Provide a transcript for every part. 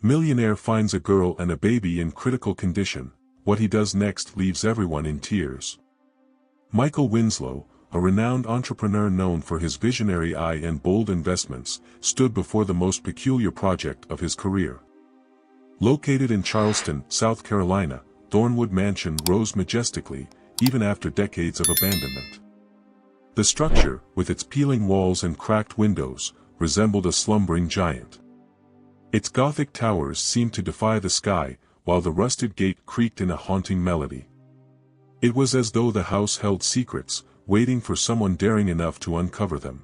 Millionaire finds a girl and a baby in critical condition. What he does next leaves everyone in tears. Michael Winslow, a renowned entrepreneur known for his visionary eye and bold investments, stood before the most peculiar project of his career. Located in Charleston, South Carolina, Thornwood Mansion rose majestically, even after decades of abandonment. The structure, with its peeling walls and cracked windows, resembled a slumbering giant. Its Gothic towers seemed to defy the sky, while the rusted gate creaked in a haunting melody. It was as though the house held secrets, waiting for someone daring enough to uncover them.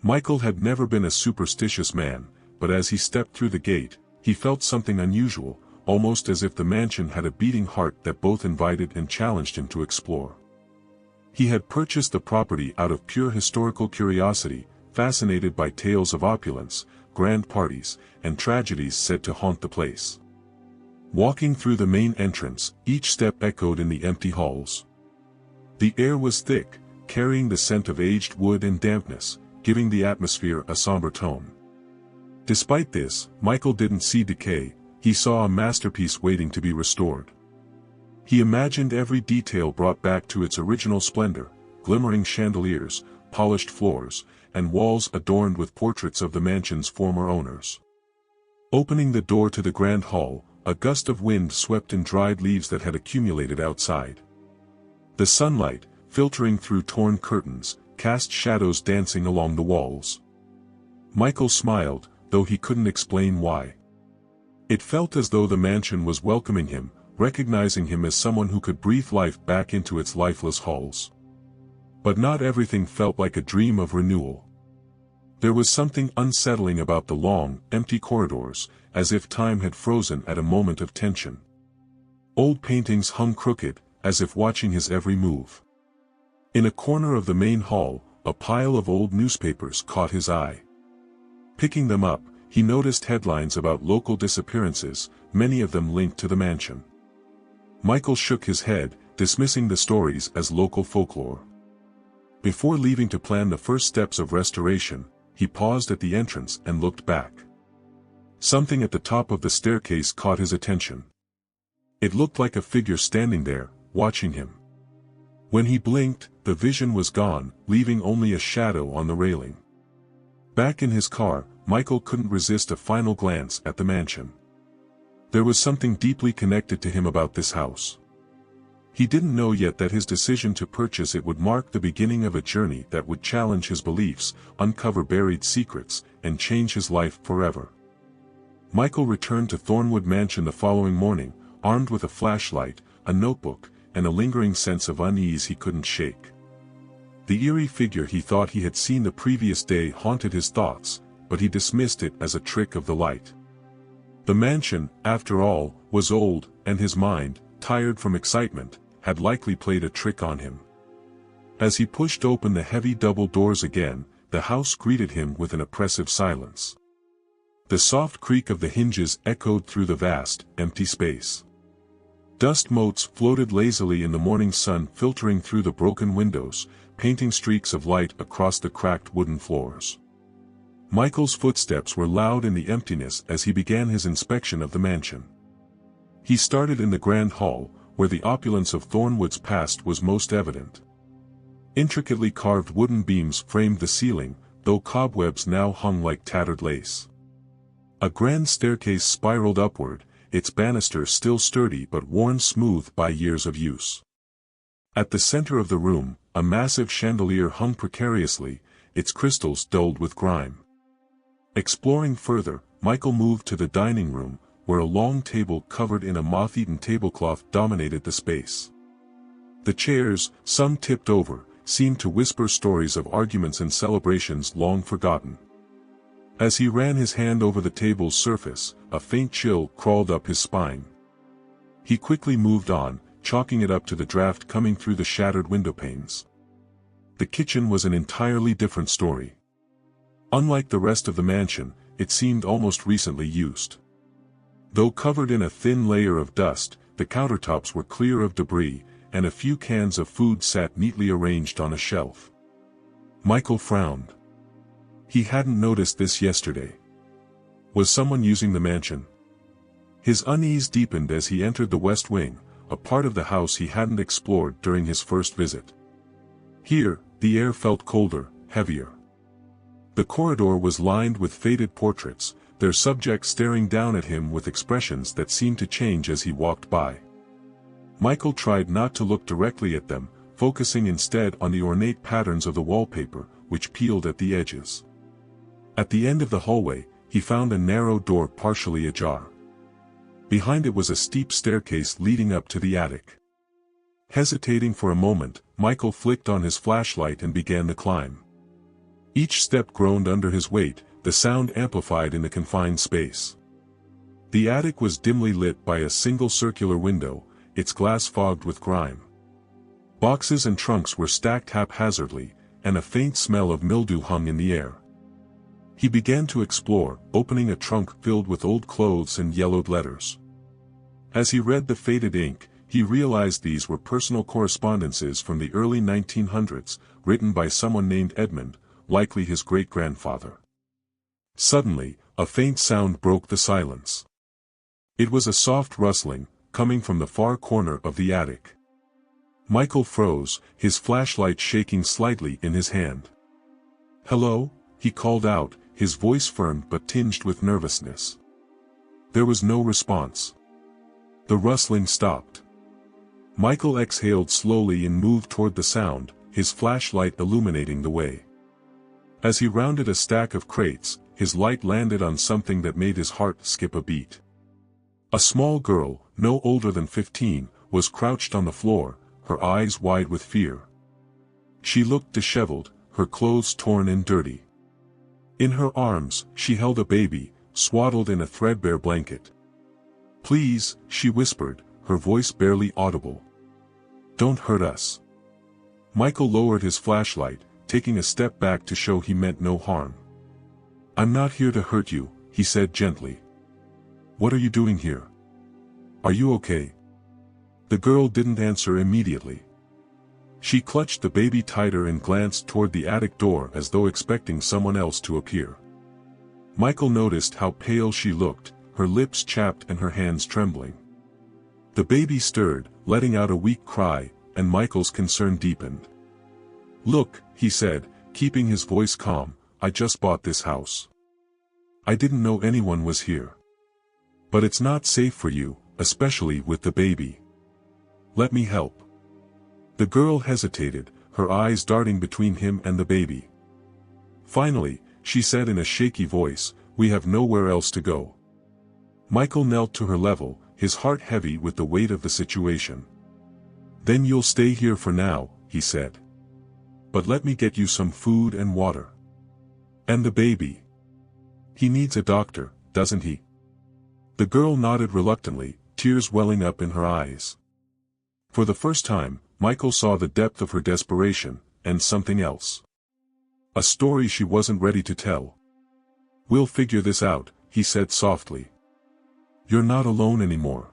Michael had never been a superstitious man, but as he stepped through the gate, he felt something unusual, almost as if the mansion had a beating heart that both invited and challenged him to explore. He had purchased the property out of pure historical curiosity, fascinated by tales of opulence, grand parties, and tragedies said to haunt the place. Walking through the main entrance, each step echoed in the empty halls. The air was thick, carrying the scent of aged wood and dampness, giving the atmosphere a somber tone. Despite this, Michael didn't see decay, he saw a masterpiece waiting to be restored. He imagined every detail brought back to its original splendor: glimmering chandeliers, polished floors, and walls adorned with portraits of the mansion's former owners. Opening the door to the grand hall, a gust of wind swept in dried leaves that had accumulated outside. The sunlight, filtering through torn curtains, cast shadows dancing along the walls. Michael smiled, though he couldn't explain why. It felt as though the mansion was welcoming him, recognizing him as someone who could breathe life back into its lifeless halls. But not everything felt like a dream of renewal. There was something unsettling about the long, empty corridors, as if time had frozen at a moment of tension. Old paintings hung crooked, as if watching his every move. In a corner of the main hall, a pile of old newspapers caught his eye. Picking them up, he noticed headlines about local disappearances, many of them linked to the mansion. Michael shook his head, dismissing the stories as local folklore. Before leaving to plan the first steps of restoration, he paused at the entrance and looked back. Something at the top of the staircase caught his attention. It looked like a figure standing there, watching him. When he blinked, the vision was gone, leaving only a shadow on the railing. Back in his car, Michael couldn't resist a final glance at the mansion. There was something deeply connected to him about this house. He didn't know yet that his decision to purchase it would mark the beginning of a journey that would challenge his beliefs, uncover buried secrets, and change his life forever. Michael returned to Thornwood Mansion the following morning, armed with a flashlight, a notebook, and a lingering sense of unease he couldn't shake. The eerie figure he thought he had seen the previous day haunted his thoughts, but he dismissed it as a trick of the light. The mansion, after all, was old, and his mind, tired from excitement, had likely played a trick on him. As he pushed open the heavy double doors again, the house greeted him with an oppressive silence. The soft creak of the hinges echoed through the vast, empty space. Dust motes floated lazily in the morning sun, filtering through the broken windows, painting streaks of light across the cracked wooden floors. Michael's footsteps were loud in the emptiness as he began his inspection of the mansion. He started in the grand hall, where the opulence of Thornwood's past was most evident. Intricately carved wooden beams framed the ceiling, though cobwebs now hung like tattered lace. A grand staircase spiraled upward, its banisters still sturdy but worn smooth by years of use. At the center of the room, a massive chandelier hung precariously, its crystals dulled with grime. Exploring further, Michael moved to the dining room, where a long table covered in a moth-eaten tablecloth dominated the space. The chairs, some tipped over, seemed to whisper stories of arguments and celebrations long forgotten. As he ran his hand over the table's surface, a faint chill crawled up his spine. He quickly moved on, chalking it up to the draft coming through the shattered windowpanes. The kitchen was an entirely different story. Unlike the rest of the mansion, it seemed almost recently used. Though covered in a thin layer of dust, the countertops were clear of debris, and a few cans of food sat neatly arranged on a shelf. Michael frowned. He hadn't noticed this yesterday. Was someone using the mansion, His unease deepened as he entered the west wing, a part of the house he hadn't explored during his first visit. Here, the air felt colder, heavier. The corridor was lined with faded portraits, their subjects staring down at him with expressions that seemed to change as he walked by. Michael tried not to look directly at them, focusing instead on the ornate patterns of the wallpaper, which peeled at the edges. At the end of the hallway, he found a narrow door partially ajar. Behind it was a steep staircase leading up to the attic. Hesitating for a moment, Michael flicked on his flashlight and began the climb. Each step groaned under his weight, the sound amplified in the confined space. The attic was dimly lit by a single circular window, its glass fogged with grime. Boxes and trunks were stacked haphazardly, and a faint smell of mildew hung in the air. He began to explore, opening a trunk filled with old clothes and yellowed letters. As he read the faded ink, he realized these were personal correspondences from the early 1900s, written by someone named Edmund, likely his great-grandfather. Suddenly, a faint sound broke the silence. It was a soft rustling, coming from the far corner of the attic. Michael froze, his flashlight shaking slightly in his hand. "Hello?" he called out, his voice firm but tinged with nervousness. There was no response. The rustling stopped. Michael exhaled slowly and moved toward the sound, his flashlight illuminating the way. As he rounded a stack of crates, his light landed on something that made his heart skip a beat. A small girl, no older than 15, was crouched on the floor, her eyes wide with fear. She looked disheveled, her clothes torn and dirty. In her arms, she held a baby, swaddled in a threadbare blanket. "Please," she whispered, her voice barely audible. "Don't hurt us." Michael lowered his flashlight, taking a step back to show he meant no harm. "I'm not here to hurt you," he said gently. "What are you doing here? Are you okay?" The girl didn't answer immediately. She clutched the baby tighter and glanced toward the attic door as though expecting someone else to appear. Michael noticed how pale she looked, her lips chapped and her hands trembling. The baby stirred, letting out a weak cry, and Michael's concern deepened. "Look," he said, keeping his voice calm, "I just bought this house. I didn't know anyone was here. But it's not safe for you, especially with the baby. Let me help." The girl hesitated, her eyes darting between him and the baby. Finally, she said in a shaky voice, "We have nowhere else to go." Michael knelt to her level, his heart heavy with the weight of the situation. "Then you'll stay here for now," he said. "But let me get you some food and water. And the baby. He needs a doctor, doesn't he?" The girl nodded reluctantly, tears welling up in her eyes. For the first time, Michael saw the depth of her desperation, and something else. A story she wasn't ready to tell. "We'll figure this out," he said softly. "You're not alone anymore."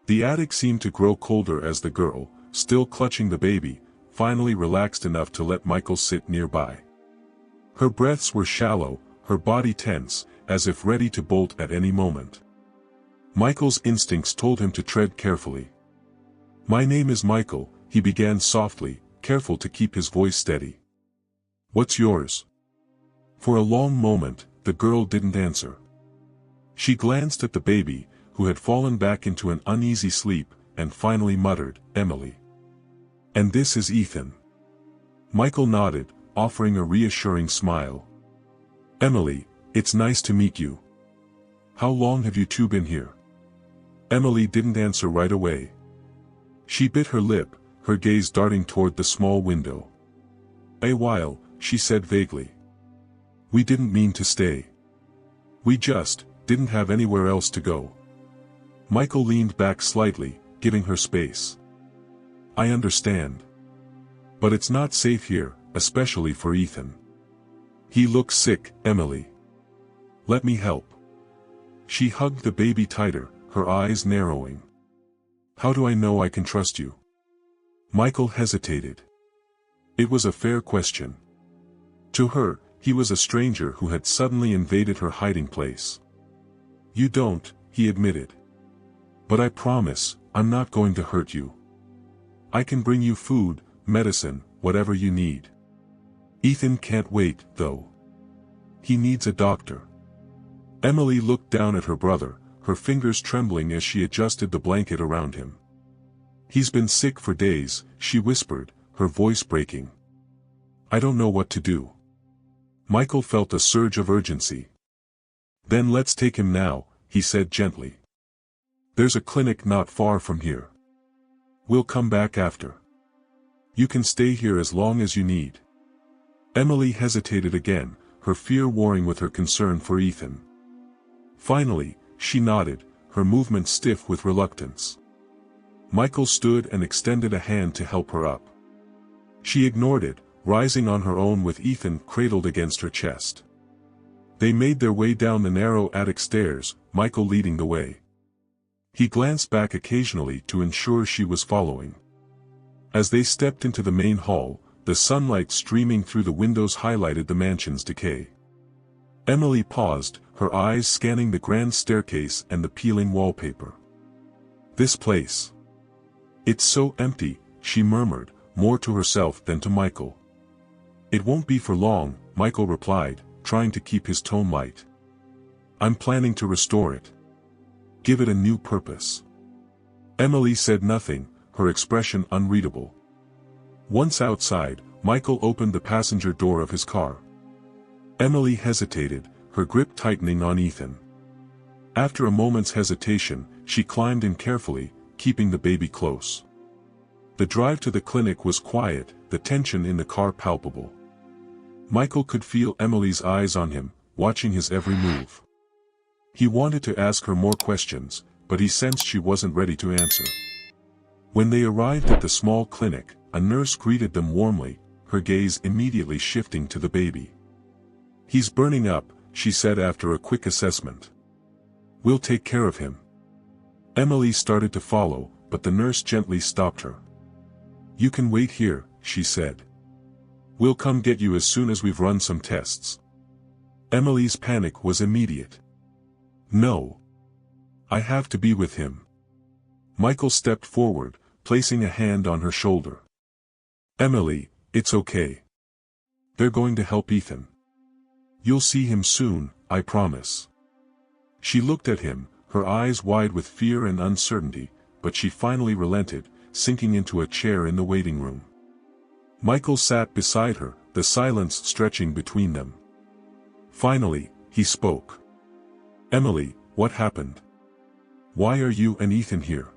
The attic seemed to grow colder as the girl, still clutching the baby, finally relaxed enough to let Michael sit nearby. Her breaths were shallow, her body tense, as if ready to bolt at any moment. Michael's instincts told him to tread carefully. "My name is Michael," he began softly, careful to keep his voice steady. "What's yours?" For a long moment, the girl didn't answer. She glanced at the baby, who had fallen back into an uneasy sleep, and finally muttered, "Emily." "And this is Ethan." Michael nodded, offering a reassuring smile. "Emily, it's nice to meet you. How long have you two been here?" Emily didn't answer right away. She bit her lip, her gaze darting toward the small window. "A while," she said vaguely. "We didn't mean to stay. We just didn't have anywhere else to go." Michael leaned back slightly, giving her space. "I understand. But it's not safe here, especially for Ethan. He looks sick, Emily. Let me help." She hugged the baby tighter, her eyes narrowing. "How do I know I can trust you?" Michael hesitated. It was a fair question. To her, he was a stranger who had suddenly invaded her hiding place. "You don't," he admitted. But I promise, I'm not going to hurt you. I can bring you food, medicine, whatever you need. Ethan can't wait, though. He needs a doctor. Emily looked down at her brother, her fingers trembling as she adjusted the blanket around him. He's been sick for days, she whispered, her voice breaking. I don't know what to do. Michael felt a surge of urgency. Then let's take him now, he said gently. There's a clinic not far from here. We'll come back after. You can stay here as long as you need. Emily hesitated again, her fear warring with her concern for Ethan. Finally, she nodded, her movement stiff with reluctance. Michael stood and extended a hand to help her up. She ignored it, rising on her own with Ethan cradled against her chest. They made their way down the narrow attic stairs, Michael leading the way. He glanced back occasionally to ensure she was following. As they stepped into the main hall, the sunlight streaming through the windows highlighted the mansion's decay. Emily paused, her eyes scanning the grand staircase and the peeling wallpaper. This place. It's so empty, she murmured, more to herself than to Michael. It won't be for long, Michael replied, trying to keep his tone light. I'm planning to restore it. Give it a new purpose. Emily said nothing, her expression unreadable. Once outside, Michael opened the passenger door of his car. Emily hesitated, her grip tightening on Ethan. After a moment's hesitation, she climbed in carefully, keeping the baby close. The drive to the clinic was quiet, the tension in the car palpable. Michael could feel Emily's eyes on him, watching his every move. He wanted to ask her more questions, but he sensed she wasn't ready to answer. When they arrived at the small clinic, a nurse greeted them warmly, her gaze immediately shifting to the baby. He's burning up, she said after a quick assessment. We'll take care of him. Emily started to follow, but the nurse gently stopped her. You can wait here, she said. We'll come get you as soon as we've run some tests. Emily's panic was immediate. No. I have to be with him. Michael stepped forward, placing a hand on her shoulder. Emily, it's okay. They're going to help Ethan. You'll see him soon, I promise. She looked at him, her eyes wide with fear and uncertainty, but she finally relented, sinking into a chair in the waiting room. Michael sat beside her, the silence stretching between them. Finally, he spoke. Emily, what happened? Why are you and Ethan here?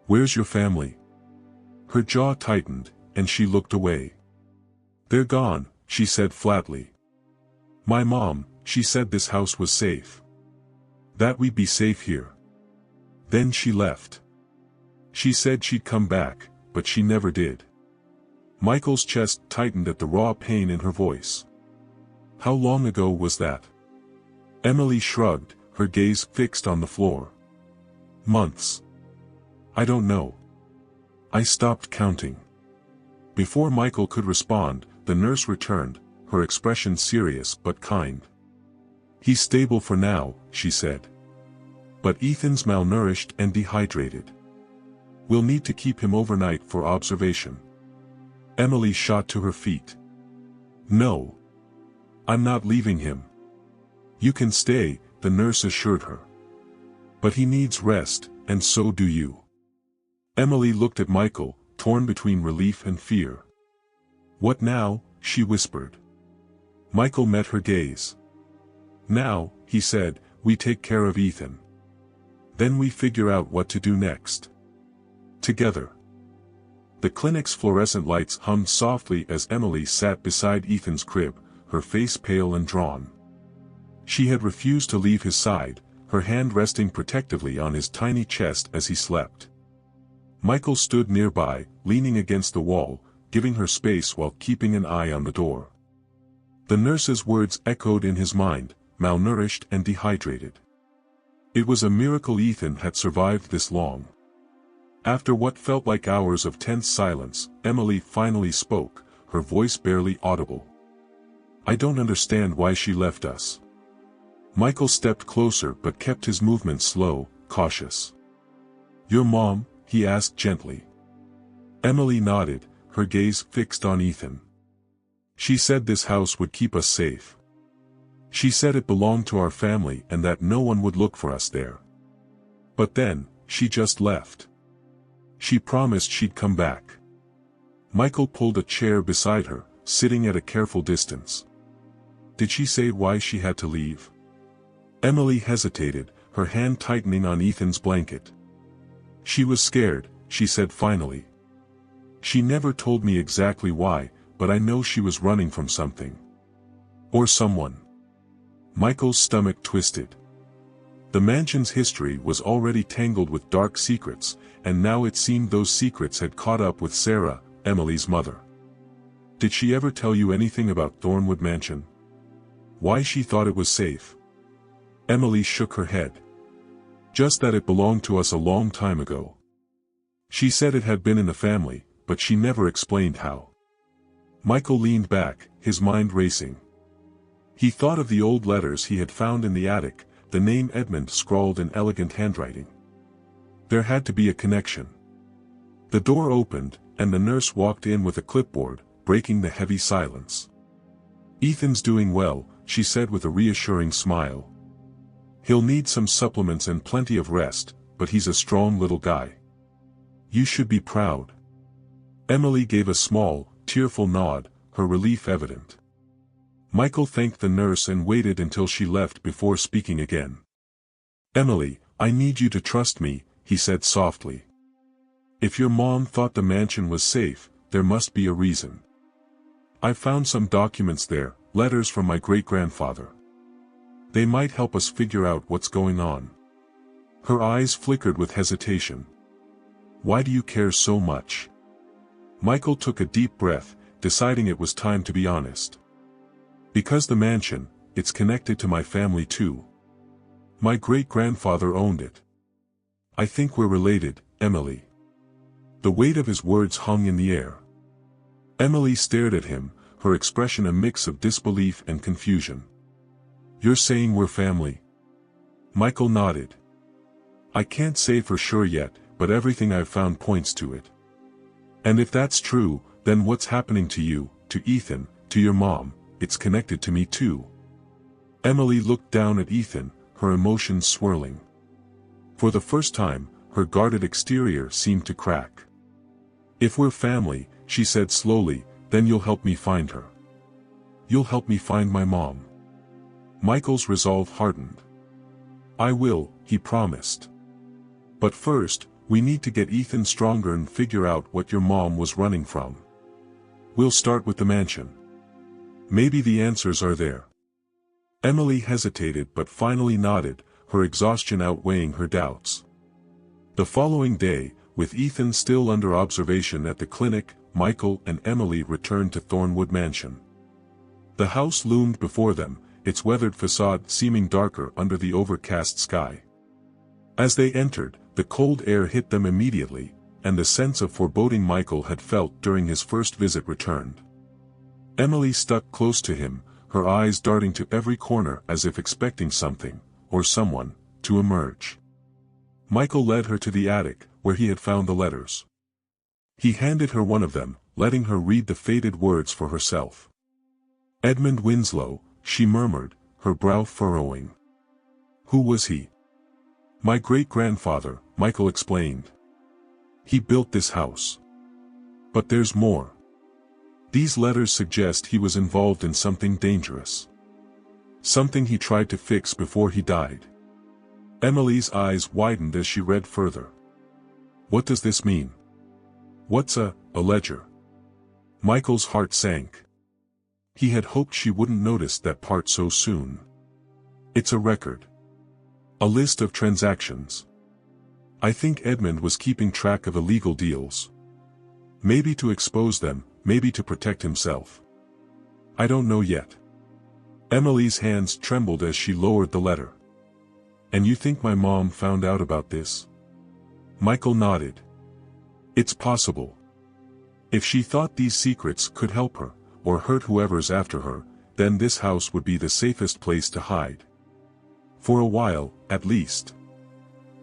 Where's your family? Her jaw tightened, and she looked away. They're gone, she said flatly. My mom, she said this house was safe. That we'd be safe here. Then she left. She said she'd come back, but she never did. Michael's chest tightened at the raw pain in her voice. How long ago was that? Emily shrugged, her gaze fixed on the floor. Months. I don't know. I stopped counting. Before Michael could respond, the nurse returned, her expression serious but kind. He's stable for now, she said. But Ethan's malnourished and dehydrated. We'll need to keep him overnight for observation. Emily shot to her feet. No. I'm not leaving him. You can stay, the nurse assured her. But he needs rest, and so do you. Emily looked at Michael, torn between relief and fear. What now? She whispered. Michael met her gaze. Now, he said, we take care of Ethan. Then we figure out what to do next. Together. The clinic's fluorescent lights hummed softly as Emily sat beside Ethan's crib, her face pale and drawn. She had refused to leave his side, her hand resting protectively on his tiny chest as he slept. Michael stood nearby, leaning against the wall, giving her space while keeping an eye on the door. The nurse's words echoed in his mind, malnourished and dehydrated. It was a miracle Ethan had survived this long. After what felt like hours of tense silence, Emily finally spoke, her voice barely audible. I don't understand why she left us. Michael stepped closer but kept his movements slow, cautious. "Your mom?" he asked gently. Emily nodded, her gaze fixed on Ethan. "She said this house would keep us safe. She said it belonged to our family and that no one would look for us there. But then, she just left. She promised she'd come back." Michael pulled a chair beside her, sitting at a careful distance. "Did she say why she had to leave?" Emily hesitated, her hand tightening on Ethan's blanket. "She was scared," she said finally. "She never told me exactly why, but I know she was running from something. Or someone." Michael's stomach twisted. The mansion's history was already tangled with dark secrets, and now it seemed those secrets had caught up with Sarah, Emily's mother. "Did she ever tell you anything about Thornwood Mansion? Why she thought it was safe?" Emily shook her head. "Just that it belonged to us a long time ago. She said it had been in the family, but she never explained how." Michael leaned back, his mind racing. He thought of the old letters he had found in the attic, the name Edmund scrawled in elegant handwriting. There had to be a connection. The door opened, and the nurse walked in with a clipboard, breaking the heavy silence. "Ethan's doing well," she said with a reassuring smile. "He'll need some supplements and plenty of rest, but he's a strong little guy. You should be proud." Emily gave a small, tearful nod, her relief evident. Michael thanked the nurse and waited until she left before speaking again. "Emily, I need you to trust me," he said softly. "If your mom thought the mansion was safe, there must be a reason. I found some documents there, letters from my great-grandfather. They might help us figure out what's going on." Her eyes flickered with hesitation. "Why do you care so much?" Michael took a deep breath, deciding it was time to be honest. "Because the mansion, it's connected to my family too. My great-grandfather owned it. I think we're related, Emily." The weight of his words hung in the air. Emily stared at him, her expression a mix of disbelief and confusion. "You're saying we're family?" Michael nodded. "I can't say for sure yet, but everything I've found points to it. And if that's true, then what's happening to you, to Ethan, to your mom, it's connected to me too." Emily looked down at Ethan, her emotions swirling. For the first time, her guarded exterior seemed to crack. "If we're family," she said slowly, "then you'll help me find her. You'll help me find my mom." Michael's resolve hardened. "I will," he promised. "But first, we need to get Ethan stronger and figure out what your mom was running from. We'll start with the mansion. Maybe the answers are there." Emily hesitated but finally nodded, her exhaustion outweighing her doubts. The following day, with Ethan still under observation at the clinic, Michael and Emily returned to Thornwood Mansion. The house loomed before them, its weathered facade seeming darker under the overcast sky. As they entered, the cold air hit them immediately, and the sense of foreboding Michael had felt during his first visit returned. Emily stuck close to him, her eyes darting to every corner as if expecting something, or someone, to emerge. Michael led her to the attic, where he had found the letters. He handed her one of them, letting her read the faded words for herself. "Edmund Winslow," she murmured, her brow furrowing. "Who was he?" "My great-grandfather," Michael explained. "He built this house. But there's more. These letters suggest he was involved in something dangerous. Something he tried to fix before he died." Emily's eyes widened as she read further. "What does this mean? What's a ledger?" Michael's heart sank. He had hoped she wouldn't notice that part so soon. "It's a record. A list of transactions. I think Edmund was keeping track of illegal deals. Maybe to expose them, maybe to protect himself. I don't know yet." Emily's hands trembled as she lowered the letter. "And you think my mom found out about this?" Michael nodded. "It's possible. If she thought these secrets could help her, or hurt whoever's after her, then this house would be the safest place to hide. For a while, at least.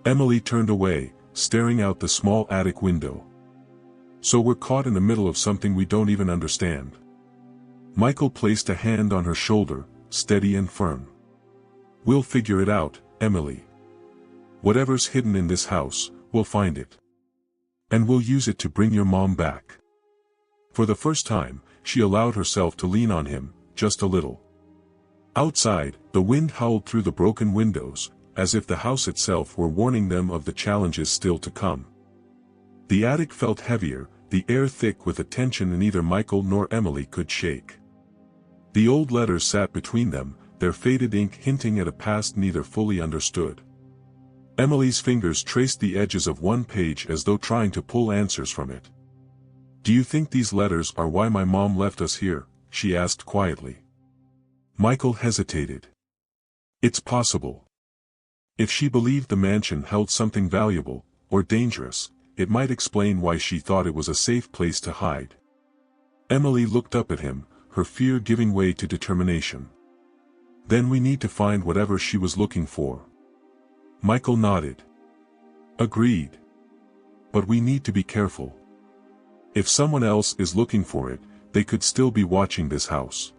Emily turned away, staring out the small attic window. So we're caught in the middle of something we don't even understand. Michael placed a hand on her shoulder, steady and firm. We'll figure it out, Emily. Whatever's hidden in this house, we'll find it. And we'll use it to bring your mom back. For the first time, she allowed herself to lean on him, just a little. Outside, the wind howled through the broken windows, as if the house itself were warning them of the challenges still to come. The attic felt heavier, the air thick with a tension neither Michael nor Emily could shake. The old letters sat between them, their faded ink hinting at a past neither fully understood. Emily's fingers traced the edges of one page as though trying to pull answers from it. "Do you think these letters are why my mom left us here?" she asked quietly. Michael hesitated. It's possible. If she believed the mansion held something valuable, or dangerous, it might explain why she thought it was a safe place to hide. Emily looked up at him, her fear giving way to determination. Then we need to find whatever she was looking for. Michael nodded. Agreed. But we need to be careful. If someone else is looking for it, they could still be watching this house.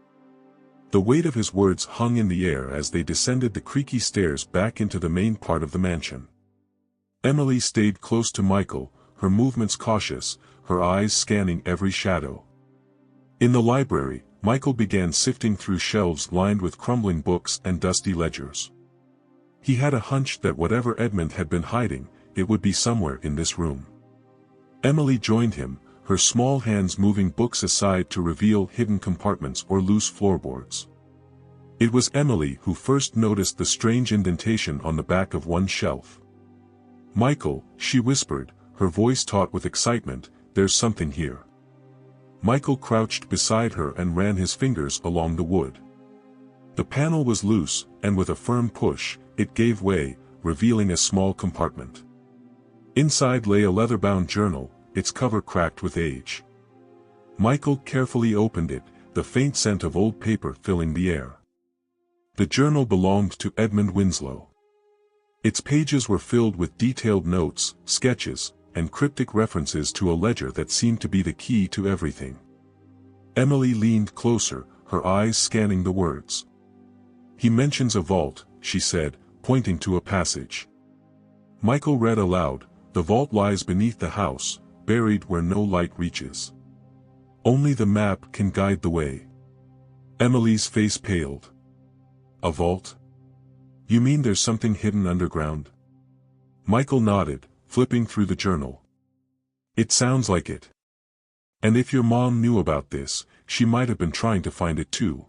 The weight of his words hung in the air as they descended the creaky stairs back into the main part of the mansion. Emily stayed close to Michael, her movements cautious, her eyes scanning every shadow. In the library, Michael began sifting through shelves lined with crumbling books and dusty ledgers. He had a hunch that whatever Edmund had been hiding, it would be somewhere in this room. Emily joined him, her small hands moving books aside to reveal hidden compartments or loose floorboards. It was Emily who first noticed the strange indentation on the back of one shelf. "Michael," she whispered, her voice taut with excitement, "there's something here." Michael crouched beside her and ran his fingers along the wood. The panel was loose, and with a firm push, it gave way, revealing a small compartment. Inside lay a leather-bound journal, its cover cracked with age. Michael carefully opened it, the faint scent of old paper filling the air. The journal belonged to Edmund Winslow. Its pages were filled with detailed notes, sketches, and cryptic references to a ledger that seemed to be the key to everything. Emily leaned closer, her eyes scanning the words. "He mentions a vault," she said, pointing to a passage. Michael read aloud, "The vault lies beneath the house, buried where no light reaches. Only the map can guide the way." Emily's face paled. "A vault? You mean there's something hidden underground?" Michael nodded, flipping through the journal. "It sounds like it. And if your mom knew about this, she might have been trying to find it too."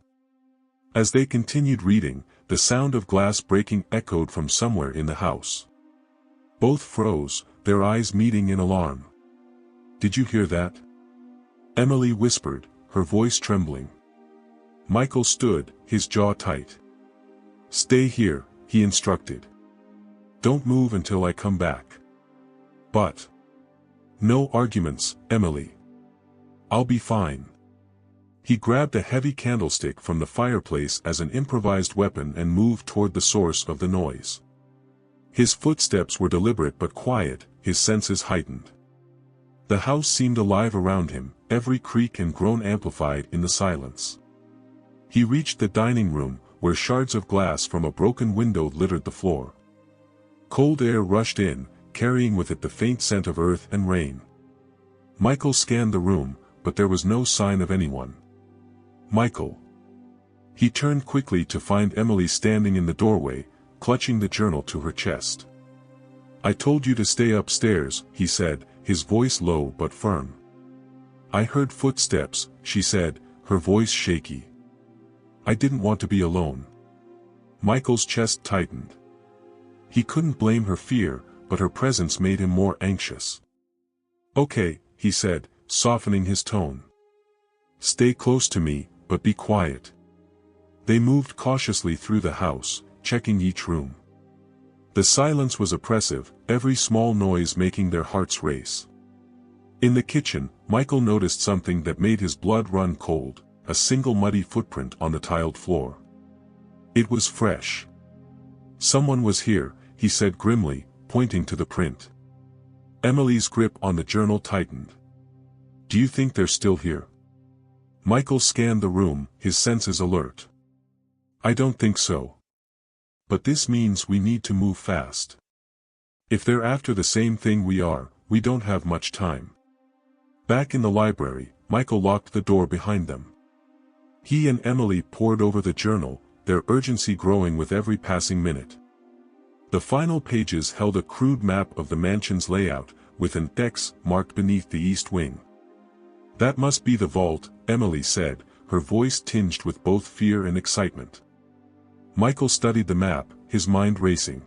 As they continued reading, the sound of glass breaking echoed from somewhere in the house. Both froze, their eyes meeting in alarm. "Did you hear that?" Emily whispered, her voice trembling. Michael stood, his jaw tight. "Stay here," he instructed. "Don't move until I come back." "But..." "No arguments, Emily. I'll be fine." He grabbed a heavy candlestick from the fireplace as an improvised weapon and moved toward the source of the noise. His footsteps were deliberate but quiet, his senses heightened. The house seemed alive around him, every creak and groan amplified in the silence. He reached the dining room, where shards of glass from a broken window littered the floor. Cold air rushed in, carrying with it the faint scent of earth and rain. Michael scanned the room, but there was no sign of anyone. "Michael." He turned quickly to find Emily standing in the doorway, clutching the journal to her chest. "I told you to stay upstairs," he said, his voice low but firm. "I heard footsteps," she said, her voice shaky. "I didn't want to be alone." Michael's chest tightened. He couldn't blame her fear, but her presence made him more anxious. "Okay," he said, softening his tone. "Stay close to me, but be quiet." They moved cautiously through the house, checking each room. The silence was oppressive, every small noise making their hearts race. In the kitchen, Michael noticed something that made his blood run cold, a single muddy footprint on the tiled floor. It was fresh. Someone was here, he said grimly, pointing to the print. Emily's grip on the journal tightened. Do you think they're still here? Michael scanned the room, his senses alert. I don't think so. But this means we need to move fast. If they're after the same thing we are, we don't have much time. Back in the library, Michael locked the door behind them. He and Emily pored over the journal, their urgency growing with every passing minute. The final pages held a crude map of the mansion's layout, with an X marked beneath the east wing. That must be the vault, Emily said, her voice tinged with both fear and excitement. Michael studied the map, his mind racing.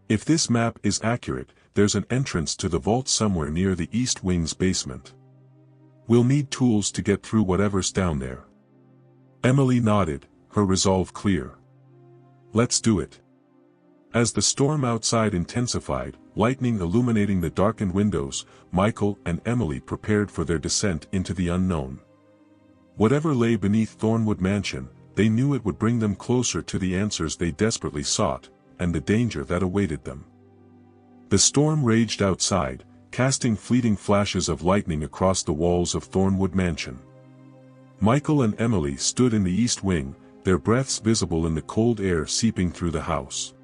If this map is accurate, there's an entrance to the vault somewhere near the east wing's basement. We'll need tools to get through whatever's down there. Emily nodded, her resolve clear. Let's do it. As the storm outside intensified, lightning illuminating the darkened windows, Michael and Emily prepared for their descent into the unknown. Whatever lay beneath Thornwood Mansion, they knew it would bring them closer to the answers they desperately sought, and the danger that awaited them. The storm raged outside, casting fleeting flashes of lightning across the walls of Thornwood Mansion. Michael and Emily stood in the east wing, their breaths visible in the cold air seeping through the house.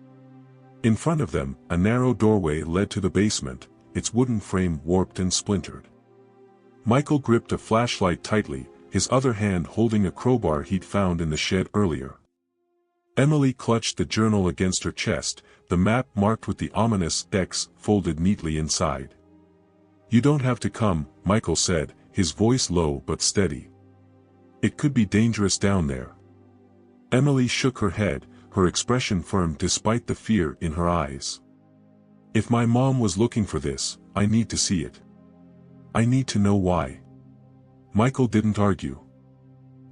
In front of them, a narrow doorway led to the basement, its wooden frame warped and splintered. Michael gripped a flashlight tightly, his other hand holding a crowbar he'd found in the shed earlier. Emily clutched the journal against her chest, the map marked with the ominous X folded neatly inside. You don't have to come, Michael said, his voice low but steady. It could be dangerous down there. Emily shook her head, her expression firm despite the fear in her eyes. If my mom was looking for this, I need to see it. I need to know why. Michael didn't argue.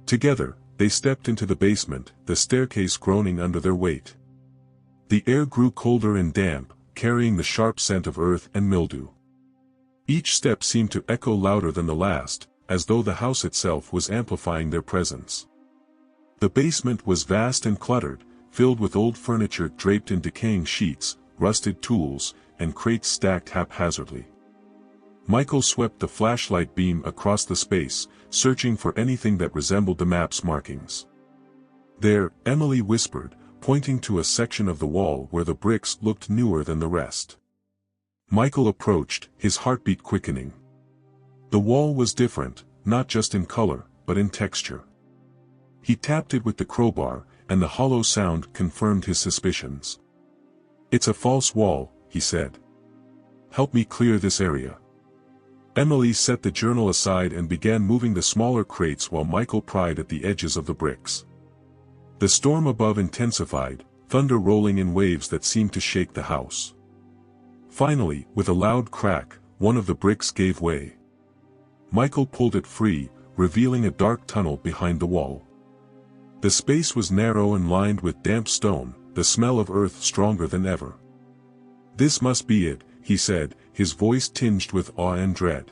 Together, they stepped into the basement, the staircase groaning under their weight. The air grew colder and damp, carrying the sharp scent of earth and mildew. Each step seemed to echo louder than the last, as though the house itself was amplifying their presence. The basement was vast and cluttered, filled with old furniture draped in decaying sheets, rusted tools, and crates stacked haphazardly. Michael swept the flashlight beam across the space, searching for anything that resembled the map's markings. There, Emily whispered, pointing to a section of the wall where the bricks looked newer than the rest. Michael approached, his heartbeat quickening. The wall was different, not just in color, but in texture. He tapped it with the crowbar, and the hollow sound confirmed his suspicions. It's a false wall, he said. Help me clear this area. Emily set the journal aside and began moving the smaller crates while Michael pried at the edges of the bricks. The storm above intensified, thunder rolling in waves that seemed to shake the house. Finally, with a loud crack, one of the bricks gave way. Michael pulled it free, revealing a dark tunnel behind the wall. The space was narrow and lined with damp stone, the smell of earth stronger than ever. This must be it, he said, his voice tinged with awe and dread.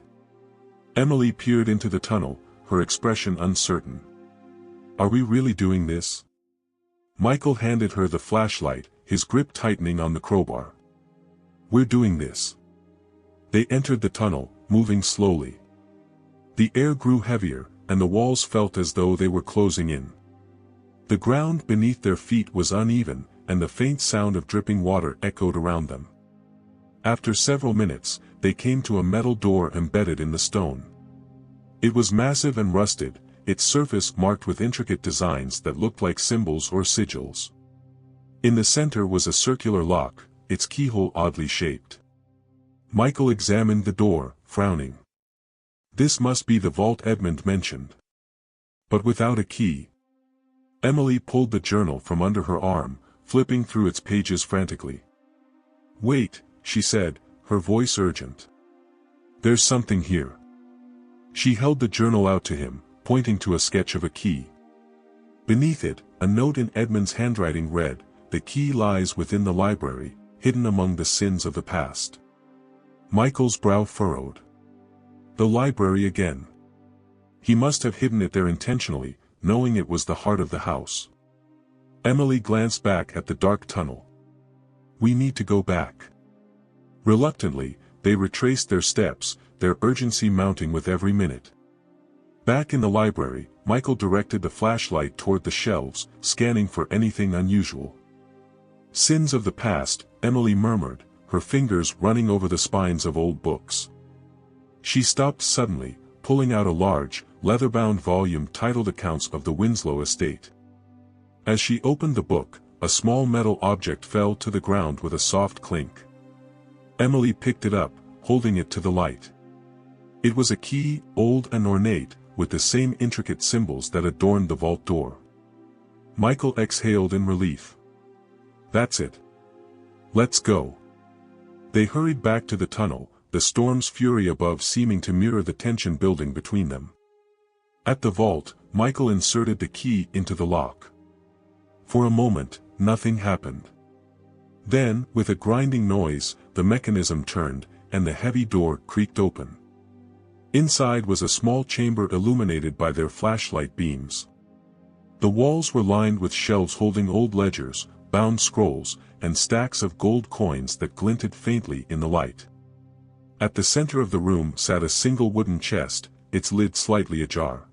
Emily peered into the tunnel, her expression uncertain. Are we really doing this? Michael handed her the flashlight, his grip tightening on the crowbar. We're doing this. They entered the tunnel, moving slowly. The air grew heavier, and the walls felt as though they were closing in. The ground beneath their feet was uneven, and the faint sound of dripping water echoed around them. After several minutes, they came to a metal door embedded in the stone. It was massive and rusted, its surface marked with intricate designs that looked like symbols or sigils. In the center was a circular lock, its keyhole oddly shaped. Michael examined the door, frowning. This must be the vault Edmund mentioned. But without a key. Emily pulled the journal from under her arm, flipping through its pages frantically. Wait, she said, her voice urgent. There's something here. She held the journal out to him, pointing to a sketch of a key. Beneath it, a note in Edmund's handwriting read, "The key lies within the library, hidden among the sins of the past." Michael's brow furrowed. The library again. He must have hidden it there intentionally, knowing it was the heart of the house. Emily glanced back at the dark tunnel. We need to go back. Reluctantly, they retraced their steps, their urgency mounting with every minute. Back in the library, Michael directed the flashlight toward the shelves, scanning for anything unusual. Sins of the past, Emily murmured, her fingers running over the spines of old books. She stopped suddenly, pulling out a large, leather-bound volume titled Accounts of the Winslow Estate. As she opened the book, a small metal object fell to the ground with a soft clink. Emily picked it up, holding it to the light. It was a key, old and ornate, with the same intricate symbols that adorned the vault door. Michael exhaled in relief. That's it. Let's go. They hurried back to the tunnel, the storm's fury above seeming to mirror the tension building between them. At the vault, Michael inserted the key into the lock. For a moment, nothing happened. Then, with a grinding noise, the mechanism turned, and the heavy door creaked open. Inside was a small chamber illuminated by their flashlight beams. The walls were lined with shelves holding old ledgers, bound scrolls, and stacks of gold coins that glinted faintly in the light. At the center of the room sat a single wooden chest, its lid slightly ajar.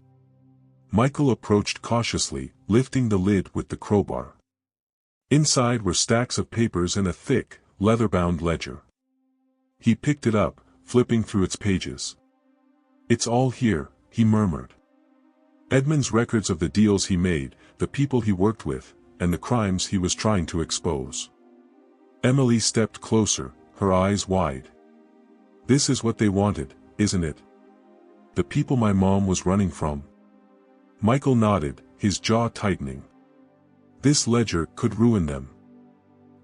Michael approached cautiously, lifting the lid with the crowbar. Inside were stacks of papers and a thick, leather-bound ledger. He picked it up, flipping through its pages. It's all here, he murmured. Edmund's records of the deals he made, the people he worked with, and the crimes he was trying to expose. Emily stepped closer, her eyes wide. This is what they wanted, isn't it? The people my mom was running from? Michael nodded, his jaw tightening. This ledger could ruin them.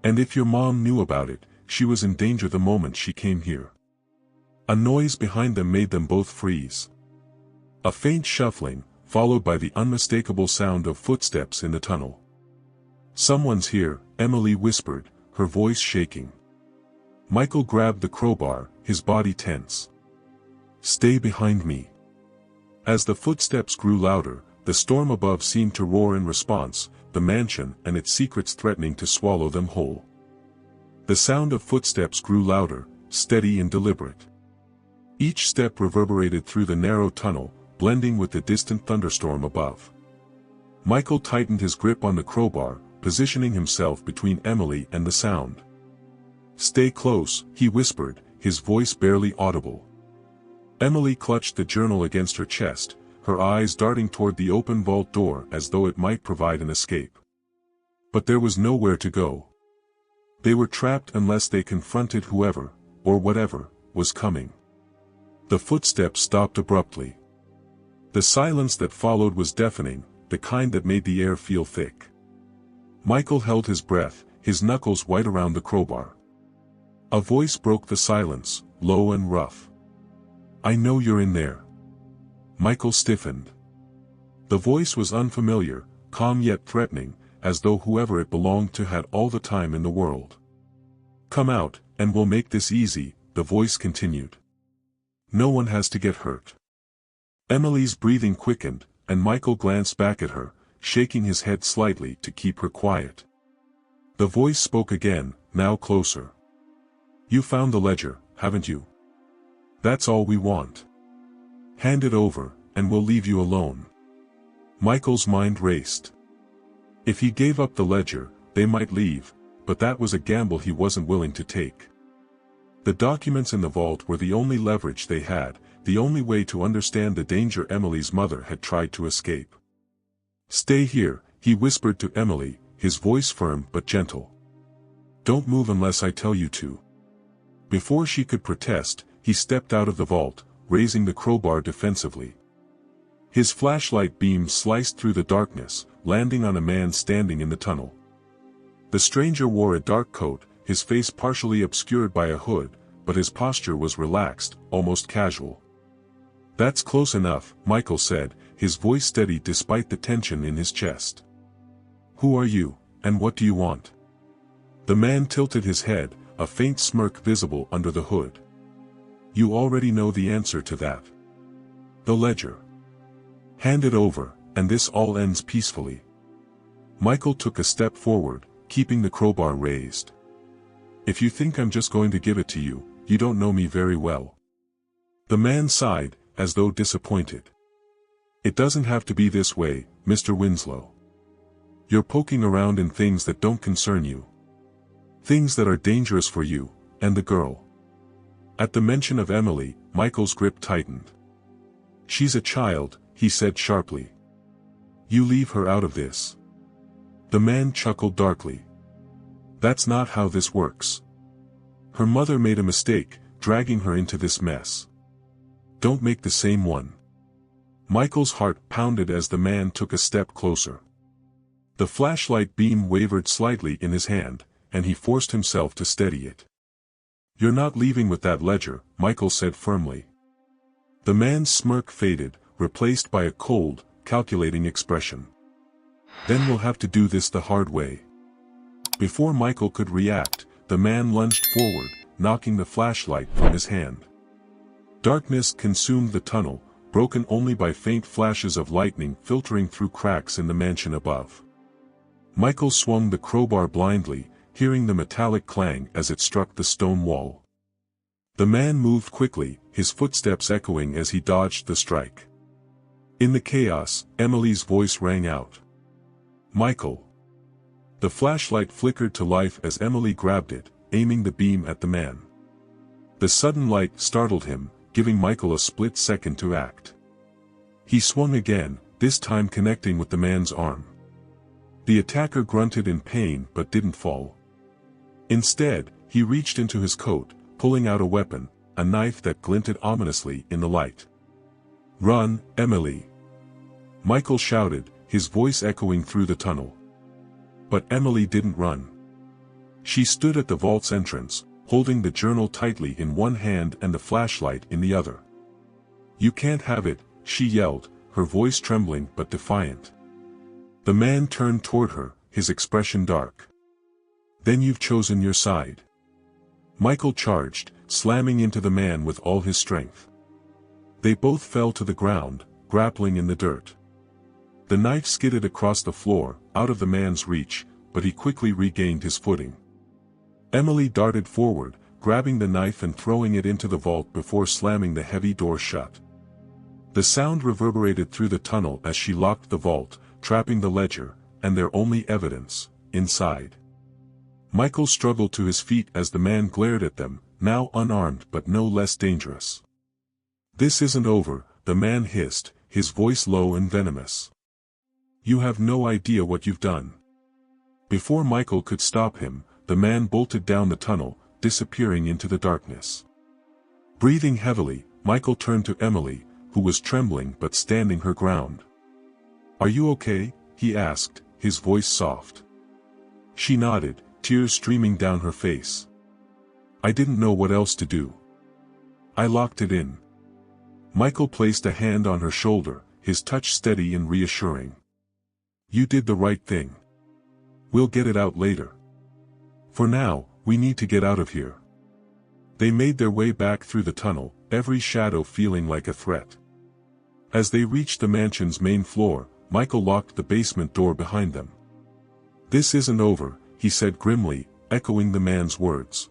And if your mom knew about it, she was in danger the moment she came here. A noise behind them made them both freeze. A faint shuffling, followed by the unmistakable sound of footsteps in the tunnel. Someone's here, Emily whispered, her voice shaking. Michael grabbed the crowbar, his body tense. Stay behind me. As the footsteps grew louder, the storm above seemed to roar in response, the mansion and its secrets threatening to swallow them whole. The sound of footsteps grew louder, steady and deliberate. Each step reverberated through the narrow tunnel, blending with the distant thunderstorm above. Michael tightened his grip on the crowbar, positioning himself between Emily and the sound. Stay close, he whispered, his voice barely audible. Emily clutched the journal against her chest, her eyes darting toward the open vault door as though it might provide an escape. But there was nowhere to go. They were trapped unless they confronted whoever, or whatever, was coming. The footsteps stopped abruptly. The silence that followed was deafening, the kind that made the air feel thick. Michael held his breath, his knuckles white around the crowbar. A voice broke the silence, low and rough. I know you're in there. Michael stiffened. The voice was unfamiliar, calm yet threatening, as though whoever it belonged to had all the time in the world. Come out, and we'll make this easy, the voice continued. No one has to get hurt. Emily's breathing quickened, and Michael glanced back at her, shaking his head slightly to keep her quiet. The voice spoke again, now closer. You found the ledger, haven't you? That's all we want. Hand it over, and we'll leave you alone. Michael's mind raced. If he gave up the ledger, they might leave, but that was a gamble he wasn't willing to take. The documents in the vault were the only leverage they had, the only way to understand the danger Emily's mother had tried to escape. Stay here, he whispered to Emily, his voice firm but gentle. Don't move unless I tell you to. Before she could protest, he stepped out of the vault, raising the crowbar defensively. His flashlight beam sliced through the darkness, landing on a man standing in the tunnel. The stranger wore a dark coat, his face partially obscured by a hood, but his posture was relaxed, almost casual. That's close enough, Michael said, his voice steady despite the tension in his chest. Who are you, and what do you want? The man tilted his head, a faint smirk visible under the hood. You already know the answer to that. The ledger. Hand it over, and this all ends peacefully. Michael took a step forward, keeping the crowbar raised. "If you think I'm just going to give it to you, you don't know me very well." The man sighed, as though disappointed. "It doesn't have to be this way, Mr. Winslow. You're poking around in things that don't concern you. Things that are dangerous for you, and the girl." At the mention of Emily, Michael's grip tightened. "She's a child," he said sharply. "You leave her out of this." The man chuckled darkly. "That's not how this works. Her mother made a mistake, dragging her into this mess. Don't make the same one." Michael's heart pounded as the man took a step closer. The flashlight beam wavered slightly in his hand, and he forced himself to steady it. "You're not leaving with that ledger," Michael said firmly. The man's smirk faded, replaced by a cold, calculating expression. "Then we'll have to do this the hard way." Before Michael could react, the man lunged forward, knocking the flashlight from his hand. Darkness consumed the tunnel, broken only by faint flashes of lightning filtering through cracks in the mansion above. Michael swung the crowbar blindly, hearing the metallic clang as it struck the stone wall. The man moved quickly, his footsteps echoing as he dodged the strike. In the chaos, Emily's voice rang out. "Michael!" The flashlight flickered to life as Emily grabbed it, aiming the beam at the man. The sudden light startled him, giving Michael a split second to act. He swung again, this time connecting with the man's arm. The attacker grunted in pain but didn't fall. Instead, he reached into his coat, pulling out a weapon, a knife that glinted ominously in the light. "Run, Emily!" Michael shouted, his voice echoing through the tunnel. But Emily didn't run. She stood at the vault's entrance, holding the journal tightly in one hand and the flashlight in the other. "You can't have it," she yelled, her voice trembling but defiant. The man turned toward her, his expression dark. "Then you've chosen your side." Michael charged, slamming into the man with all his strength. They both fell to the ground, grappling in the dirt. The knife skidded across the floor, out of the man's reach, but he quickly regained his footing. Emily darted forward, grabbing the knife and throwing it into the vault before slamming the heavy door shut. The sound reverberated through the tunnel as she locked the vault, trapping the ledger, and their only evidence, inside. Michael struggled to his feet as the man glared at them, now unarmed but no less dangerous. "This isn't over," the man hissed, his voice low and venomous. "You have no idea what you've done." Before Michael could stop him, the man bolted down the tunnel, disappearing into the darkness. Breathing heavily, Michael turned to Emily, who was trembling but standing her ground. "Are you okay?" he asked, his voice soft. She nodded, tears streaming down her face. "I didn't know what else to do. I locked it in." Michael placed a hand on her shoulder, his touch steady and reassuring. "You did the right thing. We'll get it out later. For now, we need to get out of here." They made their way back through the tunnel, every shadow feeling like a threat. As they reached the mansion's main floor, Michael locked the basement door behind them. "This isn't over," he said grimly, echoing the man's words.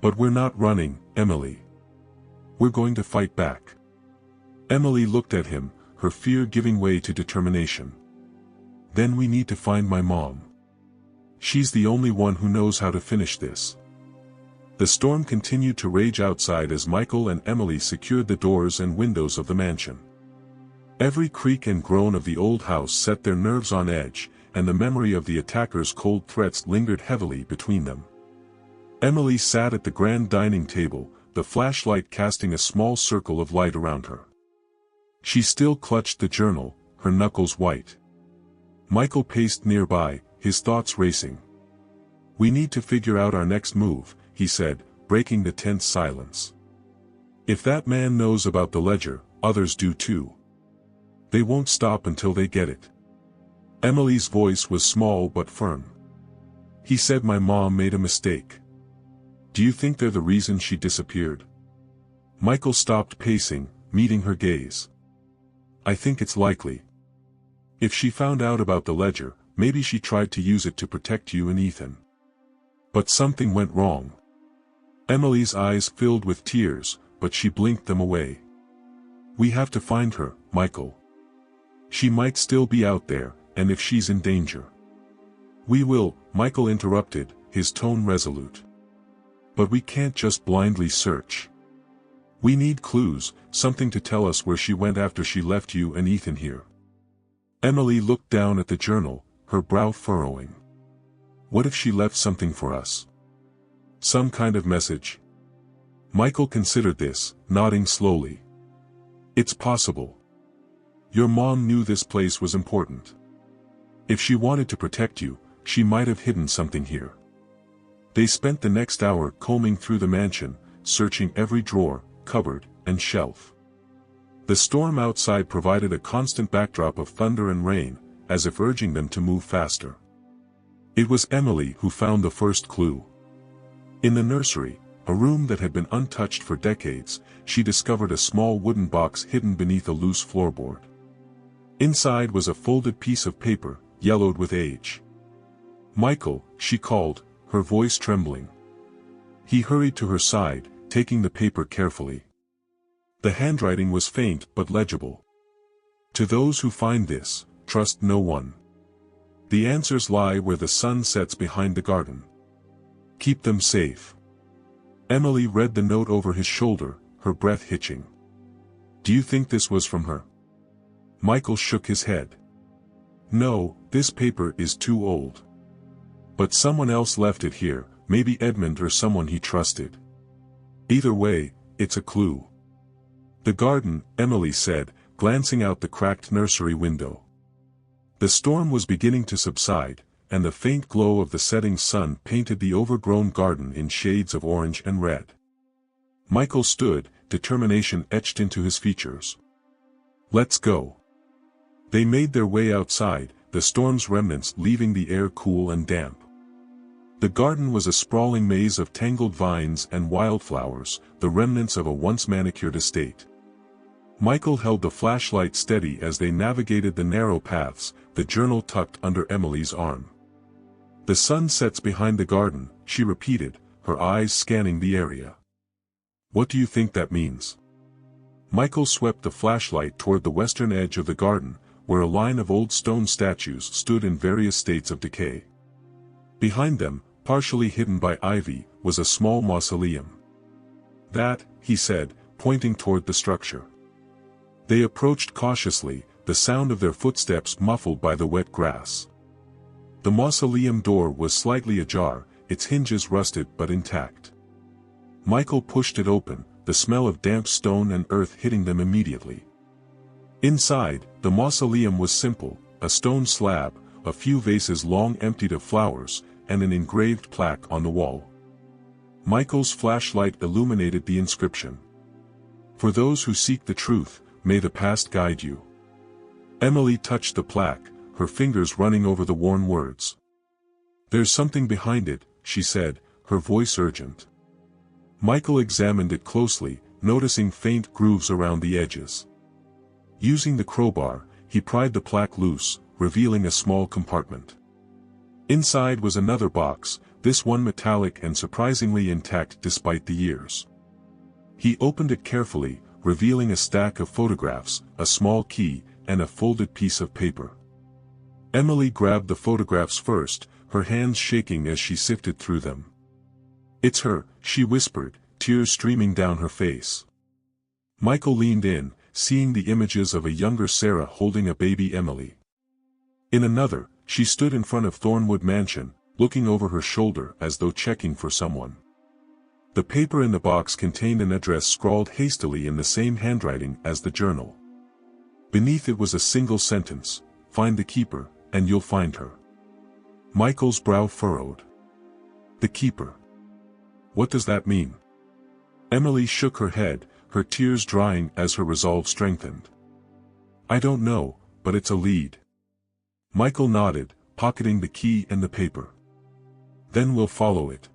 "But we're not running, Emily. We're going to fight back." Emily looked at him, her fear giving way to determination. "Then we need to find my mom. She's the only one who knows how to finish this." The storm continued to rage outside as Michael and Emily secured the doors and windows of the mansion. Every creak and groan of the old house set their nerves on edge, and the memory of the attacker's cold threats lingered heavily between them. Emily sat at the grand dining table, the flashlight casting a small circle of light around her. She still clutched the journal, her knuckles white. Michael paced nearby, his thoughts racing. "We need to figure out our next move," he said, breaking the tense silence. "If that man knows about the ledger, others do too. They won't stop until they get it." Emily's voice was small but firm. "He said my mom made a mistake. Do you think they're the reason she disappeared?" Michael stopped pacing, meeting her gaze. "I think it's likely. If she found out about the ledger, maybe she tried to use it to protect you and Ethan. But something went wrong. Emily's eyes filled with tears, but she blinked them away. We have to find her, Michael. She might still be out there, and if she's in danger. We will, Michael interrupted, his tone resolute. But we can't just blindly search. We need clues, something to tell us where she went after she left you and Ethan here. Emily looked down at the journal, her brow furrowing. What if she left something for us? Some kind of message? Michael considered this, nodding slowly. It's possible. Your mom knew this place was important. If she wanted to protect you, she might have hidden something here. They spent the next hour combing through the mansion, searching every drawer, cupboard, and shelf. The storm outside provided a constant backdrop of thunder and rain, as if urging them to move faster. It was Emily who found the first clue. In the nursery, a room that had been untouched for decades, she discovered a small wooden box hidden beneath a loose floorboard. Inside was a folded piece of paper, yellowed with age. Michael, she called, her voice trembling. He hurried to her side, taking the paper carefully. The handwriting was faint but legible. To those who find this, trust no one. The answers lie where the sun sets behind the garden. Keep them safe. Emily read the note over his shoulder, her breath hitching. Do you think this was from her? Michael shook his head. No, this paper is too old. But someone else left it here, maybe Edmund or someone he trusted. Either way, it's a clue. The garden, Emily said, glancing out the cracked nursery window. The storm was beginning to subside, and the faint glow of the setting sun painted the overgrown garden in shades of orange and red. Michael stood, determination etched into his features. Let's go. They made their way outside, the storm's remnants leaving the air cool and damp. The garden was a sprawling maze of tangled vines and wildflowers, the remnants of a once manicured estate. Michael held the flashlight steady as they navigated the narrow paths, the journal tucked under Emily's arm. The sun sets behind the garden, she repeated, her eyes scanning the area. What do you think that means? Michael swept the flashlight toward the western edge of the garden, where a line of old stone statues stood in various states of decay. Behind them, partially hidden by ivy, was a small mausoleum. That, he said, pointing toward the structure. They approached cautiously, the sound of their footsteps muffled by the wet grass. The mausoleum door was slightly ajar, its hinges rusted but intact. Michael pushed it open, the smell of damp stone and earth hitting them immediately. Inside, the mausoleum was simple, a stone slab, a few vases long emptied of flowers, and an engraved plaque on the wall. Michael's flashlight illuminated the inscription. For those who seek the truth, may the past guide you. Emily touched the plaque, her fingers running over the worn words. There's something behind it, she said, her voice urgent. Michael examined it closely, noticing faint grooves around the edges. Using the crowbar, he pried the plaque loose, revealing a small compartment. Inside was another box, this one metallic and surprisingly intact despite the years. He opened it carefully, revealing a stack of photographs, a small key, and a folded piece of paper. Emily grabbed the photographs first, her hands shaking as she sifted through them. It's her, she whispered, tears streaming down her face. Michael leaned in, seeing the images of a younger Sarah holding a baby Emily. In another, she stood in front of Thornwood Mansion, looking over her shoulder as though checking for someone. The paper in the box contained an address scrawled hastily in the same handwriting as the journal. Beneath it was a single sentence, "Find the keeper, and you'll find her." Michael's brow furrowed. The keeper. What does that mean? Emily shook her head, her tears drying as her resolve strengthened. I don't know, but it's a lead. Michael nodded, pocketing the key and the paper. Then we'll follow it.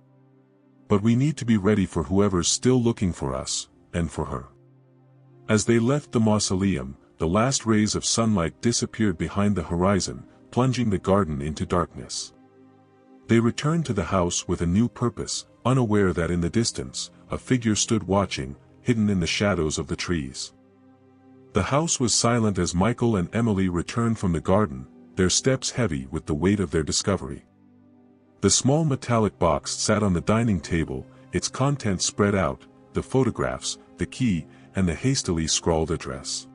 But we need to be ready for whoever's still looking for us, and for her. As they left the mausoleum, the last rays of sunlight disappeared behind the horizon, plunging the garden into darkness. They returned to the house with a new purpose, unaware that in the distance, a figure stood watching, hidden in the shadows of the trees. The house was silent as Michael and Emily returned from the garden, their steps heavy with the weight of their discovery. The small metallic box sat on the dining table, its contents spread out, the photographs, the key, and the hastily scrawled address.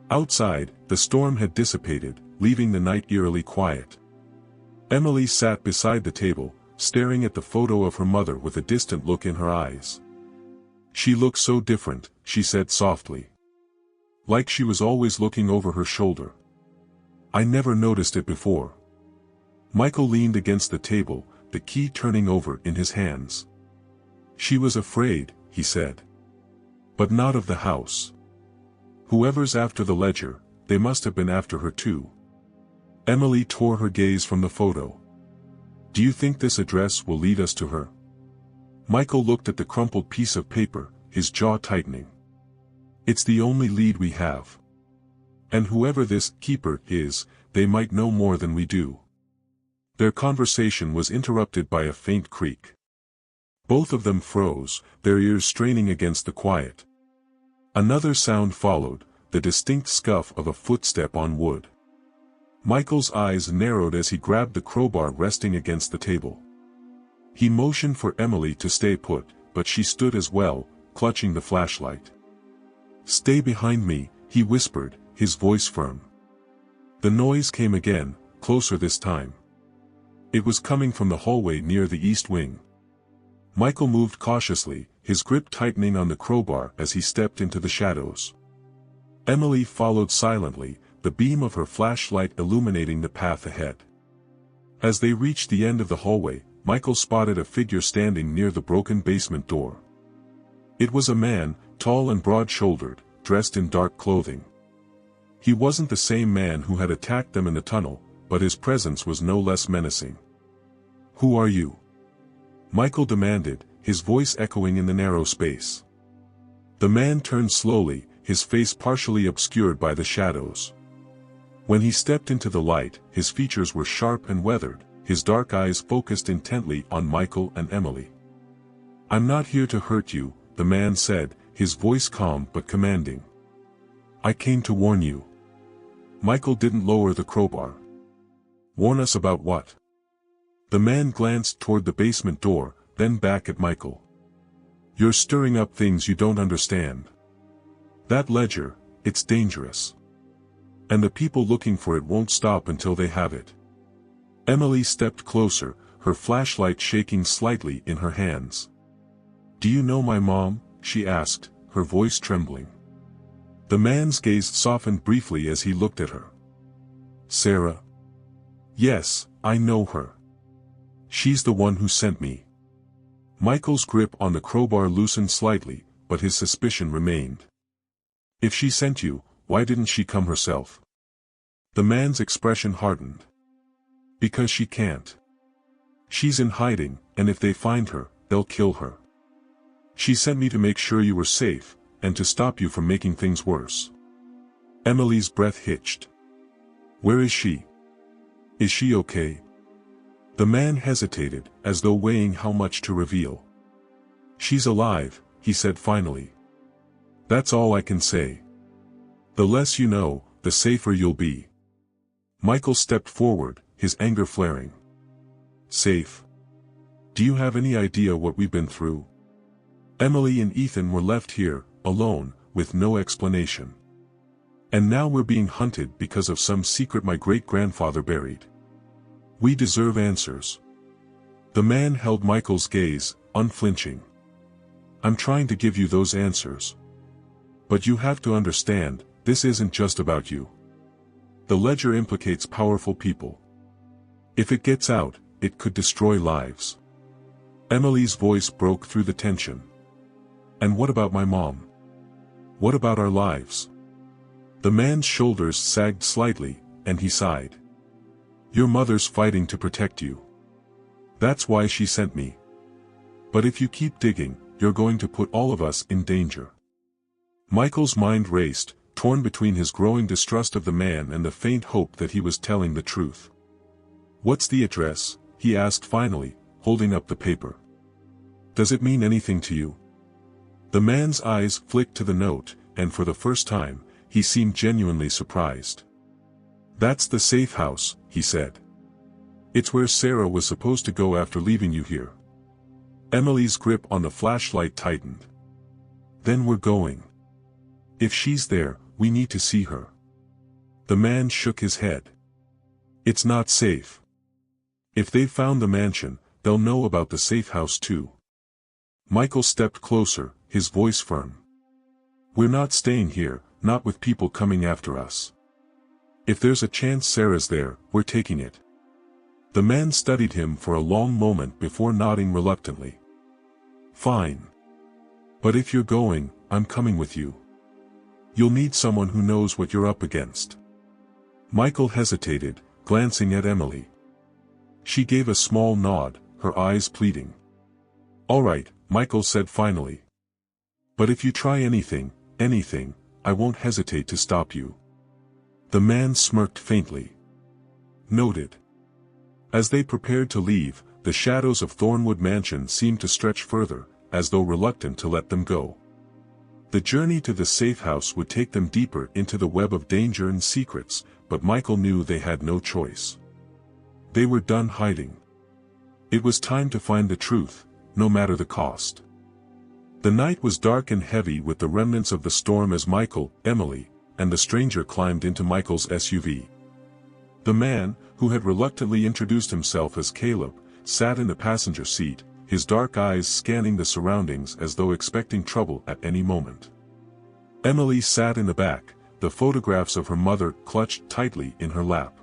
Outside, the storm had dissipated, leaving the night eerily quiet. Emily sat beside the table, staring at the photo of her mother with a distant look in her eyes. "She looks so different," she said softly. "Like she was always looking over her shoulder. I never noticed it before." Michael leaned against the table, the key turning over in his hands. "She was afraid," he said. "But not of the house. Whoever's after the ledger, they must have been after her too." Emily tore her gaze from the photo. "Do you think this address will lead us to her?" Michael looked at the crumpled piece of paper, his jaw tightening. "It's the only lead we have. And whoever this keeper is, they might know more than we do." Their conversation was interrupted by a faint creak. Both of them froze, their ears straining against the quiet. Another sound followed, the distinct scuff of a footstep on wood. Michael's eyes narrowed as he grabbed the crowbar resting against the table. He motioned for Emily to stay put, but she stood as well, clutching the flashlight. "Stay behind me," he whispered, his voice firm. The noise came again, closer this time. It was coming from the hallway near the east wing. Michael moved cautiously, his grip tightening on the crowbar as he stepped into the shadows. Emily followed silently, the beam of her flashlight illuminating the path ahead. As they reached the end of the hallway, Michael spotted a figure standing near the broken basement door. It was a man, tall and broad-shouldered, dressed in dark clothing. He wasn't the same man who had attacked them in the tunnel, but his presence was no less menacing. "Who are you?" Michael demanded, his voice echoing in the narrow space. The man turned slowly, his face partially obscured by the shadows. When he stepped into the light, his features were sharp and weathered, his dark eyes focused intently on Michael and Emily. "I'm not here to hurt you," the man said, his voice calm but commanding. "I came to warn you." Michael didn't lower the crowbar. "Warn us about what?" The man glanced toward the basement door, then back at Michael. "You're stirring up things you don't understand. That ledger, it's dangerous. And the people looking for it won't stop until they have it." Emily stepped closer, her flashlight shaking slightly in her hands. "Do you know my mom?" she asked, her voice trembling. The man's gaze softened briefly as he looked at her. "Sarah?" "Yes, I know her. She's the one who sent me." Michael's grip on the crowbar loosened slightly, but his suspicion remained. "If she sent you, why didn't she come herself?" The man's expression hardened. "Because she can't. She's in hiding, and if they find her, they'll kill her. She sent me to make sure you were safe, and to stop you from making things worse." Emily's breath hitched. "Where is she? Is she okay?" The man hesitated, as though weighing how much to reveal. "She's alive," he said finally. "That's all I can say. The less you know, the safer you'll be." Michael stepped forward, his anger flaring. "Safe? Do you have any idea what we've been through? Emily and Ethan were left here, alone, with no explanation. And now we're being hunted because of some secret my great-grandfather buried. We deserve answers." The man held Michael's gaze, unflinching. "I'm trying to give you those answers. But you have to understand, this isn't just about you. The ledger implicates powerful people. If it gets out, it could destroy lives." Emily's voice broke through the tension. "And what about my mom? What about our lives?" The man's shoulders sagged slightly, and he sighed. "Your mother's fighting to protect you. That's why she sent me. But if you keep digging, you're going to put all of us in danger." Michael's mind raced, torn between his growing distrust of the man and the faint hope that he was telling the truth. "What's the address?" he asked finally, holding up the paper. "Does it mean anything to you?" The man's eyes flicked to the note, and for the first time, he seemed genuinely surprised. "That's the safe house," he said. "It's where Sarah was supposed to go after leaving you here." Emily's grip on the flashlight tightened. "Then we're going. If she's there, we need to see her." The man shook his head. "It's not safe. If they've found the mansion, they'll know about the safe house too." Michael stepped closer, his voice firm. "We're not staying here, not with people coming after us. If there's a chance Sarah's there, we're taking it." The man studied him for a long moment before nodding reluctantly. "Fine. But if you're going, I'm coming with you. You'll need someone who knows what you're up against." Michael hesitated, glancing at Emily. She gave a small nod, her eyes pleading. "All right," Michael said finally. "But if you try anything, I won't hesitate to stop you." The man smirked faintly. "Noted." As they prepared to leave, the shadows of Thornwood Mansion seemed to stretch further, as though reluctant to let them go. The journey to the safe house would take them deeper into the web of danger and secrets, but Michael knew they had no choice. They were done hiding. It was time to find the truth, no matter the cost. The night was dark and heavy with the remnants of the storm as Michael, Emily, and the stranger climbed into Michael's SUV. The man, who had reluctantly introduced himself as Caleb, sat in the passenger seat, his dark eyes scanning the surroundings as though expecting trouble at any moment. Emily sat in the back, the photographs of her mother clutched tightly in her lap.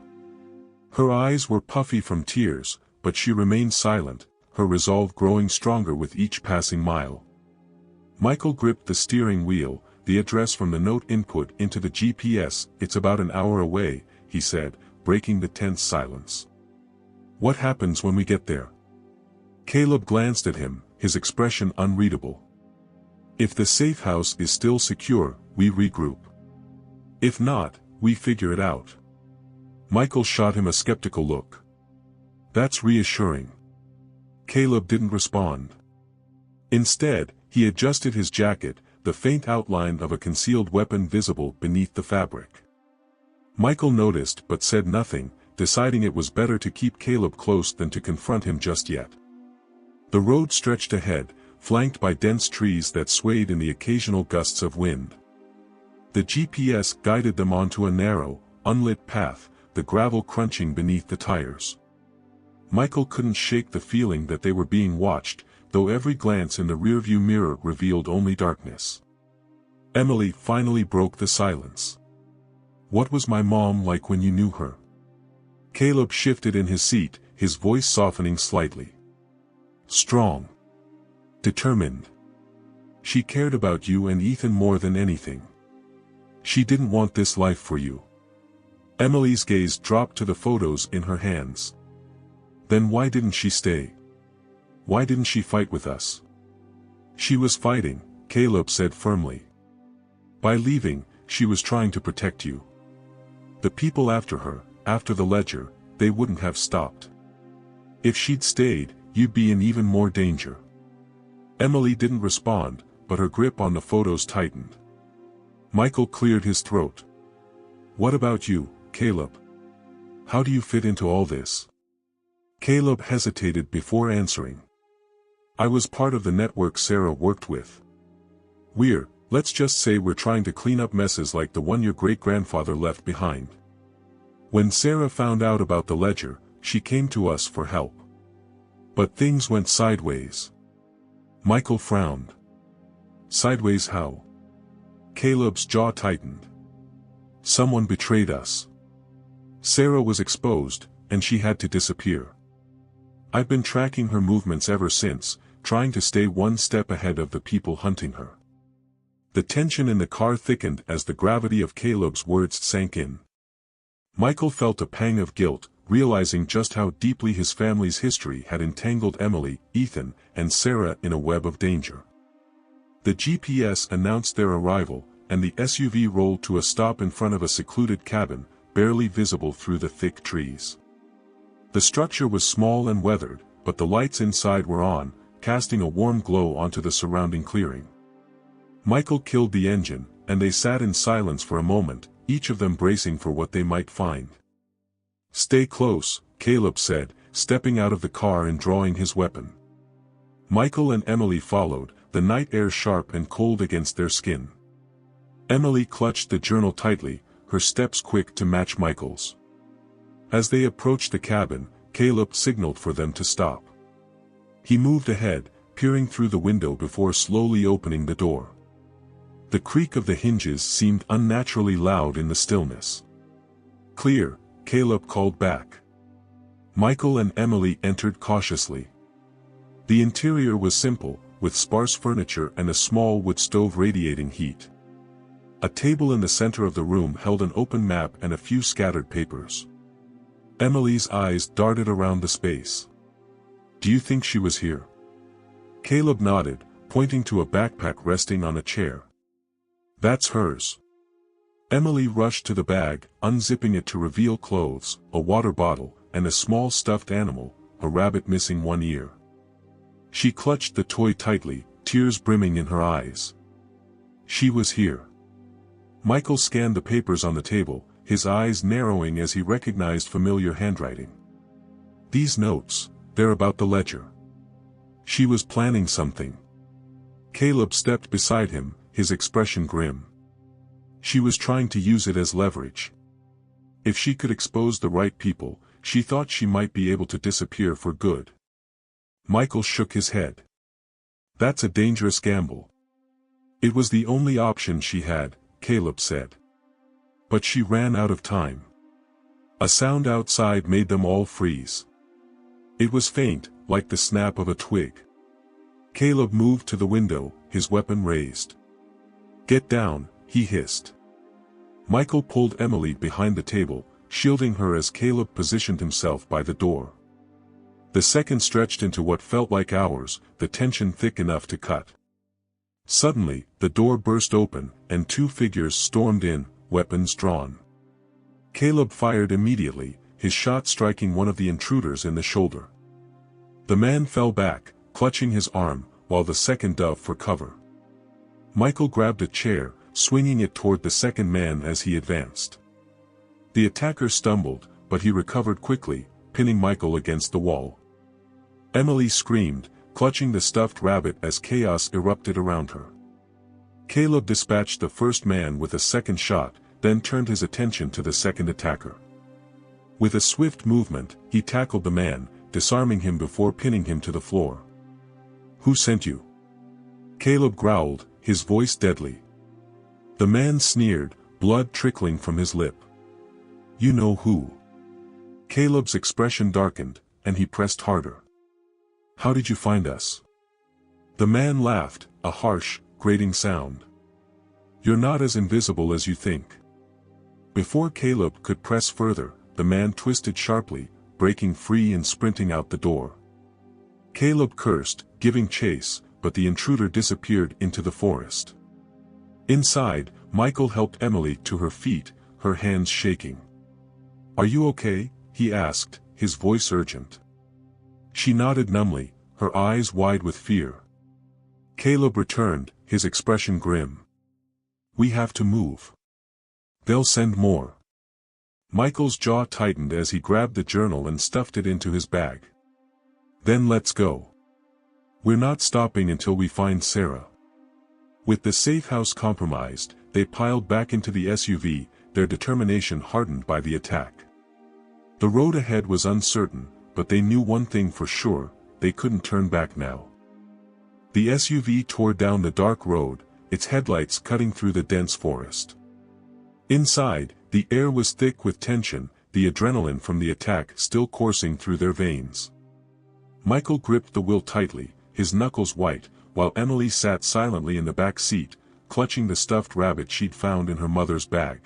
Her eyes were puffy from tears, but she remained silent, her resolve growing stronger with each passing mile. Michael gripped the steering wheel, the address from the note input into the GPS. "It's about an hour away," he said, breaking the tense silence. "What happens when we get there?" Caleb glanced at him, his expression unreadable. "If the safe house is still secure, we regroup. If not, we figure it out." Michael shot him a skeptical look. "That's reassuring." Caleb didn't respond. Instead, he adjusted his jacket, the faint outline of a concealed weapon visible beneath the fabric. Michael noticed but said nothing, deciding it was better to keep Caleb close than to confront him just yet. The road stretched ahead, flanked by dense trees that swayed in the occasional gusts of wind. The GPS guided them onto a narrow, unlit path, the gravel crunching beneath the tires. Michael couldn't shake the feeling that they were being watched, though every glance in the rearview mirror revealed only darkness. Emily finally broke the silence. "What was my mom like when you knew her?" Caleb shifted in his seat, his voice softening slightly. "Strong. Determined. She cared about you and Ethan more than anything. She didn't want this life for you." Emily's gaze dropped to the photos in her hands. "Then why didn't she stay? Why didn't she fight with us?" "She was fighting," Caleb said firmly. "By leaving, she was trying to protect you. The people after her, after the ledger, they wouldn't have stopped. If she'd stayed, you'd be in even more danger." Emily didn't respond, but her grip on the photos tightened. Michael cleared his throat. "What about you, Caleb? How do you fit into all this?" Caleb hesitated before answering. "I was part of the network Sarah worked with. Let's just say we're trying to clean up messes like the one your great-grandfather left behind. When Sarah found out about the ledger, she came to us for help. But things went sideways." Michael frowned. "Sideways how?" Caleb's jaw tightened. "Someone betrayed us. Sarah was exposed, and she had to disappear. I've been tracking her movements ever since, trying to stay one step ahead of the people hunting her." The tension in the car thickened as the gravity of Caleb's words sank in. Michael felt a pang of guilt, realizing just how deeply his family's history had entangled Emily, Ethan, and Sarah in a web of danger. The GPS announced their arrival, and the SUV rolled to a stop in front of a secluded cabin, barely visible through the thick trees. The structure was small and weathered, but the lights inside were on, casting a warm glow onto the surrounding clearing. Michael killed the engine, and they sat in silence for a moment, each of them bracing for what they might find. "Stay close," Caleb said, stepping out of the car and drawing his weapon. Michael and Emily followed, the night air sharp and cold against their skin. Emily clutched the journal tightly, her steps quick to match Michael's. As they approached the cabin, Caleb signaled for them to stop. He moved ahead, peering through the window before slowly opening the door. The creak of the hinges seemed unnaturally loud in the stillness. "Clear," Caleb called back. Michael and Emily entered cautiously. The interior was simple, with sparse furniture and a small wood stove radiating heat. A table in the center of the room held an open map and a few scattered papers. Emily's eyes darted around the space. "Do you think she was here?" Caleb nodded, pointing to a backpack resting on a chair. "That's hers." Emily rushed to the bag, unzipping it to reveal clothes, a water bottle, and a small stuffed animal, a rabbit missing one ear. She clutched the toy tightly, tears brimming in her eyes. She was here. Michael scanned the papers on the table, his eyes narrowing as he recognized familiar handwriting. "These notes, they're about the ledger." She was planning something. Caleb stepped beside him, his expression grim. She was trying to use it as leverage. If she could expose the right people, she thought she might be able to disappear for good. Michael shook his head. "That's a dangerous gamble." "It was the only option she had," Caleb said. But she ran out of time. A sound outside made them all freeze. It was faint, like the snap of a twig. Caleb moved to the window, his weapon raised. "Get down," he hissed. Michael pulled Emily behind the table, shielding her as Caleb positioned himself by the door. The seconds stretched into what felt like hours, the tension thick enough to cut. Suddenly, the door burst open, and two figures stormed in, weapons drawn. Caleb fired immediately, his shot striking one of the intruders in the shoulder. The man fell back, clutching his arm, while the second dove for cover. Michael grabbed a chair, swinging it toward the second man as he advanced. The attacker stumbled, but he recovered quickly, pinning Michael against the wall. Emily screamed, clutching the stuffed rabbit as chaos erupted around her. Caleb dispatched the first man with a second shot, then turned his attention to the second attacker. With a swift movement, he tackled the man, disarming him before pinning him to the floor. "Who sent you?" Caleb growled, his voice deadly. The man sneered, blood trickling from his lip. "You know who." Caleb's expression darkened, and he pressed harder. "How did you find us?" The man laughed, a harsh, grating sound. "You're not as invisible as you think." Before Caleb could press further, the man twisted sharply, breaking free and sprinting out the door. Caleb cursed, giving chase, but the intruder disappeared into the forest. Inside, Michael helped Emily to her feet, her hands shaking. "Are you okay?" he asked, his voice urgent. She nodded numbly, her eyes wide with fear. Caleb returned, his expression grim. "We have to move. They'll send more." Michael's jaw tightened as he grabbed the journal and stuffed it into his bag. "Then let's go. We're not stopping until we find Sarah." With the safe house compromised, they piled back into the SUV, their determination hardened by the attack. The road ahead was uncertain, but they knew one thing for sure, they couldn't turn back now. The SUV tore down the dark road, its headlights cutting through the dense forest. Inside, the air was thick with tension, the adrenaline from the attack still coursing through their veins. Michael gripped the wheel tightly, his knuckles white, while Emily sat silently in the back seat, clutching the stuffed rabbit she'd found in her mother's bag.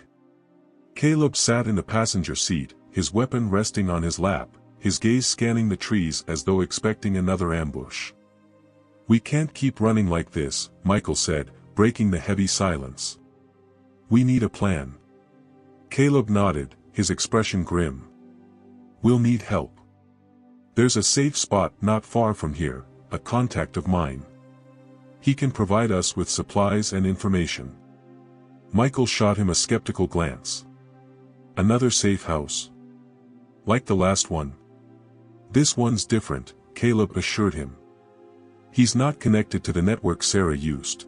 Caleb sat in the passenger seat, his weapon resting on his lap, his gaze scanning the trees as though expecting another ambush. "We can't keep running like this," Michael said, breaking the heavy silence. We need a plan. Caleb nodded, his expression grim. We'll need help. There's a safe spot not far from here, a contact of mine. He can provide us with supplies and information. Michael shot him a skeptical glance. Another safe house? Like the last one? This one's different, Caleb assured him. He's not connected to the network Sarah used.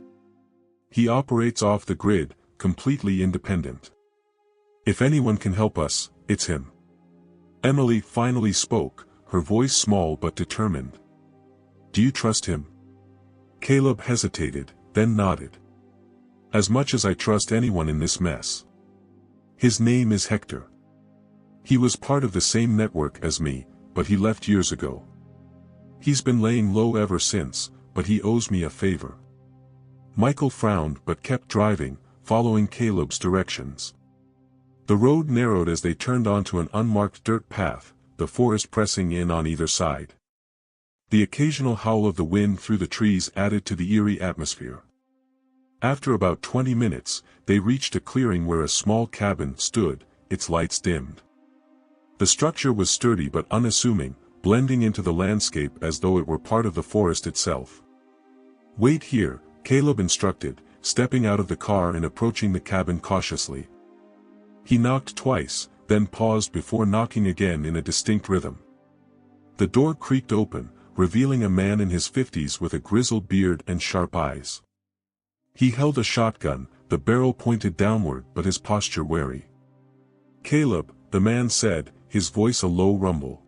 He operates off the grid, completely independent. If anyone can help us, it's him. Emily finally spoke, her voice small but determined. Do you trust him? Caleb hesitated, then nodded. As much as I trust anyone in this mess. His name is Hector. He was part of the same network as me, but he left years ago. He's been laying low ever since, but he owes me a favor. Michael frowned but kept driving, following Caleb's directions. The road narrowed as they turned onto an unmarked dirt path, the forest pressing in on either side. The occasional howl of the wind through the trees added to the eerie atmosphere. After about 20 minutes, they reached a clearing where a small cabin stood, its lights dimmed. The structure was sturdy but unassuming, blending into the landscape as though it were part of the forest itself. Wait here, Caleb instructed, stepping out of the car and approaching the cabin cautiously. He knocked twice, then paused before knocking again in a distinct rhythm. The door creaked open, revealing a man in his 50s with a grizzled beard and sharp eyes. He held a shotgun, the barrel pointed downward but his posture wary. Caleb, the man said, his voice a low rumble.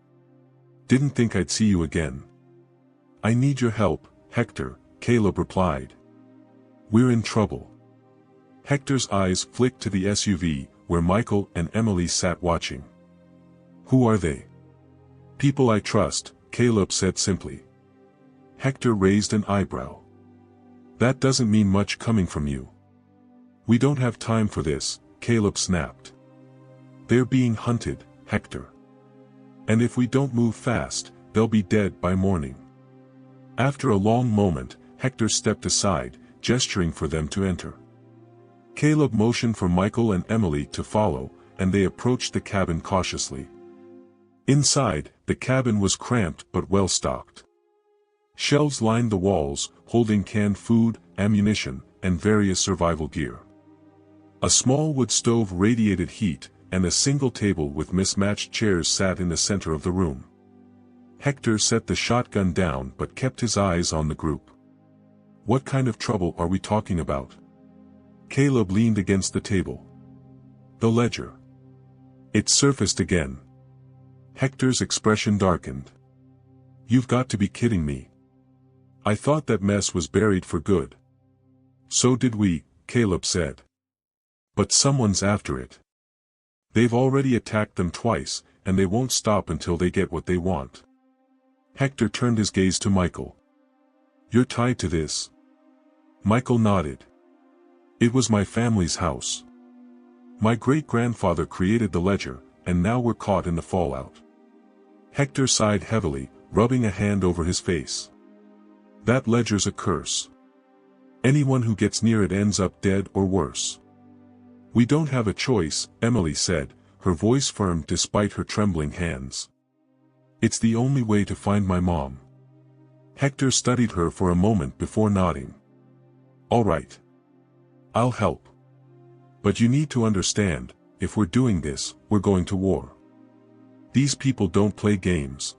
Didn't think I'd see you again. I need your help, Hector, Caleb replied. We're in trouble. Hector's eyes flicked to the SUV, where Michael and Emily sat watching. Who are they? People I trust, Caleb said simply. Hector raised an eyebrow. That doesn't mean much coming from you. We don't have time for this, Caleb snapped. They're being hunted, Hector. And if we don't move fast, they'll be dead by morning. After a long moment, Hector stepped aside, gesturing for them to enter. Caleb motioned for Michael and Emily to follow, and they approached the cabin cautiously. Inside, the cabin was cramped but well stocked. Shelves lined the walls, holding canned food, ammunition, and various survival gear. A small wood stove radiated heat, and a single table with mismatched chairs sat in the center of the room. Hector set the shotgun down but kept his eyes on the group. What kind of trouble are we talking about? Caleb leaned against the table. The ledger. It surfaced again. Hector's expression darkened. You've got to be kidding me. I thought that mess was buried for good. So did we, Caleb said. But someone's after it. They've already attacked them twice, and they won't stop until they get what they want. Hector turned his gaze to Michael. You're tied to this? Michael nodded. It was my family's house. My great-grandfather created the ledger, and now we're caught in the fallout. Hector sighed heavily, rubbing a hand over his face. That ledger's a curse. Anyone who gets near it ends up dead or worse. We don't have a choice, Emily said, her voice firm despite her trembling hands. It's the only way to find my mom. Hector studied her for a moment before nodding. All right. I'll help. But you need to understand, if we're doing this, we're going to war. These people don't play games.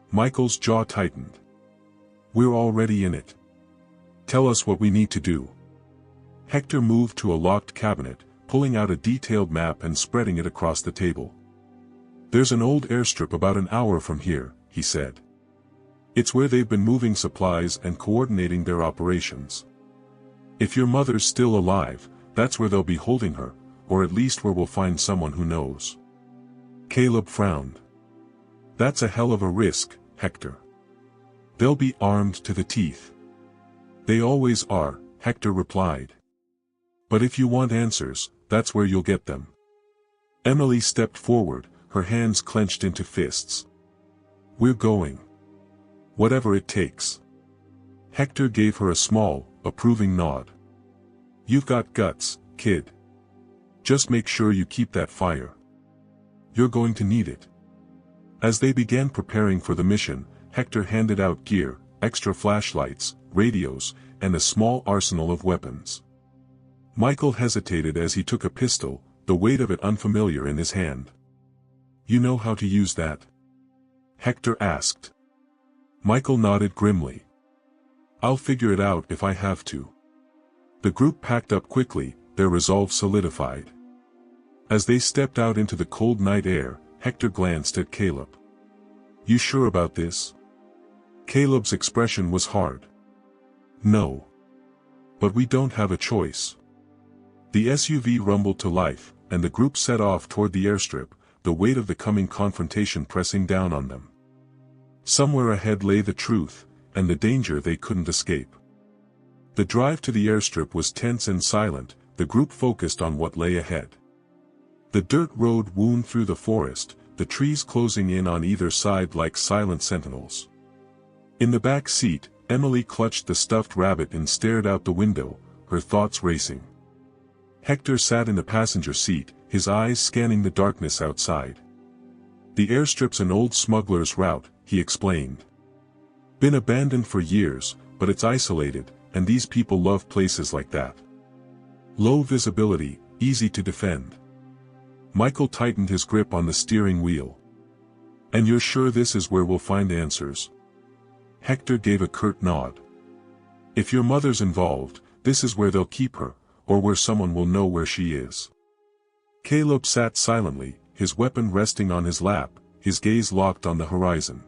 Michael's jaw tightened. We're already in it. Tell us what we need to do. Hector moved to a locked cabinet, pulling out a detailed map and spreading it across the table. There's an old airstrip about an hour from here, he said. It's where they've been moving supplies and coordinating their operations. If your mother's still alive, that's where they'll be holding her, or at least where we'll find someone who knows. Caleb frowned. That's a hell of a risk, Hector. They'll be armed to the teeth. They always are, Hector replied. But if you want answers, that's where you'll get them. Emily stepped forward, her hands clenched into fists. We're going. Whatever it takes. Hector gave her a small, approving nod. You've got guts, kid, Just make sure you keep that fire. You're going to need it. As they began preparing for the mission, Hector handed out gear, extra flashlights, radios, and a small arsenal of weapons. Michael hesitated as he took a pistol, the weight of it unfamiliar in his hand. "You know how to use that?" Hector asked. Michael nodded grimly. "I'll figure it out if I have to." The group packed up quickly, their resolve solidified. As they stepped out into the cold night air, Hector glanced at Caleb. "You sure about this?" Caleb's expression was hard. "No. But we don't have a choice." The SUV rumbled to life, and the group set off toward the airstrip, the weight of the coming confrontation pressing down on them. Somewhere ahead lay the truth, and the danger they couldn't escape. The drive to the airstrip was tense and silent, the group focused on what lay ahead. The dirt road wound through the forest, the trees closing in on either side like silent sentinels. In the back seat, Emily clutched the stuffed rabbit and stared out the window, her thoughts racing. Hector sat in the passenger seat, his eyes scanning the darkness outside. "The airstrip's an old smuggler's route," he explained. "Been abandoned for years, but it's isolated, and these people love places like that. Low visibility, easy to defend." Michael tightened his grip on the steering wheel. "And you're sure this is where we'll find answers?" Hector gave a curt nod. "If your mother's involved, this is where they'll keep her, or where someone will know where she is." Caleb sat silently, his weapon resting on his lap, his gaze locked on the horizon.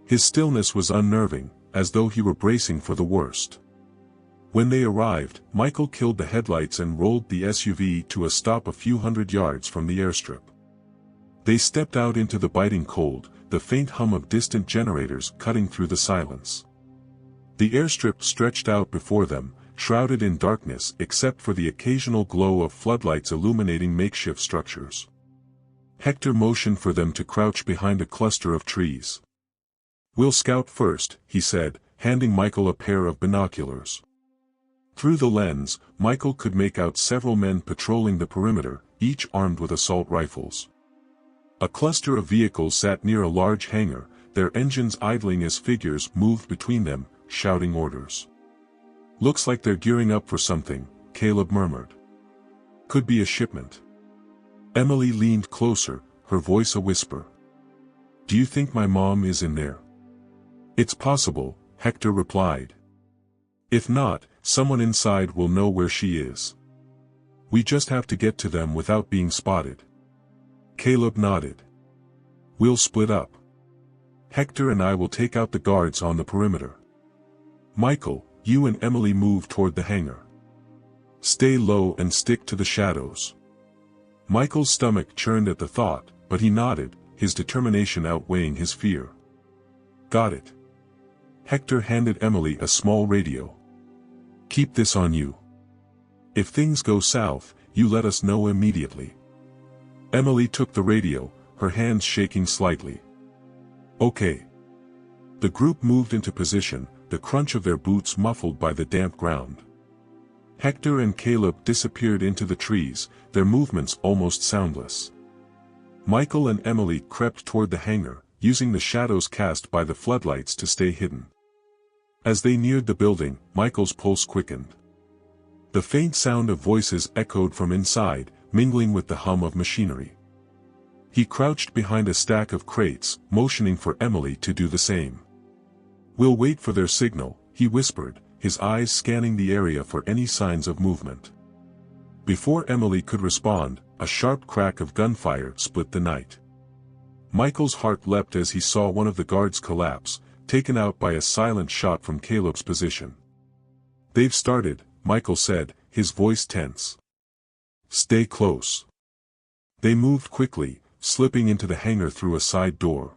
His stillness was unnerving, as though he were bracing for the worst. When they arrived, Michael killed the headlights and rolled the SUV to a stop a few hundred yards from the airstrip. They stepped out into the biting cold, the faint hum of distant generators cutting through the silence. The airstrip stretched out before them, shrouded in darkness except for the occasional glow of floodlights illuminating makeshift structures. Hector motioned for them to crouch behind a cluster of trees. "We'll scout first," he said, handing Michael a pair of binoculars. Through the lens, Michael could make out several men patrolling the perimeter, each armed with assault rifles. A cluster of vehicles sat near a large hangar, their engines idling as figures moved between them, shouting orders. "Looks like they're gearing up for something," Caleb murmured. "Could be a shipment." Emily leaned closer, her voice a whisper. "Do you think my mom is in there?" "It's possible," Hector replied. "If not, someone inside will know where she is. We just have to get to them without being spotted." Caleb nodded. "We'll split up. Hector and I will take out the guards on the perimeter. Michael, you and Emily move toward the hangar. Stay low and stick to the shadows." Michael's stomach churned at the thought, but he nodded, his determination outweighing his fear. "Got it." Hector handed Emily a small radio. "Keep this on you. If things go south, you let us know immediately." Emily took the radio, her hands shaking slightly. "Okay." The group moved into position, the crunch of their boots muffled by the damp ground. Hector and Caleb disappeared into the trees, their movements almost soundless. Michael and Emily crept toward the hangar, using the shadows cast by the floodlights to stay hidden. As they neared the building, Michael's pulse quickened. The faint sound of voices echoed from inside, mingling with the hum of machinery. He crouched behind a stack of crates, motioning for Emily to do the same. "We'll wait for their signal," he whispered, his eyes scanning the area for any signs of movement. Before Emily could respond, a sharp crack of gunfire split the night. Michael's heart leapt as he saw one of the guards collapse, taken out by a silent shot from Caleb's position. "They've started," Michael said, his voice tense. "Stay close." They moved quickly, slipping into the hangar through a side door.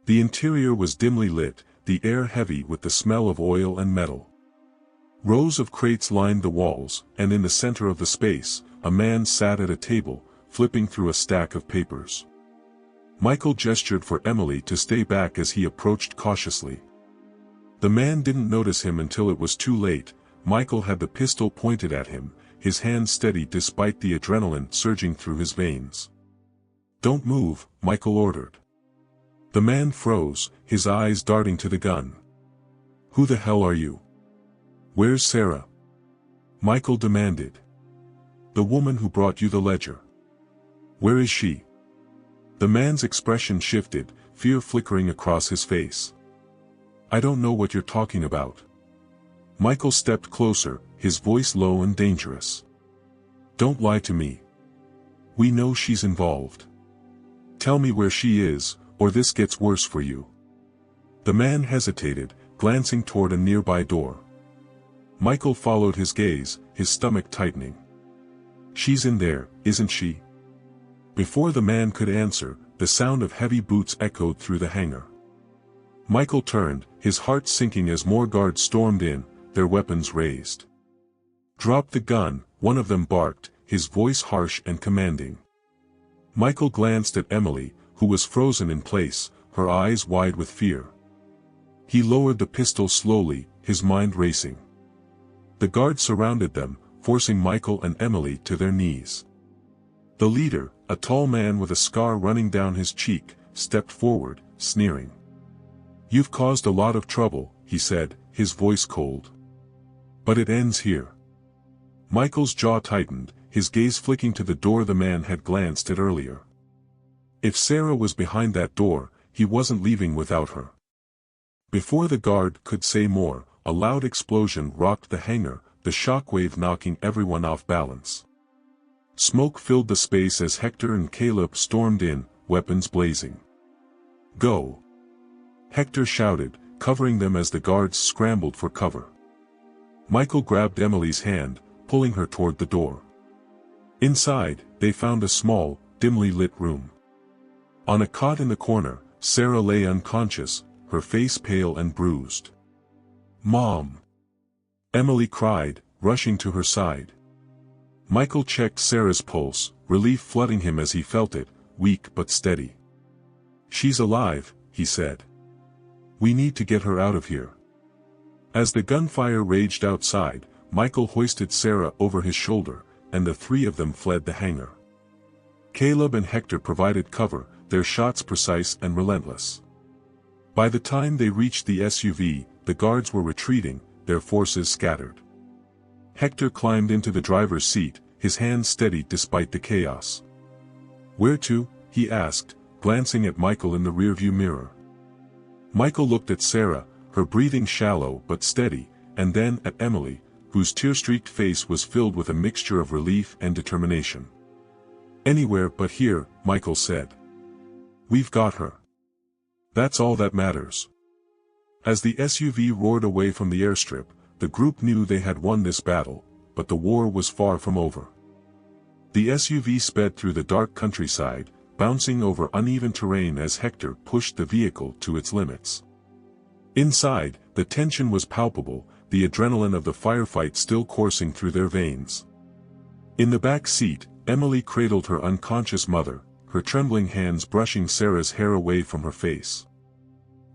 The interior was dimly lit, the air heavy with the smell of oil and metal. Rows of crates lined the walls, and in the center of the space, a man sat at a table, flipping through a stack of papers. Michael gestured for Emily to stay back as he approached cautiously. The man didn't notice him until it was too late. Michael had the pistol pointed at him, his hand steady despite the adrenaline surging through his veins. "Don't move," Michael ordered. The man froze, his eyes darting to the gun. "Who the hell are you? Where's Sarah?" Michael demanded. "The woman who brought you the ledger. Where is she?" The man's expression shifted, fear flickering across his face. "I don't know what you're talking about." Michael stepped closer, his voice low and dangerous. "Don't lie to me. We know she's involved. Tell me where she is, or this gets worse for you." The man hesitated, glancing toward a nearby door. Michael followed his gaze, his stomach tightening. "She's in there, isn't she?" Before the man could answer, the sound of heavy boots echoed through the hangar. Michael turned, his heart sinking as more guards stormed in, their weapons raised. "Drop the gun," one of them barked, his voice harsh and commanding. Michael glanced at Emily, who was frozen in place, her eyes wide with fear. He lowered the pistol slowly, his mind racing. The guards surrounded them, forcing Michael and Emily to their knees. The leader, a tall man with a scar running down his cheek, stepped forward, sneering. "You've caused a lot of trouble," he said, his voice cold. "But it ends here." Michael's jaw tightened, his gaze flicking to the door the man had glanced at earlier. If Sarah was behind that door, he wasn't leaving without her. Before the guard could say more, a loud explosion rocked the hangar, the shockwave knocking everyone off balance. Smoke filled the space as Hector and Caleb stormed in, weapons blazing. "Go!" Hector shouted, covering them as the guards scrambled for cover. Michael grabbed Emily's hand, pulling her toward the door. Inside, they found a small, dimly lit room. On a cot in the corner, Sarah lay unconscious, her face pale and bruised. "Mom!" Emily cried, rushing to her side. Michael checked Sarah's pulse, relief flooding him as he felt it, weak but steady. "She's alive," he said. "We need to get her out of here." As the gunfire raged outside, Michael hoisted Sarah over his shoulder, and the three of them fled the hangar. Caleb and Hector provided cover, their shots precise and relentless. By the time they reached the SUV, the guards were retreating, their forces scattered. Hector climbed into the driver's seat, his hands steady despite the chaos. "Where to?" he asked, glancing at Michael in the rearview mirror. Michael looked at Sarah, her breathing shallow but steady, and then at Emily, whose tear-streaked face was filled with a mixture of relief and determination. "Anywhere but here," Michael said. "We've got her. That's all that matters." As the SUV roared away from the airstrip, the group knew they had won this battle, but the war was far from over. The SUV sped through the dark countryside, bouncing over uneven terrain as Hector pushed the vehicle to its limits. Inside, the tension was palpable, the adrenaline of the firefight still coursing through their veins. In the back seat, Emily cradled her unconscious mother, her trembling hands brushing Sarah's hair away from her face.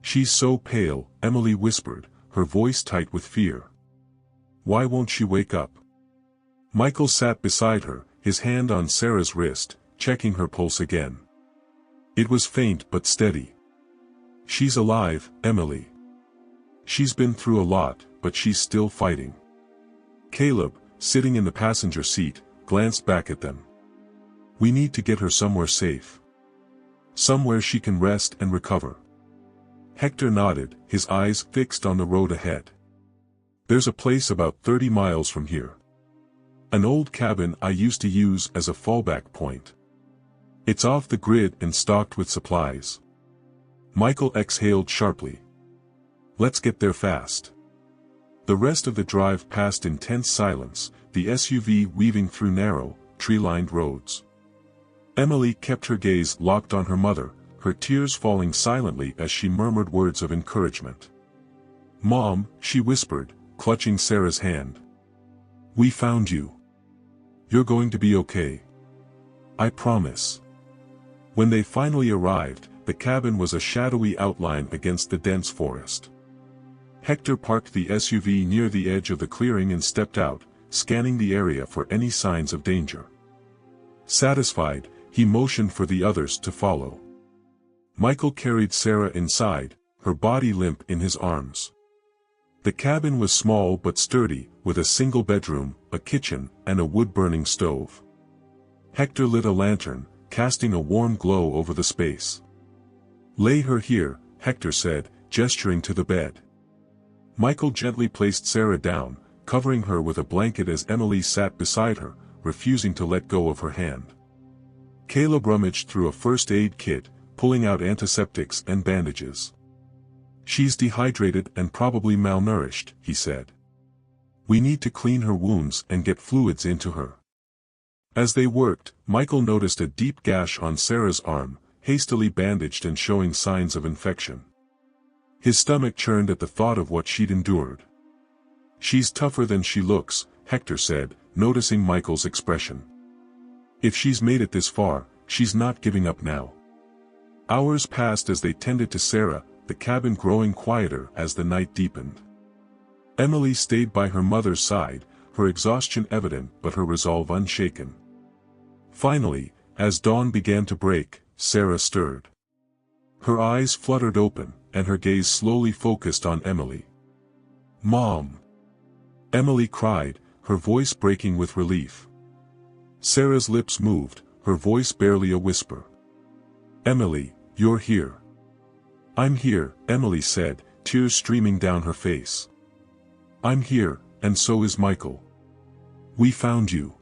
"She's so pale," Emily whispered, her voice tight with fear. "Why won't she wake up?" Michael sat beside her, his hand on Sarah's wrist, checking her pulse again. It was faint but steady. "She's alive, Emily. She's been through a lot, but she's still fighting." Caleb, sitting in the passenger seat, glanced back at them. "We need to get her somewhere safe. Somewhere she can rest and recover." Hector nodded, his eyes fixed on the road ahead. "There's a place about 30 miles from here. An old cabin I used to use as a fallback point. It's off the grid and stocked with supplies." Michael exhaled sharply. "Let's get there fast." The rest of the drive passed in tense silence, the SUV weaving through narrow, tree-lined roads. Emily kept her gaze locked on her mother, her tears falling silently as she murmured words of encouragement. "Mom," she whispered, clutching Sarah's hand. "We found you. You're going to be okay. I promise." When they finally arrived, the cabin was a shadowy outline against the dense forest. Hector parked the SUV near the edge of the clearing and stepped out, scanning the area for any signs of danger. Satisfied, he motioned for the others to follow. Michael carried Sarah inside, her body limp in his arms. The cabin was small but sturdy, with a single bedroom, a kitchen, and a wood-burning stove. Hector lit a lantern, casting a warm glow over the space. "Lay her here," Hector said, gesturing to the bed. Michael gently placed Sarah down, covering her with a blanket as Emily sat beside her, refusing to let go of her hand. Caleb rummaged through a first aid kit, pulling out antiseptics and bandages. "She's dehydrated and probably malnourished," he said. "We need to clean her wounds and get fluids into her." As they worked, Michael noticed a deep gash on Sarah's arm, hastily bandaged and showing signs of infection. His stomach churned at the thought of what she'd endured. "She's tougher than she looks," Hector said, noticing Michael's expression. "If she's made it this far, she's not giving up now." Hours passed as they tended to Sarah, the cabin growing quieter as the night deepened. Emily stayed by her mother's side, her exhaustion evident but her resolve unshaken. Finally, as dawn began to break, Sarah stirred. Her eyes fluttered open, and her gaze slowly focused on Emily. "Mom!" Emily cried, her voice breaking with relief. Sarah's lips moved, her voice barely a whisper. "Emily, you're here." "I'm here," Emily said, tears streaming down her face. "I'm here, and so is Michael. We found you."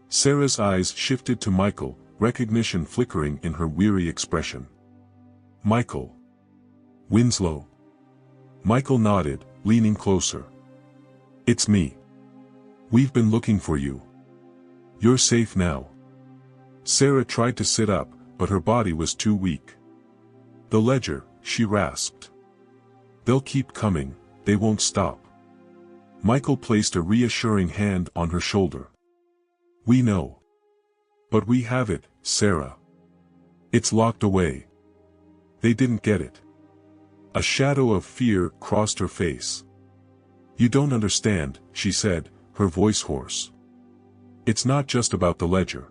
Sarah's eyes shifted to Michael, recognition flickering in her weary expression. "Michael Winslow." Michael nodded, leaning closer. "It's me. We've been looking for you. You're safe now." Sarah tried to sit up, but her body was too weak. "The ledger," she rasped. "They'll keep coming, they won't stop." Michael placed a reassuring hand on her shoulder. "We know. But we have it, Sarah. It's locked away. They didn't get it." A shadow of fear crossed her face. "You don't understand," she said, her voice hoarse. "It's not just about the ledger.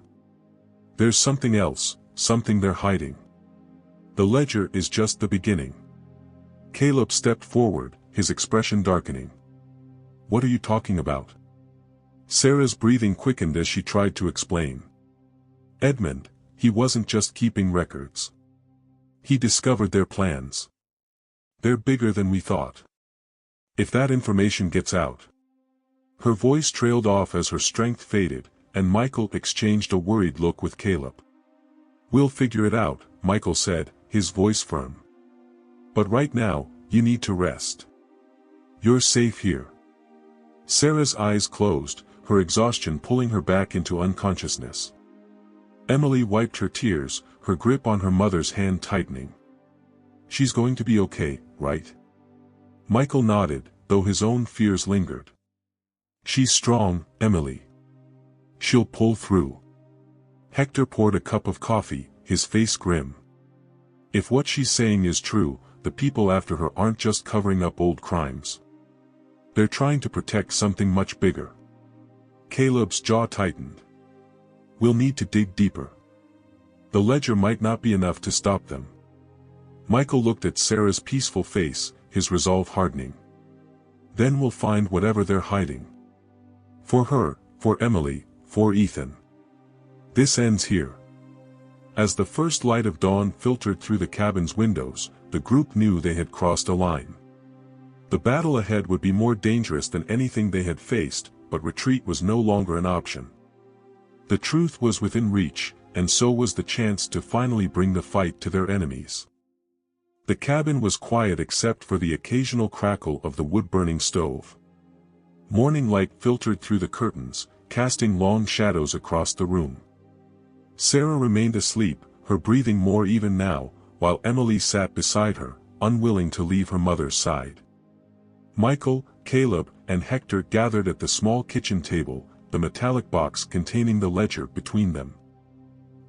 There's something else, something they're hiding. The ledger is just the beginning." Caleb stepped forward, his expression darkening. "What are you talking about?" Sarah's breathing quickened as she tried to explain. "Edmund, he wasn't just keeping records. He discovered their plans. They're bigger than we thought. If that information gets out..." Her voice trailed off as her strength faded, and Michael exchanged a worried look with Caleb. "We'll figure it out," Michael said, his voice firm. "But right now, you need to rest. You're safe here." Sarah's eyes closed, her exhaustion pulling her back into unconsciousness. Emily wiped her tears, her grip on her mother's hand tightening. "She's going to be okay, right?" Michael nodded, though his own fears lingered. "She's strong, Emily. She'll pull through." Hector poured a cup of coffee, his face grim. "If what she's saying is true, the people after her aren't just covering up old crimes. They're trying to protect something much bigger." Caleb's jaw tightened. "We'll need to dig deeper. The ledger might not be enough to stop them." Michael looked at Sarah's peaceful face, his resolve hardening. "Then we'll find whatever they're hiding. For her, for Emily, for Ethan. This ends here." As the first light of dawn filtered through the cabin's windows, the group knew they had crossed a line. The battle ahead would be more dangerous than anything they had faced, but retreat was no longer an option. The truth was within reach, and so was the chance to finally bring the fight to their enemies. The cabin was quiet except for the occasional crackle of the wood-burning stove. Morning light filtered through the curtains, casting long shadows across the room. Sarah remained asleep, her breathing more even now, while Emily sat beside her, unwilling to leave her mother's side. Michael, Caleb, and Hector gathered at the small kitchen table, the metallic box containing the ledger between them.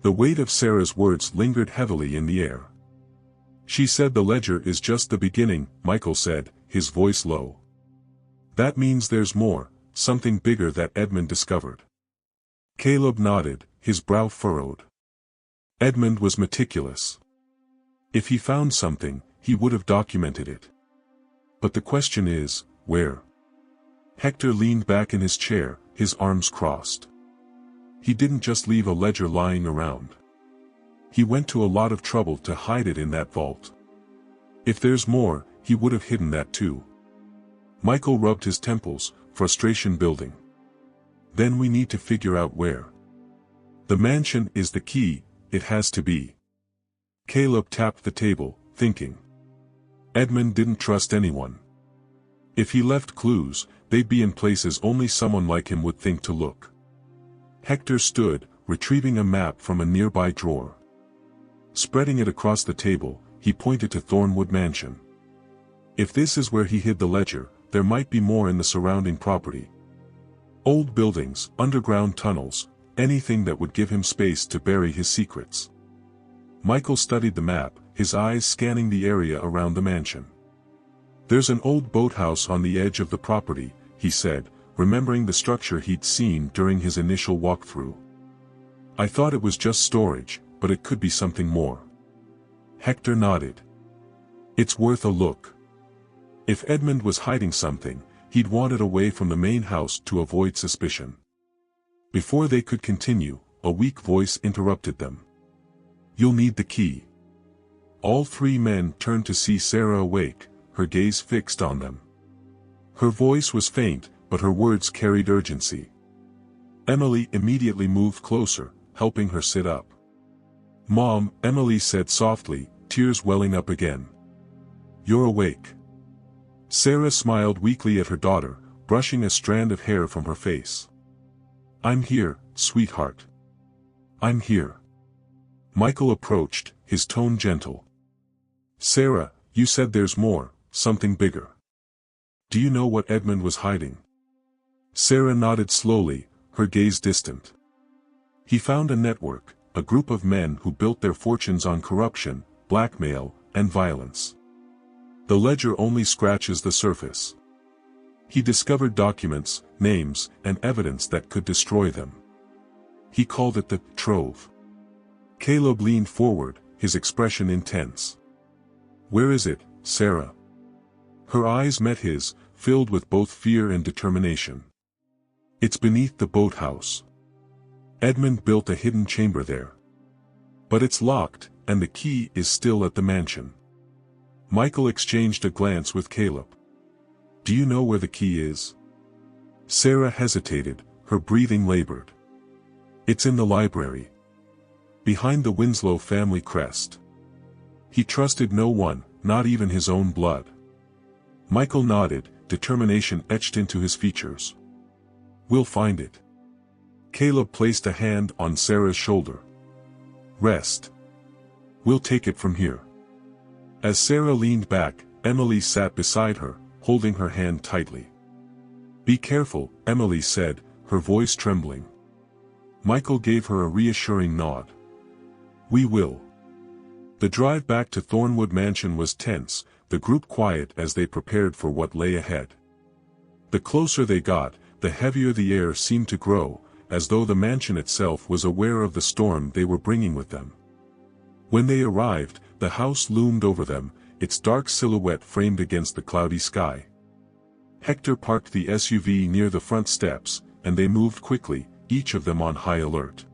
The weight of Sarah's words lingered heavily in the air. "She said the ledger is just the beginning," Michael said, his voice low. "That means there's more," something bigger that Edmund discovered. Caleb nodded, his brow furrowed. Edmund was meticulous. If he found something, he would have documented it. But the question is, where? Hector leaned back in his chair, his arms crossed. He didn't just leave a ledger lying around. He went to a lot of trouble to hide it in that vault. If there's more, he would have hidden that too. Michael rubbed his temples, frustration building. Then we need to figure out where. The mansion is the key, it has to be. Caleb tapped the table, thinking. Edmund didn't trust anyone. If he left clues, they'd be in places only someone like him would think to look. Hector stood, retrieving a map from a nearby drawer. Spreading it across the table, he pointed to Thornwood Mansion. If this is where he hid the ledger, there might be more in the surrounding property. Old buildings, underground tunnels, anything that would give him space to bury his secrets. Michael studied the map, his eyes scanning the area around the mansion. There's an old boathouse on the edge of the property, he said, remembering the structure he'd seen during his initial walkthrough. I thought it was just storage, but it could be something more. Hector nodded. It's worth a look. If Edmund was hiding something, he'd want it away from the main house to avoid suspicion. Before they could continue, a weak voice interrupted them. You'll need the key. All three men turned to see Sarah awake, her gaze fixed on them. Her voice was faint, but her words carried urgency. Emily immediately moved closer, helping her sit up. Mom, Emily said softly, tears welling up again. You're awake. Sarah smiled weakly at her daughter, brushing a strand of hair from her face. I'm here, sweetheart. I'm here. Michael approached, his tone gentle. Sarah, you said there's more, something bigger. Do you know what Edmund was hiding? Sarah nodded slowly, her gaze distant. He found a network, a group of men who built their fortunes on corruption, blackmail, and violence. The ledger only scratches the surface. He discovered documents, names, and evidence that could destroy them. He called it the Trove. Caleb leaned forward, his expression intense. Where is it, Sarah? Her eyes met his, filled with both fear and determination. It's beneath the boathouse. Edmund built a hidden chamber there. But it's locked, and the key is still at the mansion. Michael exchanged a glance with Caleb. Do you know where the key is? Sarah hesitated, her breathing labored. It's in the library. Behind the Winslow family crest. He trusted no one, not even his own blood. Michael nodded, determination etched into his features. We'll find it. Caleb placed a hand on Sarah's shoulder. Rest. We'll take it from here. As Sarah leaned back, Emily sat beside her, holding her hand tightly. Be careful, Emily said, her voice trembling. Michael gave her a reassuring nod. We will. The drive back to Thornwood Mansion was tense, the group quiet as they prepared for what lay ahead. The closer they got, the heavier the air seemed to grow, as though the mansion itself was aware of the storm they were bringing with them. When they arrived, the house loomed over them, its dark silhouette framed against the cloudy sky. Hector parked the SUV near the front steps, and they moved quickly, each of them on high alert.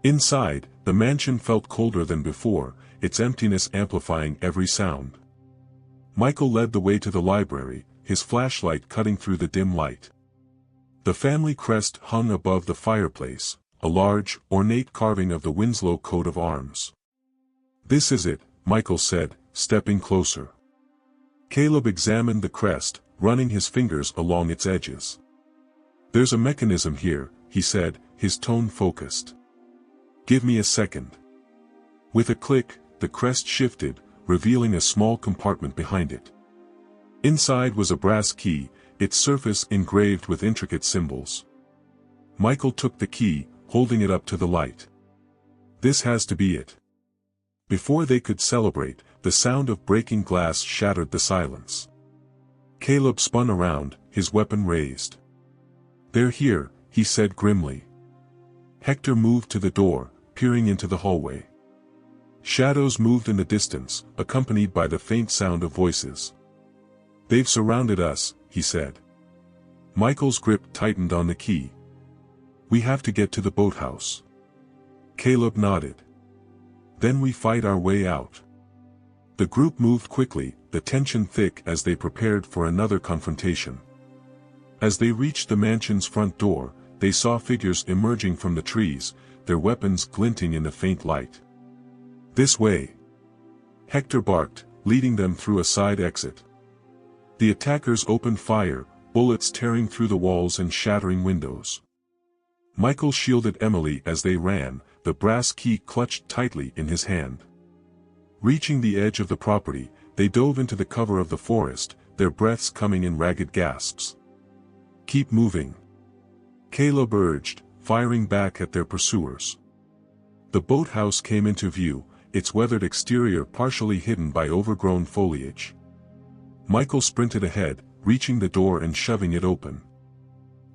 Inside, the mansion felt colder than before, its emptiness amplifying every sound. Michael led the way to the library, his flashlight cutting through the dim light. The family crest hung above the fireplace, a large, ornate carving of the Winslow coat of arms. This is it, Michael said, stepping closer. Caleb examined the crest, running his fingers along its edges. There's a mechanism here, he said, his tone focused. Give me a second. With a click, the crest shifted, revealing a small compartment behind it. Inside was a brass key, its surface engraved with intricate symbols. Michael took the key, holding it up to the light. This has to be it. Before they could celebrate, the sound of breaking glass shattered the silence. Caleb spun around, his weapon raised. "They're here," he said grimly. Hector moved to the door, peering into the hallway. Shadows moved in the distance, accompanied by the faint sound of voices. "They've surrounded us," he said. Michael's grip tightened on the key. "We have to get to the boathouse." Caleb nodded. "Then we fight our way out." The group moved quickly, the tension thick as they prepared for another confrontation. As they reached the mansion's front door, they saw figures emerging from the trees, their weapons glinting in the faint light. "This way!" Hector barked, leading them through a side exit. The attackers opened fire, bullets tearing through the walls and shattering windows. Michael shielded Emily as they ran, the brass key clutched tightly in his hand. Reaching the edge of the property, they dove into the cover of the forest, their breaths coming in ragged gasps. "Keep moving," Caleb urged, firing back at their pursuers. The boathouse came into view, its weathered exterior partially hidden by overgrown foliage. Michael sprinted ahead, reaching the door and shoving it open.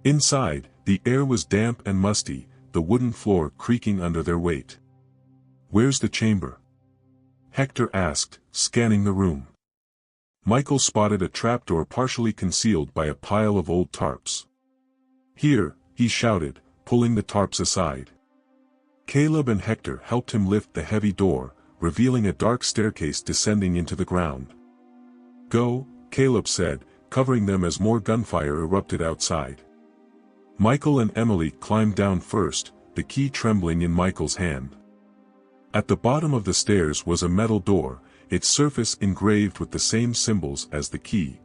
Inside, the air was damp and musty, the wooden floor creaking under their weight. "Where's the chamber?" Hector asked, scanning the room. Michael spotted a trapdoor partially concealed by a pile of old tarps. "Here," he shouted, pulling the tarps aside. Caleb and Hector helped him lift the heavy door, revealing a dark staircase descending into the ground. "Go," Caleb said, covering them as more gunfire erupted outside. Michael and Emily climbed down first, the key trembling in Michael's hand. At the bottom of the stairs was a metal door, its surface engraved with the same symbols as the key.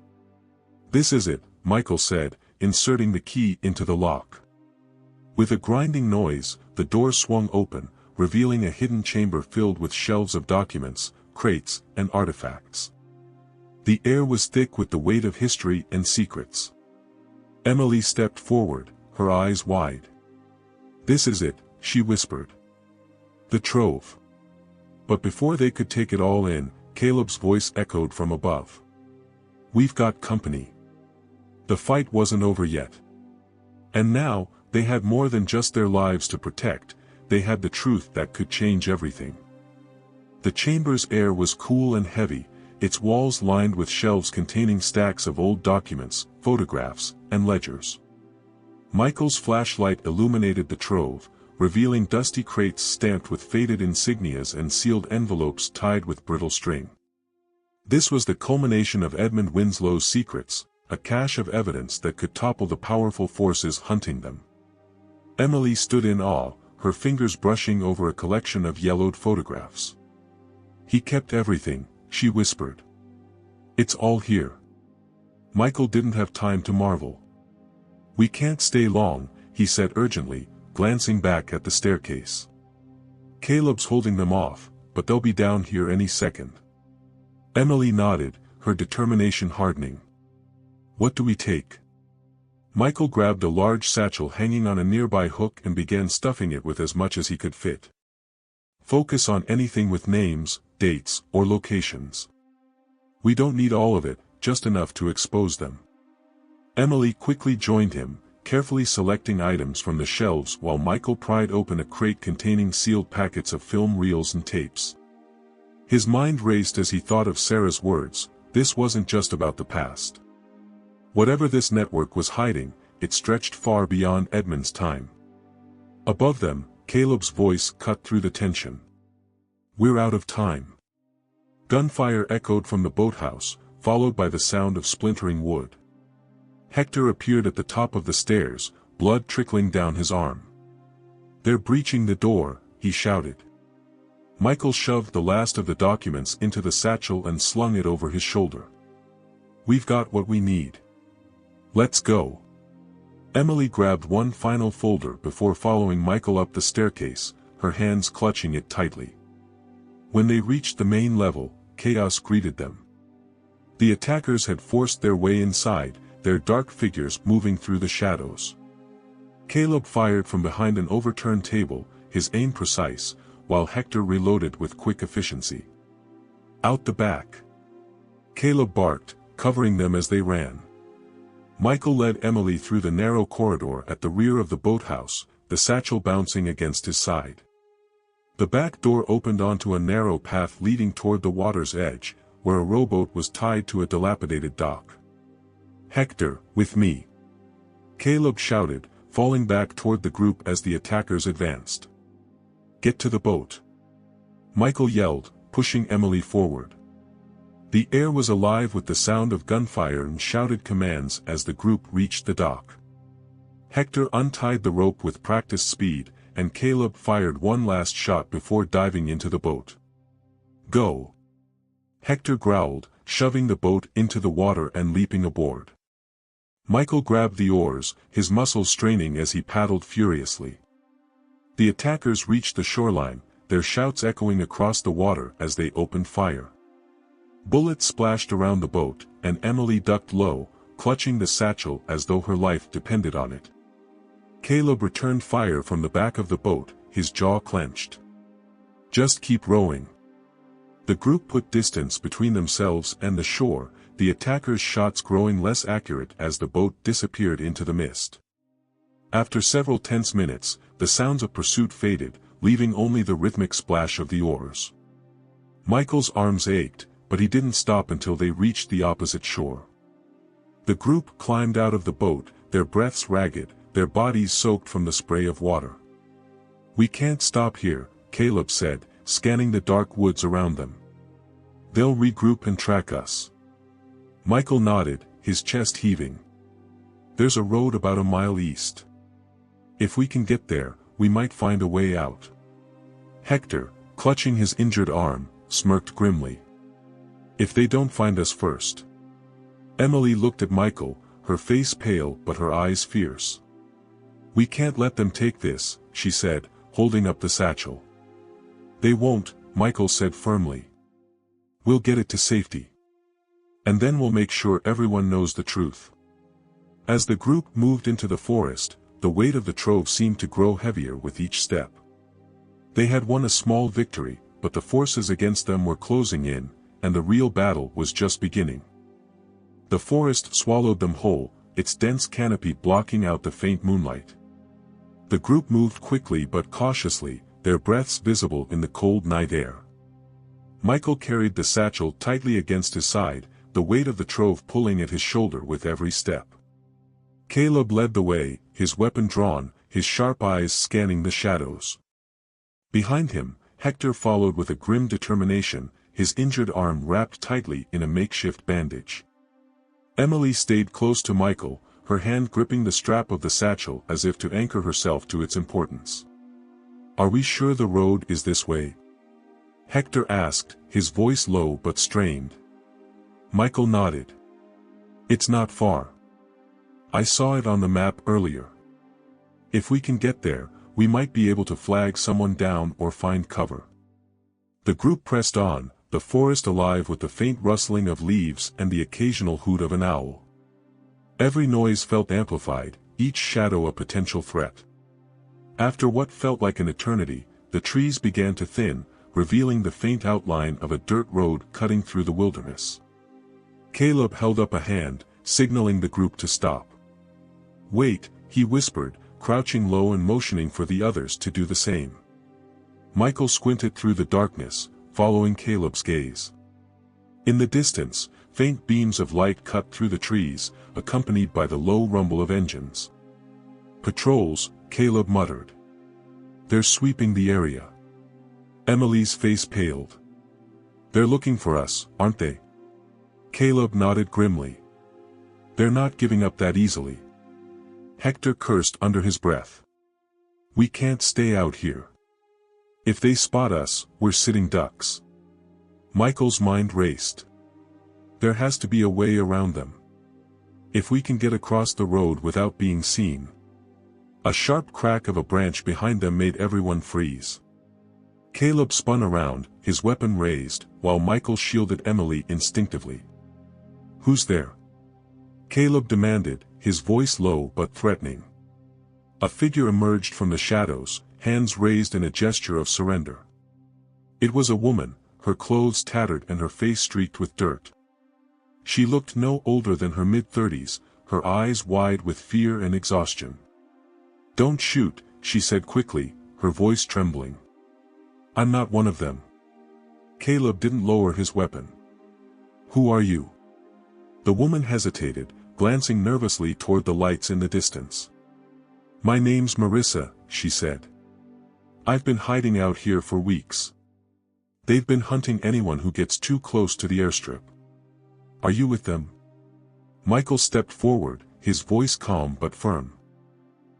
"This is it," Michael said, inserting the key into the lock. With a grinding noise, the door swung open, revealing a hidden chamber filled with shelves of documents, crates, and artifacts. The air was thick with the weight of history and secrets. Emily stepped forward, her eyes wide. "This is it," she whispered. "The trove." But before they could take it all in, Caleb's voice echoed from above. "We've got company." The fight wasn't over yet. And now, they had more than just their lives to protect, they had the truth that could change everything. The chamber's air was cool and heavy, its walls lined with shelves containing stacks of old documents, photographs, and ledgers. Michael's flashlight illuminated the trove, revealing dusty crates stamped with faded insignias and sealed envelopes tied with brittle string. This was the culmination of Edmund Winslow's secrets, a cache of evidence that could topple the powerful forces hunting them. Emily stood in awe, her fingers brushing over a collection of yellowed photographs. "He kept everything," she whispered. "It's all here." Michael didn't have time to marvel. "We can't stay long," he said urgently, glancing back at the staircase. "Caleb's holding them off, but they'll be down here any second." Emily nodded, her determination hardening. "What do we take?" Michael grabbed a large satchel hanging on a nearby hook and began stuffing it with as much as he could fit. "Focus on anything with names, dates, or locations. We don't need all of it, just enough to expose them." Emily quickly joined him, carefully selecting items from the shelves while Michael pried open a crate containing sealed packets of film reels and tapes. His mind raced as he thought of Sarah's words, this wasn't just about the past. Whatever this network was hiding, it stretched far beyond Edmund's time. Above them, Caleb's voice cut through the tension. "We're out of time." Gunfire echoed from the boathouse, followed by the sound of splintering wood. Hector appeared at the top of the stairs, blood trickling down his arm. "They're breaching the door," he shouted. Michael shoved the last of the documents into the satchel and slung it over his shoulder. "We've got what we need. Let's go." Emily grabbed one final folder before following Michael up the staircase, her hands clutching it tightly. When they reached the main level, chaos greeted them. The attackers had forced their way inside, their dark figures moving through the shadows. Caleb fired from behind an overturned table, his aim precise, while Hector reloaded with quick efficiency. "Out the back!" Caleb barked, covering them as they ran. Michael led Emily through the narrow corridor at the rear of the boathouse, the satchel bouncing against his side. The back door opened onto a narrow path leading toward the water's edge, where a rowboat was tied to a dilapidated dock. "Hector, with me!" Caleb shouted, falling back toward the group as the attackers advanced. "Get to the boat!" Michael yelled, pushing Emily forward. The air was alive with the sound of gunfire and shouted commands as the group reached the dock. Hector untied the rope with practiced speed, and Caleb fired one last shot before diving into the boat. "Go!" Hector growled, shoving the boat into the water and leaping aboard. Michael grabbed the oars, his muscles straining as he paddled furiously. The attackers reached the shoreline, their shouts echoing across the water as they opened fire. Bullets splashed around the boat, and Emily ducked low, clutching the satchel as though her life depended on it. Caleb returned fire from the back of the boat, his jaw clenched. "Just keep rowing." The group put distance between themselves and the shore, the attackers' shots growing less accurate as the boat disappeared into the mist. After several tense minutes, the sounds of pursuit faded, leaving only the rhythmic splash of the oars. Michael's arms ached, but he didn't stop until they reached the opposite shore. The group climbed out of the boat, their breaths ragged, their bodies soaked from the spray of water. "We can't stop here," Caleb said, scanning the dark woods around them. "They'll regroup and track us." Michael nodded, his chest heaving. "There's a road about a mile east. If we can get there, we might find a way out." Hector, clutching his injured arm, smirked grimly. "If they don't find us first." Emily looked at Michael, her face pale but her eyes fierce. "We can't let them take this," she said, holding up the satchel. "They won't," Michael said firmly. "We'll get it to safety. And then we'll make sure everyone knows the truth." As the group moved into the forest, the weight of the trove seemed to grow heavier with each step. They had won a small victory, but the forces against them were closing in, and the real battle was just beginning. The forest swallowed them whole, its dense canopy blocking out the faint moonlight. The group moved quickly but cautiously, their breaths visible in the cold night air. Michael carried the satchel tightly against his side, the weight of the trove pulling at his shoulder with every step. Caleb led the way, his weapon drawn, his sharp eyes scanning the shadows. Behind him, Hector followed with a grim determination, his injured arm wrapped tightly in a makeshift bandage. Emily stayed close to Michael, her hand gripping the strap of the satchel as if to anchor herself to its importance. "Are we sure the road is this way?" Hector asked, his voice low but strained. Michael nodded. "It's not far. I saw it on the map earlier. If we can get there, we might be able to flag someone down or find cover." The group pressed on, the forest alive with the faint rustling of leaves and the occasional hoot of an owl. Every noise felt amplified, each shadow a potential threat. After what felt like an eternity, the trees began to thin, revealing the faint outline of a dirt road cutting through the wilderness. Caleb held up a hand, signaling the group to stop. "Wait," he whispered, crouching low and motioning for the others to do the same. Michael squinted through the darkness, following Caleb's gaze. In the distance, faint beams of light cut through the trees, accompanied by the low rumble of engines. "Patrols," Caleb muttered. "They're sweeping the area." Emily's face paled. "They're looking for us, aren't they?" Caleb nodded grimly. "They're not giving up that easily." Hector cursed under his breath. "We can't stay out here. If they spot us, we're sitting ducks." Michael's mind raced. There has to be a way around them. If we can get across the road without being seen. A sharp crack of a branch behind them made everyone freeze. Caleb spun around, his weapon raised, while Michael shielded Emily instinctively. "Who's there?" Caleb demanded, his voice low but threatening. A figure emerged from the shadows, hands raised in a gesture of surrender. It was a woman, her clothes tattered and her face streaked with dirt. She looked no older than her mid-30s, her eyes wide with fear and exhaustion. "Don't shoot," she said quickly, her voice trembling. "I'm not one of them." Caleb didn't lower his weapon. "Who are you?" The woman hesitated, glancing nervously toward the lights in the distance. "My name's Marissa," she said. "I've been hiding out here for weeks. They've been hunting anyone who gets too close to the airstrip." "Are you with them?" Michael stepped forward, his voice calm but firm.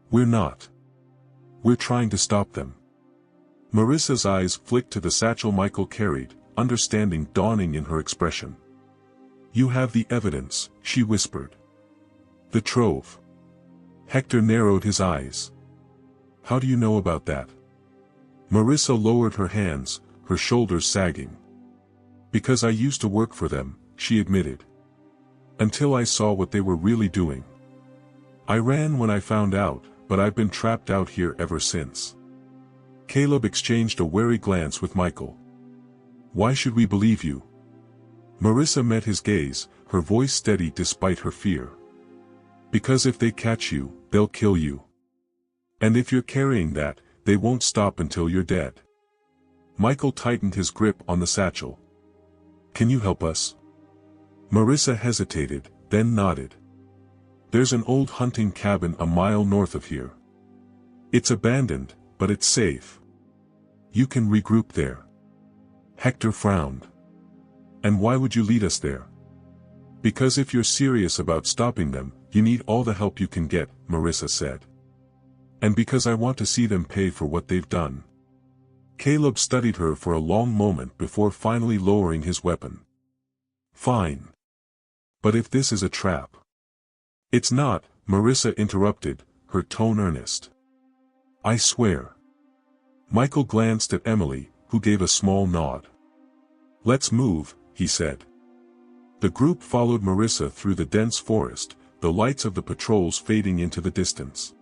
"We're not. We're trying to stop them." Marissa's eyes flicked to the satchel Michael carried, understanding dawning in her expression. "You have the evidence," she whispered. "The trove." Hector narrowed his eyes. "How do you know about that?" Marissa lowered her hands, her shoulders sagging. "Because I used to work for them," she admitted. "Until I saw what they were really doing. I ran when I found out, but I've been trapped out here ever since." Caleb exchanged a wary glance with Michael. "Why should we believe you?" Marissa met his gaze, her voice steady despite her fear. "Because if they catch you, they'll kill you. And if you're carrying that, they won't stop until you're dead." Michael tightened his grip on the satchel. "Can you help us?" Marissa hesitated, then nodded. "There's an old hunting cabin a mile north of here. It's abandoned, but it's safe. You can regroup there." Hector frowned. "And why would you lead us there?" "Because if you're serious about stopping them, you need all the help you can get," Marissa said. "And because I want to see them pay for what they've done." Caleb studied her for a long moment before finally lowering his weapon. "Fine. But if this is a trap—" "It's not," Marissa interrupted, her tone earnest. "I swear." Michael glanced at Emily, who gave a small nod. "Let's move," he said. The group followed Marissa through the dense forest, the lights of the patrols fading into the distance.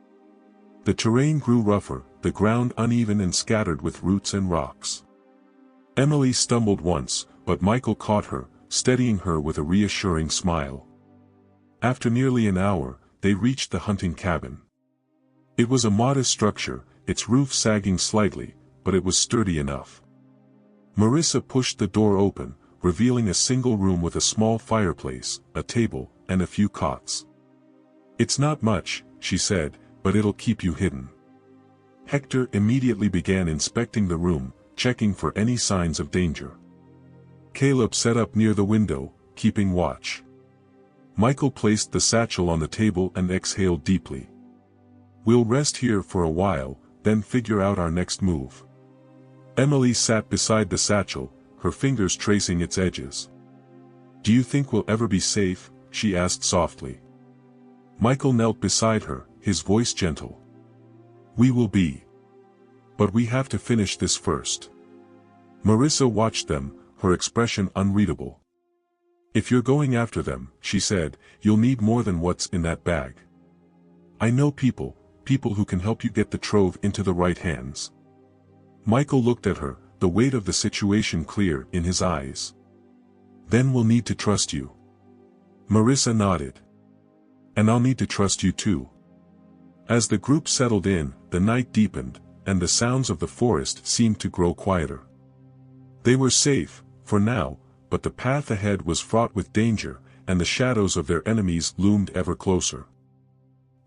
The terrain grew rougher, the ground uneven and scattered with roots and rocks. Emily stumbled once, but Michael caught her, steadying her with a reassuring smile. After nearly an hour, they reached the hunting cabin. It was a modest structure, its roof sagging slightly, but it was sturdy enough. Marissa pushed the door open, revealing a single room with a small fireplace, a table, and a few cots. "It's not much," she said, "but it'll keep you hidden." Hector immediately began inspecting the room, checking for any signs of danger. Caleb sat up near the window, keeping watch. Michael placed the satchel on the table and exhaled deeply. "We'll rest here for a while, then figure out our next move." Emily sat beside the satchel, her fingers tracing its edges. "Do you think we'll ever be safe?" she asked softly. Michael knelt beside her, his voice gentle. "We will be. But we have to finish this first." Marissa watched them, her expression unreadable. "If you're going after them," she said, "you'll need more than what's in that bag. I know people who can help you get the trove into the right hands." Michael looked at her, the weight of the situation clear in his eyes. "Then we'll need to trust you." Marissa nodded. "And I'll need to trust you too." As the group settled in, the night deepened, and the sounds of the forest seemed to grow quieter. They were safe, for now, but the path ahead was fraught with danger, and the shadows of their enemies loomed ever closer.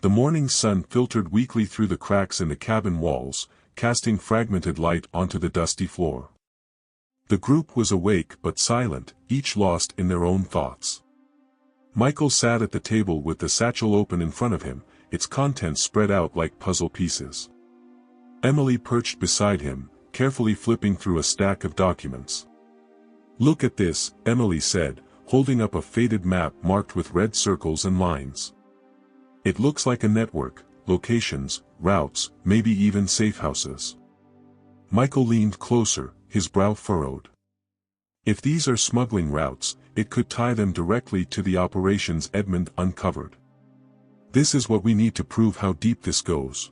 The morning sun filtered weakly through the cracks in the cabin walls, casting fragmented light onto the dusty floor. The group was awake but silent, each lost in their own thoughts. Michael sat at the table with the satchel open in front of him, its contents spread out like puzzle pieces. Emily perched beside him, carefully flipping through a stack of documents. "Look at this," Emily said, holding up a faded map marked with red circles and lines. "It looks like a network, locations, routes, maybe even safe houses." Michael leaned closer, his brow furrowed. "If these are smuggling routes, it could tie them directly to the operations Edmund uncovered. This is what we need to prove how deep this goes."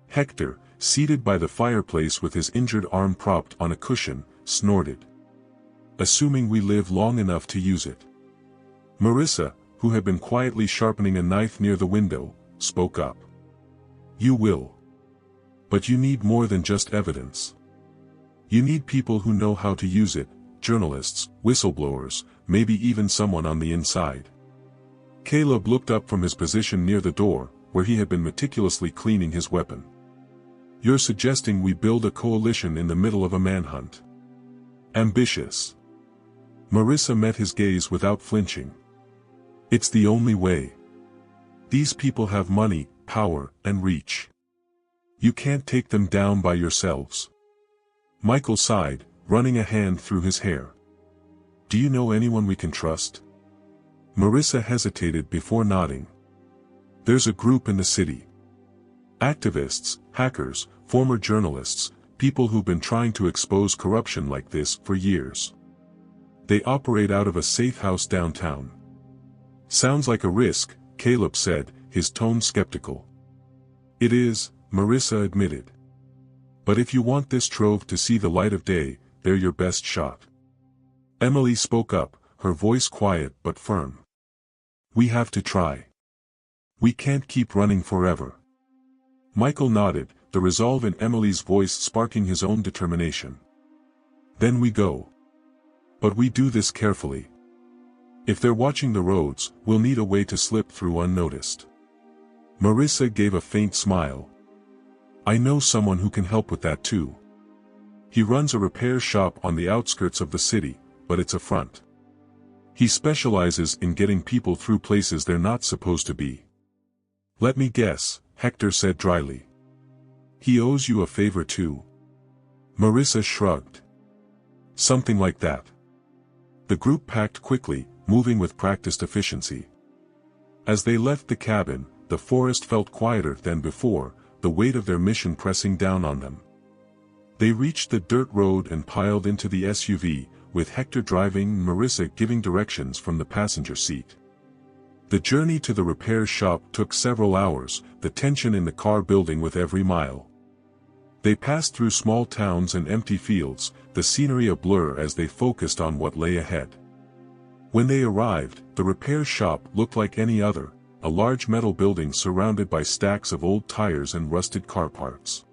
Hector, seated by the fireplace with his injured arm propped on a cushion, snorted. "Assuming we live long enough to use it." Marissa, who had been quietly sharpening a knife near the window, spoke up. You will. But you need more than just evidence. You need people who know how to use it, journalists, whistleblowers, maybe even someone on the inside. Caleb looked up from his position near the door, where he had been meticulously cleaning his weapon. You're suggesting we build a coalition in the middle of a manhunt? Ambitious. Marissa met his gaze without flinching. It's the only way. These people have money, power, and reach. You can't take them down by yourselves. Michael sighed, running a hand through his hair. Do you know anyone we can trust? Marissa hesitated before nodding. There's a group in the city. Activists, hackers, former journalists, people who've been trying to expose corruption like this for years. They operate out of a safe house downtown. Sounds like a risk, Caleb said, his tone skeptical. It is, Marissa admitted. But if you want this trove to see the light of day, they're your best shot. Emily spoke up, her voice quiet but firm. We have to try. We can't keep running forever. Michael nodded, the resolve in Emily's voice sparking his own determination. Then we go. But we do this carefully. If they're watching the roads, we'll need a way to slip through unnoticed. Marissa gave a faint smile. I know someone who can help with that too. He runs a repair shop on the outskirts of the city, but it's a front. He specializes in getting people through places they're not supposed to be. Let me guess, Hector said dryly. He owes you a favor too. Marissa shrugged. Something like that. The group packed quickly, moving with practiced efficiency. As they left the cabin, the forest felt quieter than before, the weight of their mission pressing down on them. They reached the dirt road and piled into the SUV, with Hector driving and Marissa giving directions from the passenger seat. The journey to the repair shop took several hours, the tension in the car building with every mile. They passed through small towns and empty fields, the scenery a blur as they focused on what lay ahead. When they arrived, the repair shop looked like any other, a large metal building surrounded by stacks of old tires and rusted car parts.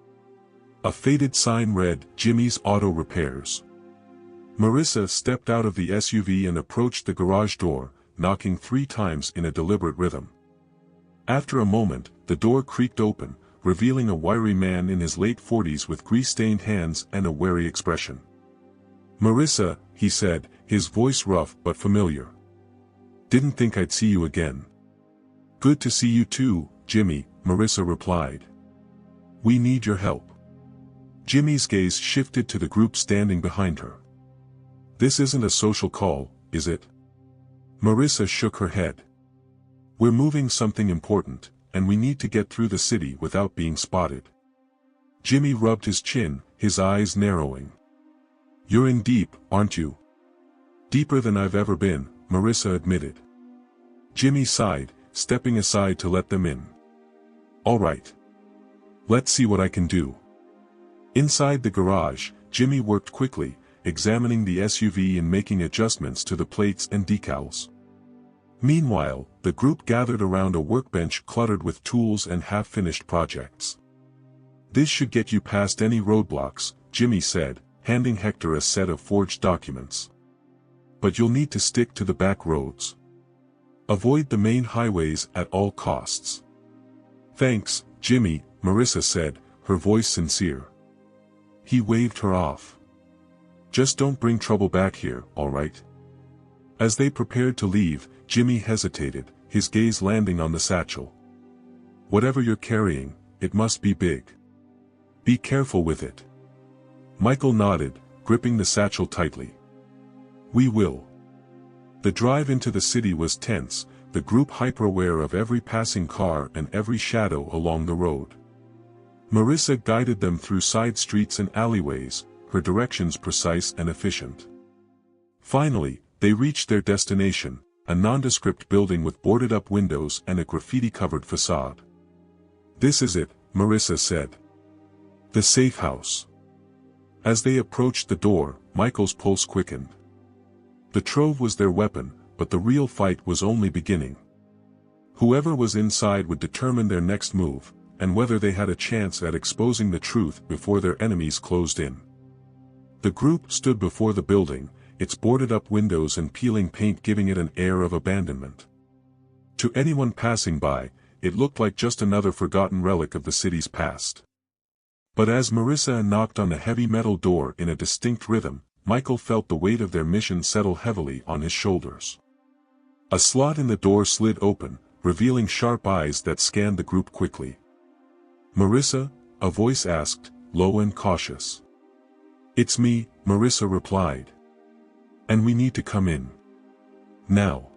A faded sign read, Jimmy's Auto Repairs. Marissa stepped out of the SUV and approached the garage door, knocking 3 times in a deliberate rhythm. After a moment, the door creaked open, revealing a wiry man in his late 40s with grease-stained hands and a wary expression. Marissa, he said, his voice rough but familiar. Didn't think I'd see you again. Good to see you too, Jimmy, Marissa replied. We need your help. Jimmy's gaze shifted to the group standing behind her. This isn't a social call, is it? Marissa shook her head. We're moving something important, and we need to get through the city without being spotted. Jimmy rubbed his chin, his eyes narrowing. You're in deep, aren't you? Deeper than I've ever been, Marissa admitted. Jimmy sighed, stepping aside to let them in. All right. Let's see what I can do. Inside the garage, Jimmy worked quickly, examining the SUV and making adjustments to the plates and decals. Meanwhile, the group gathered around a workbench cluttered with tools and half-finished projects. This should get you past any roadblocks, Jimmy said, handing Hector a set of forged documents. But you'll need to stick to the back roads. Avoid the main highways at all costs. Thanks, Jimmy, Marissa said, her voice sincere. He waved her off. Just don't bring trouble back here, all right? As they prepared to leave, Jimmy hesitated, his gaze landing on the satchel. Whatever you're carrying, it must be big. Be careful with it. Michael nodded, gripping the satchel tightly. We will. The drive into the city was tense, the group hyper-aware of every passing car and every shadow along the road. Marissa guided them through side streets and alleyways, her directions precise and efficient. Finally, they reached their destination, a nondescript building with boarded-up windows and a graffiti-covered facade. This is it, Marissa said. The safe house. As they approached the door, Michael's pulse quickened. The trove was their weapon, but the real fight was only beginning. Whoever was inside would determine their next move, and whether they had a chance at exposing the truth before their enemies closed in. The group stood before the building, its boarded-up windows and peeling paint giving it an air of abandonment. To anyone passing by, it looked like just another forgotten relic of the city's past. But as Marissa knocked on the heavy metal door in a distinct rhythm, Michael felt the weight of their mission settle heavily on his shoulders. A slot in the door slid open, revealing sharp eyes that scanned the group quickly. "Marissa?" a voice asked, low and cautious. "It's me," Marissa replied. "And we need to come in. Now."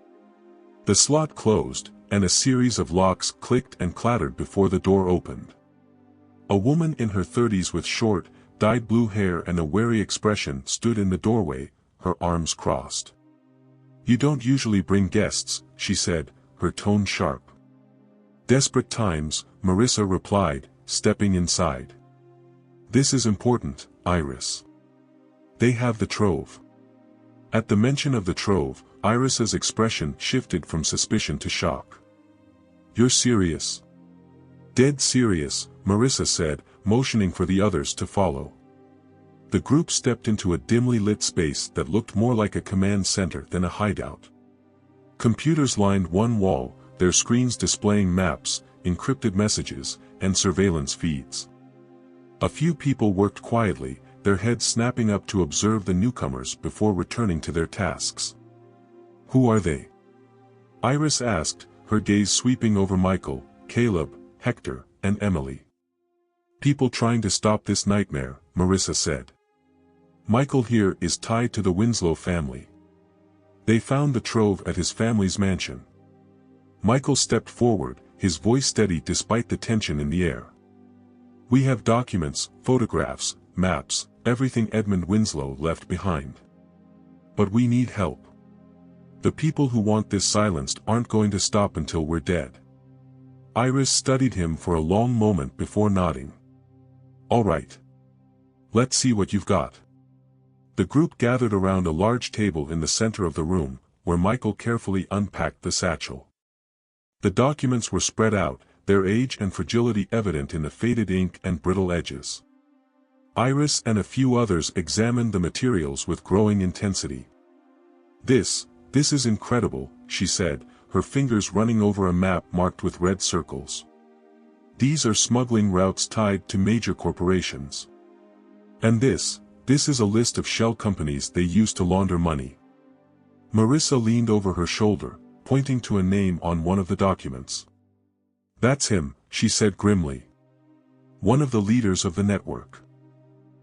The slot closed, and a series of locks clicked and clattered before the door opened. A woman in her 30s with short, dyed blue hair and a wary expression stood in the doorway, her arms crossed. "You don't usually bring guests," she said, her tone sharp. "Desperate times," Marissa replied, stepping inside. "This is important, Iris. They have the trove." At the mention of the trove, Iris's expression shifted from suspicion to shock. "You're serious?" "Dead serious," Marissa said, motioning for the others to follow. The group stepped into a dimly lit space that looked more like a command center than a hideout. Computers lined one wall, their screens displaying maps, encrypted messages, and surveillance feeds. A few people worked quietly, their heads snapping up to observe the newcomers before returning to their tasks. "Who are they?" Iris asked, her gaze sweeping over Michael, Caleb, Hector, and Emily. "People trying to stop this nightmare," Marissa said. "Michael here is tied to the Winslow family. They found the trove at his family's mansion." Michael stepped forward, his voice steady despite the tension in the air. "We have documents, photographs, maps, everything Edmund Winslow left behind. But we need help. The people who want this silenced aren't going to stop until we're dead." Iris studied him for a long moment before nodding. "All right. Let's see what you've got." The group gathered around a large table in the center of the room, where Michael carefully unpacked the satchel. The documents were spread out, their age and fragility evident in the faded ink and brittle edges. Iris and a few others examined the materials with growing intensity. This is incredible," she said, her fingers running over a map marked with red circles. "These are smuggling routes tied to major corporations. And this is a list of shell companies they use to launder money." Marissa leaned over her shoulder, pointing to a name on one of the documents. "That's him," she said grimly. "One of the leaders of the network.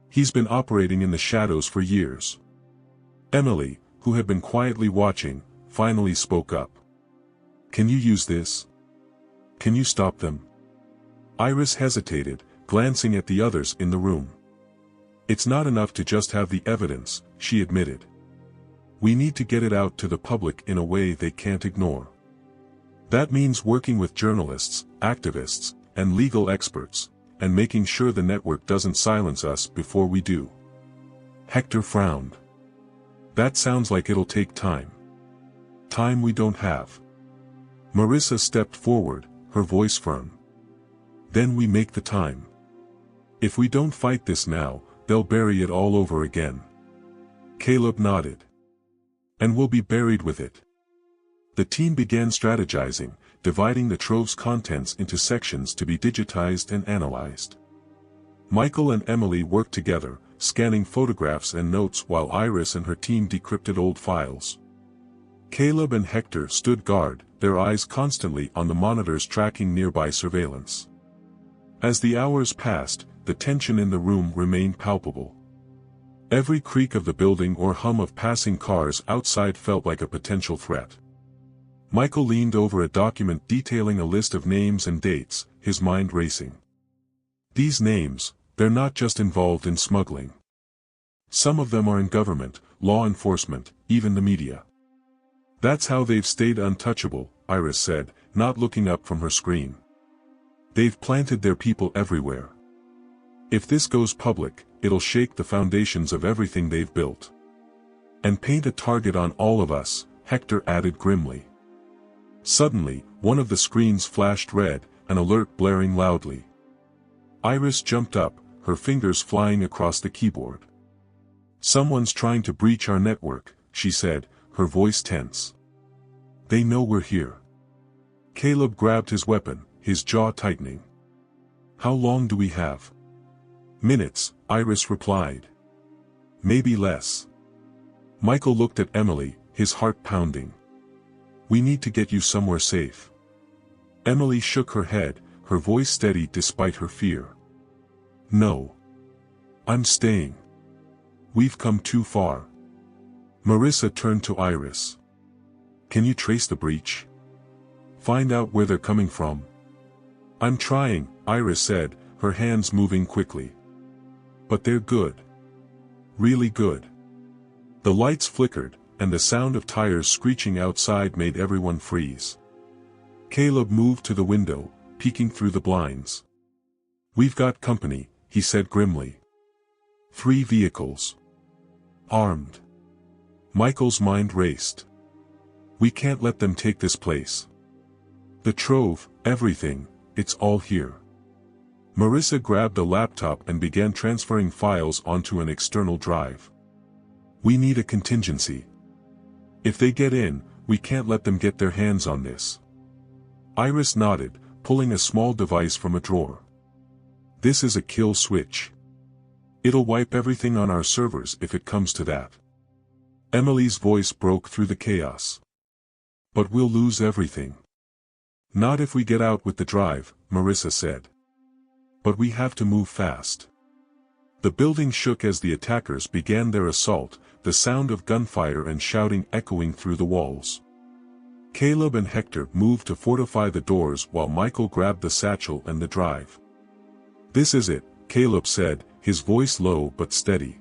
He's been operating in the shadows for years." Emily, who had been quietly watching, finally spoke up. "Can you use this? Can you stop them?" Iris hesitated, glancing at the others in the room. "It's not enough to just have the evidence," she admitted. "We need to get it out to the public in a way they can't ignore. That means working with journalists, activists, and legal experts, and making sure the network doesn't silence us before we do." Hector frowned. "That sounds like it'll take time. Time we don't have." Marissa stepped forward, her voice firm. "Then we make the time. If we don't fight this now, they'll bury it all over again." Caleb nodded. "And we'll be buried with it." The team began strategizing, dividing the trove's contents into sections to be digitized and analyzed. Michael and Emily worked together, scanning photographs and notes while Iris and her team decrypted old files. Caleb and Hector stood guard, their eyes constantly on the monitors tracking nearby surveillance. As the hours passed, the tension in the room remained palpable. Every creak of the building or hum of passing cars outside felt like a potential threat. Michael leaned over a document detailing a list of names and dates, his mind racing. These names, they're not just involved in smuggling. Some of them are in government, law enforcement, even the media. That's how they've stayed untouchable, Iris said, not looking up from her screen. They've planted their people everywhere. If this goes public, it'll shake the foundations of everything they've built. And paint a target on all of us, Hector added grimly. Suddenly, one of the screens flashed red, an alert blaring loudly. Iris jumped up, her fingers flying across the keyboard. "Someone's trying to breach our network," she said, her voice tense. "They know we're here." Caleb grabbed his weapon, his jaw tightening. "How long do we have?" "Minutes," Iris replied. "Maybe less." Michael looked at Emily, his heart pounding. "We need to get you somewhere safe." Emily shook her head, her voice steady despite her fear. "No. I'm staying. We've come too far." Marissa turned to Iris. "Can you trace the breach? Find out where they're coming from?" "I'm trying," Iris said, her hands moving quickly. "But they're good. Really good." The lights flickered, and the sound of tires screeching outside made everyone freeze. Caleb moved to the window, peeking through the blinds. "We've got company," he said grimly. 3 vehicles. Armed. Michael's mind raced. "We can't let them take this place. The trove, everything, it's all here." Marissa grabbed a laptop and began transferring files onto an external drive. "We need a contingency. If they get in, we can't let them get their hands on this." Iris nodded, pulling a small device from a drawer. "This is a kill switch. It'll wipe everything on our servers if it comes to that." Emily's voice broke through the chaos. "But we'll lose everything." "Not if we get out with the drive," Marissa said. "But we have to move fast." The building shook as the attackers began their assault, the sound of gunfire and shouting echoing through the walls. Caleb and Hector moved to fortify the doors while Michael grabbed the satchel and the drive. "This is it," Caleb said, his voice low but steady.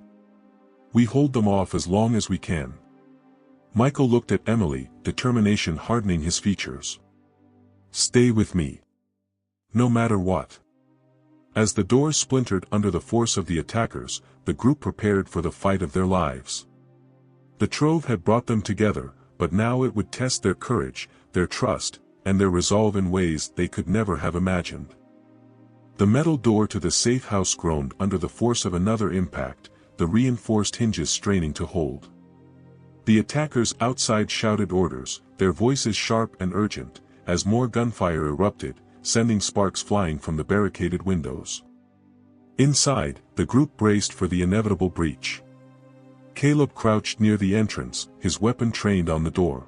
"We hold them off as long as we can." Michael looked at Emily, determination hardening his features. "Stay with me. No matter what." As the door splintered under the force of the attackers, the group prepared for the fight of their lives. The trove had brought them together, but now it would test their courage, their trust, and their resolve in ways they could never have imagined. The metal door to the safe house groaned under the force of another impact, the reinforced hinges straining to hold. The attackers outside shouted orders, their voices sharp and urgent, as more gunfire erupted, sending sparks flying from the barricaded windows. Inside, the group braced for the inevitable breach. Caleb crouched near the entrance, his weapon trained on the door.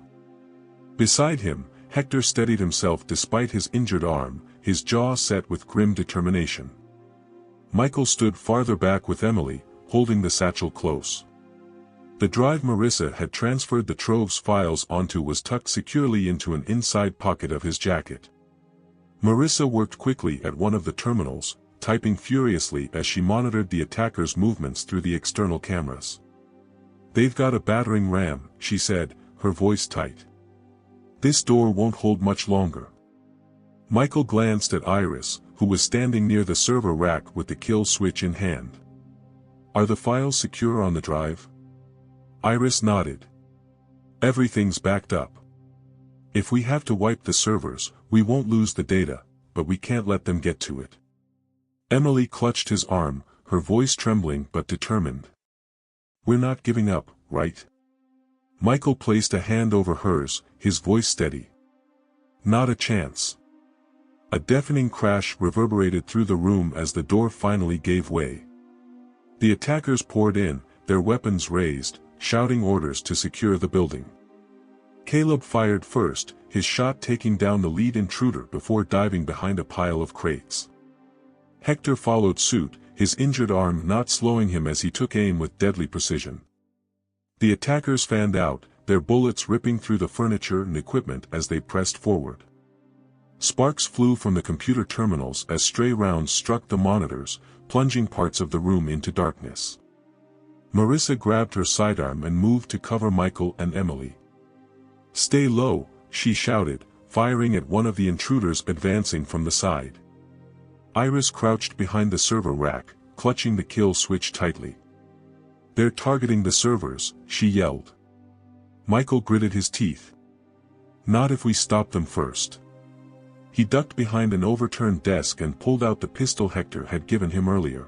Beside him, Hector steadied himself despite his injured arm, his jaw set with grim determination. Michael stood farther back with Emily, holding the satchel close. The drive Marissa had transferred the trove's files onto was tucked securely into an inside pocket of his jacket. Marissa worked quickly at one of the terminals, typing furiously as she monitored the attackers' movements through the external cameras. "They've got a battering ram," she said, her voice tight. "This door won't hold much longer." Michael glanced at Iris, who was standing near the server rack with the kill switch in hand. "Are the files secure on the drive?" Iris nodded. "Everything's backed up. If we have to wipe the servers, we won't lose the data, but we can't let them get to it." Emily clutched his arm, her voice trembling but determined. "We're not giving up, right?" Michael placed a hand over hers, his voice steady. "Not a chance." A deafening crash reverberated through the room as the door finally gave way. The attackers poured in, their weapons raised, shouting orders to secure the building. Caleb fired first, his shot taking down the lead intruder before diving behind a pile of crates. Hector followed suit, his injured arm not slowing him as he took aim with deadly precision. The attackers fanned out, their bullets ripping through the furniture and equipment as they pressed forward. Sparks flew from the computer terminals as stray rounds struck the monitors, plunging parts of the room into darkness. Marissa grabbed her sidearm and moved to cover Michael and Emily. "Stay low," she shouted, firing at one of the intruders advancing from the side. Iris crouched behind the server rack, clutching the kill switch tightly. "They're targeting the servers," she yelled. Michael gritted his teeth. Not if we stop them first. He ducked behind an overturned desk and pulled out the pistol Hector had given him earlier.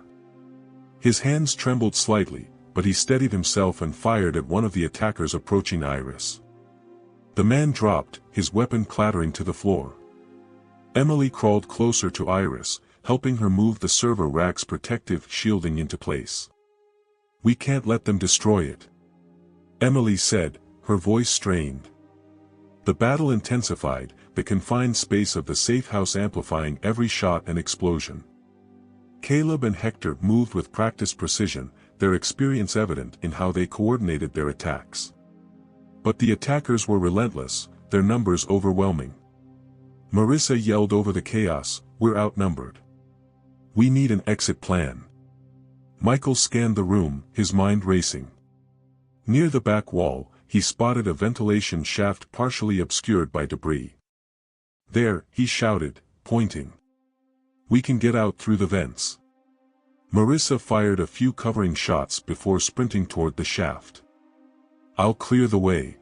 His hands trembled slightly, but he steadied himself and fired at one of the attackers approaching Iris. The man dropped, his weapon clattering to the floor. Emily crawled closer to Iris, helping her move the server rack's protective shielding into place. We can't let them destroy it, Emily said, her voice strained. The battle intensified, the confined space of the safe house amplifying every shot and explosion. Caleb and Hector moved with practiced precision, their experience evident in how they coordinated their attacks. But the attackers were relentless, their numbers overwhelming. Marissa yelled over the chaos, "We're outnumbered. We need an exit plan." Michael scanned the room, his mind racing. Near the back wall, he spotted a ventilation shaft partially obscured by debris. "There," he shouted, pointing. "We can get out through the vents." Marissa fired a few covering shots before sprinting toward the shaft. "I'll clear the way."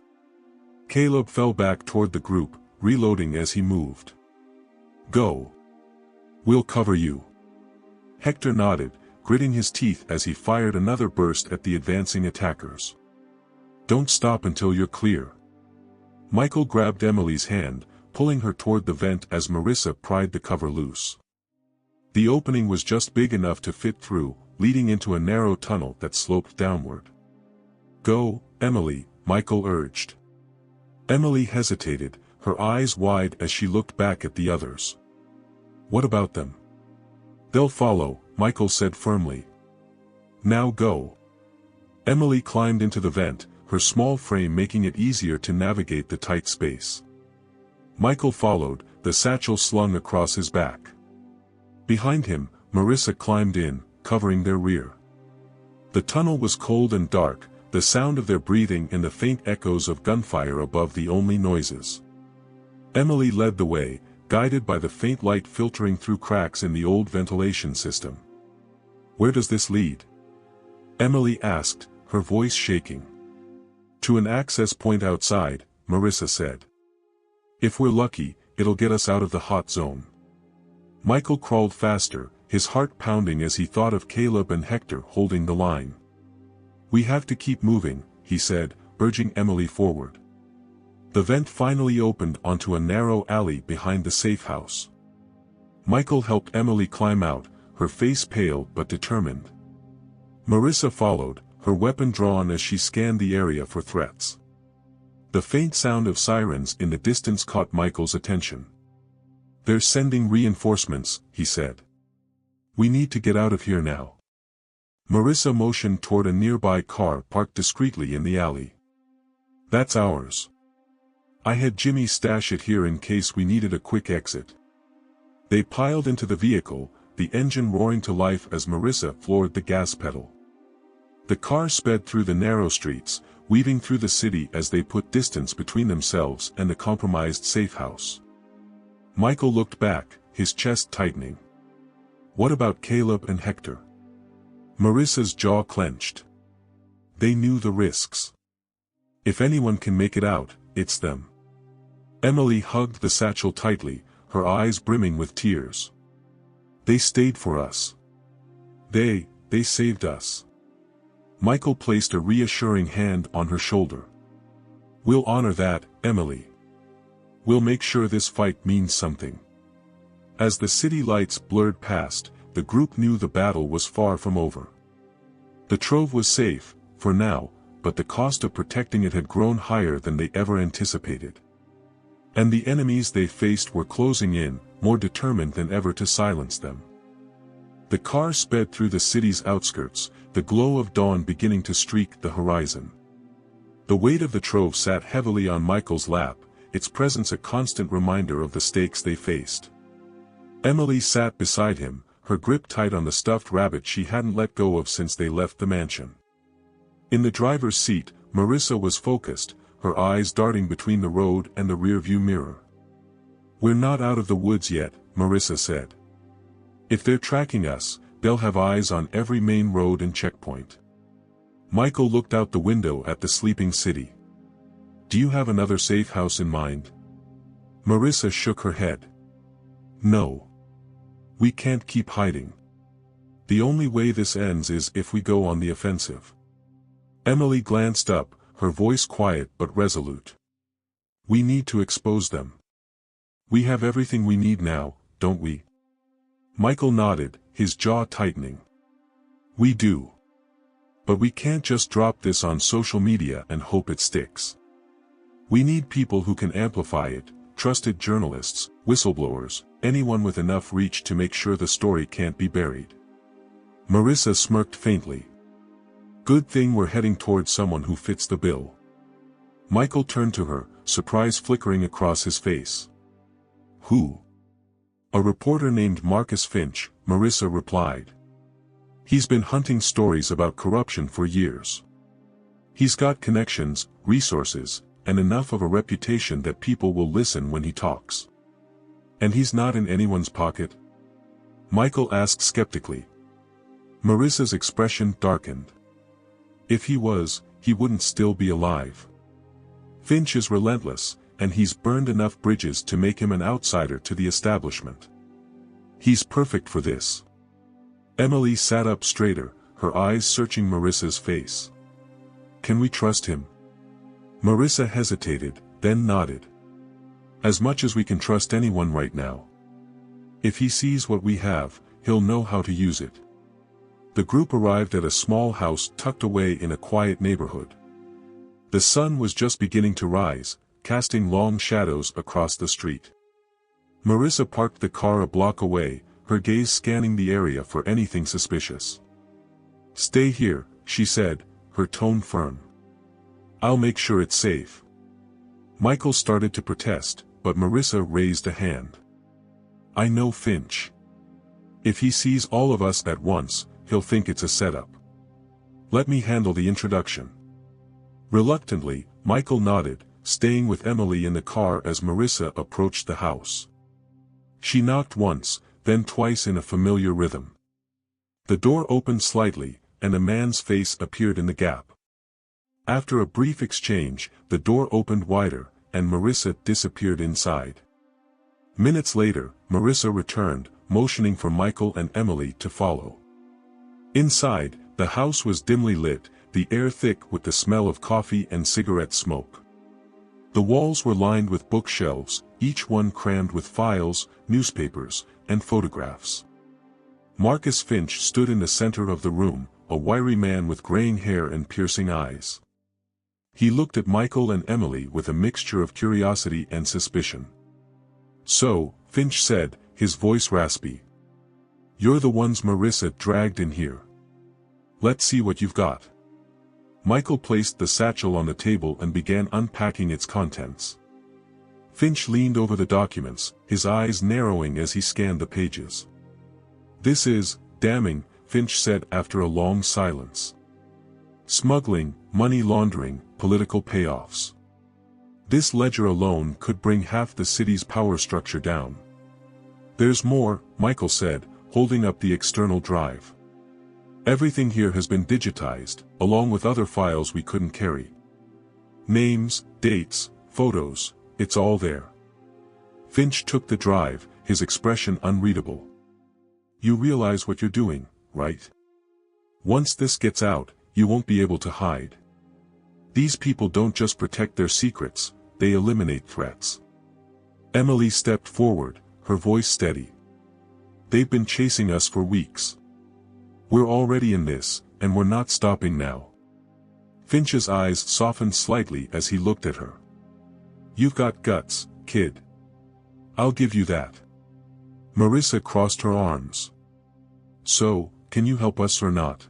Caleb fell back toward the group, reloading as he moved. "Go. We'll cover you." Hector nodded, gritting his teeth as he fired another burst at the advancing attackers. "Don't stop until you're clear." Michael grabbed Emily's hand, pulling her toward the vent as Marissa pried the cover loose. The opening was just big enough to fit through, leading into a narrow tunnel that sloped downward. "Go, Emily," Michael urged. Emily hesitated, her eyes wide as she looked back at the others. "What about them?" "They'll follow," Michael said firmly. "Now go." Emily climbed into the vent, her small frame making it easier to navigate the tight space. Michael followed, the satchel slung across his back. Behind him, Marissa climbed in, covering their rear. The tunnel was cold and dark, the sound of their breathing and the faint echoes of gunfire above the only noises. Emily led the way, guided by the faint light filtering through cracks in the old ventilation system. "Where does this lead?" Emily asked, her voice shaking. "To an access point outside," Marissa said. "If we're lucky, it'll get us out of the hot zone." Michael crawled faster, his heart pounding as he thought of Caleb and Hector holding the line. "We have to keep moving," he said, urging Emily forward. The vent finally opened onto a narrow alley behind the safe house. Michael helped Emily climb out, her face pale but determined. Marissa followed, her weapon drawn as she scanned the area for threats. The faint sound of sirens in the distance caught Michael's attention. "They're sending reinforcements," he said. "We need to get out of here now." Marissa motioned toward a nearby car parked discreetly in the alley. "That's ours. I had Jimmy stash it here in case we needed a quick exit." They piled into the vehicle, the engine roaring to life as Marissa floored the gas pedal. The car sped through the narrow streets, weaving through the city as they put distance between themselves and the compromised safe house. Michael looked back, his chest tightening. What about Caleb and Hector? Marissa's jaw clenched. They knew the risks. If anyone can make it out, it's them. Emily hugged the satchel tightly, her eyes brimming with tears. They stayed for us. They saved us. Michael placed a reassuring hand on her shoulder. We'll honor that, Emily. We'll make sure this fight means something. As the city lights blurred past, the group knew the battle was far from over. The trove was safe, for now, but the cost of protecting it had grown higher than they ever anticipated. And the enemies they faced were closing in, more determined than ever to silence them. The car sped through the city's outskirts, the glow of dawn beginning to streak the horizon. The weight of the trove sat heavily on Michael's lap, its presence a constant reminder of the stakes they faced. Emily sat beside him, her grip tight on the stuffed rabbit she hadn't let go of since they left the mansion. In the driver's seat, Marissa was focused, her eyes darting between the road and the rearview mirror. We're not out of the woods yet, Marissa said. If they're tracking us, they'll have eyes on every main road and checkpoint. Michael looked out the window at the sleeping city. Do you have another safe house in mind? Marissa shook her head. No. We can't keep hiding. The only way this ends is if we go on the offensive. Emily glanced up, her voice quiet but resolute. We need to expose them. We have everything we need now, don't we? Michael nodded, his jaw tightening. We do. But we can't just drop this on social media and hope it sticks. We need people who can amplify it, trusted journalists, whistleblowers, anyone with enough reach to make sure the story can't be buried. Marissa smirked faintly. Good thing we're heading towards someone who fits the bill. Michael turned to her, surprise flickering across his face. Who? A reporter named Marcus Finch, Marissa replied. He's been hunting stories about corruption for years. He's got connections, resources, and enough of a reputation that people will listen when he talks. And he's not in anyone's pocket? Michael asked skeptically. Marissa's expression darkened. If he was, he wouldn't still be alive. Finch is relentless, and he's burned enough bridges to make him an outsider to the establishment. He's perfect for this. Emily sat up straighter, her eyes searching Marissa's face. Can we trust him? Marissa hesitated, then nodded. As much as we can trust anyone right now. If he sees what we have, he'll know how to use it. The group arrived at a small house tucked away in a quiet neighborhood. The sun was just beginning to rise, casting long shadows across the street. Marissa parked the car a block away, her gaze scanning the area for anything suspicious. Stay here, she said, her tone firm. I'll make sure it's safe. Michael started to protest, but Marissa raised a hand. I know Finch. If he sees all of us at once, he'll think it's a setup. Let me handle the introduction. Reluctantly, Michael nodded, staying with Emily in the car as Marissa approached the house. She knocked once, then twice in a familiar rhythm. The door opened slightly, and a man's face appeared in the gap. After a brief exchange, the door opened wider, and Marissa disappeared inside. Minutes later, Marissa returned, motioning for Michael and Emily to follow. Inside, the house was dimly lit, the air thick with the smell of coffee and cigarette smoke. The walls were lined with bookshelves, each one crammed with files, newspapers, and photographs. Marcus Finch stood in the center of the room, a wiry man with graying hair and piercing eyes. He looked at Michael and Emily with a mixture of curiosity and suspicion. So, Finch said, his voice raspy. You're the ones Marissa dragged in here. Let's see what you've got. Michael placed the satchel on the table and began unpacking its contents. Finch leaned over the documents, his eyes narrowing as he scanned the pages. This is damning, Finch said after a long silence. Smuggling, money laundering, political payoffs. This ledger alone could bring half the city's power structure down. There's more, Michael said, holding up the external drive. Everything here has been digitized, along with other files we couldn't carry. Names, dates, photos, it's all there. Finch took the drive, his expression unreadable. You realize what you're doing, right? Once this gets out, you won't be able to hide. These people don't just protect their secrets, they eliminate threats. Emily stepped forward, her voice steady. They've been chasing us for weeks. We're already in this, and we're not stopping now. Finch's eyes softened slightly as he looked at her. You've got guts, kid. I'll give you that. Marissa crossed her arms. So, can you help us or not?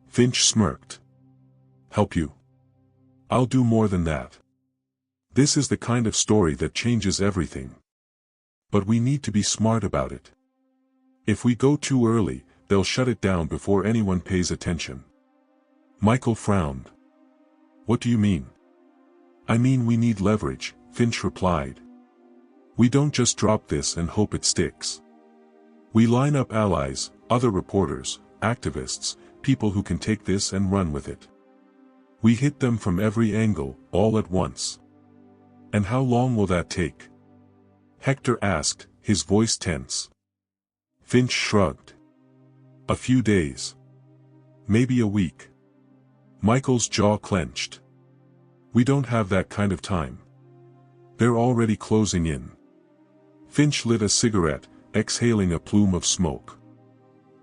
Finch smirked. Help you? I'll do more than that. This is the kind of story that changes everything. But we need to be smart about it. If we go too early, they'll shut it down before anyone pays attention. Michael frowned. What do you mean? I mean we need leverage, Finch replied. We don't just drop this and hope it sticks. We line up allies, other reporters, activists, people who can take this and run with it. We hit them from every angle, all at once. And how long will that take? Hector asked, his voice tense. Finch shrugged. A few days. Maybe a week. Michael's jaw clenched. We don't have that kind of time. They're already closing in. Finch lit a cigarette, exhaling a plume of smoke.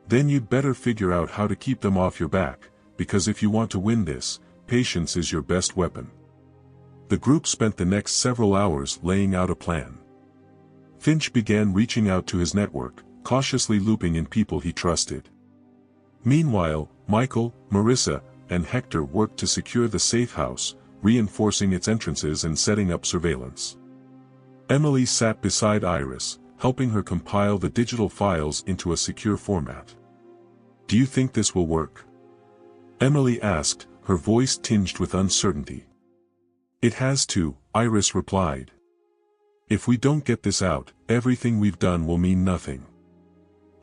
Then you'd better figure out how to keep them off your back, because if you want to win this, patience is your best weapon. The group spent the next several hours laying out a plan. Finch began reaching out to his network, cautiously looping in people he trusted. Meanwhile, Michael, Marissa, and Hector worked to secure the safe house, reinforcing its entrances and setting up surveillance. Emily sat beside Iris, helping her compile the digital files into a secure format. Do you think this will work? Emily asked, her voice tinged with uncertainty. It has to, Iris replied. If we don't get this out, everything we've done will mean nothing.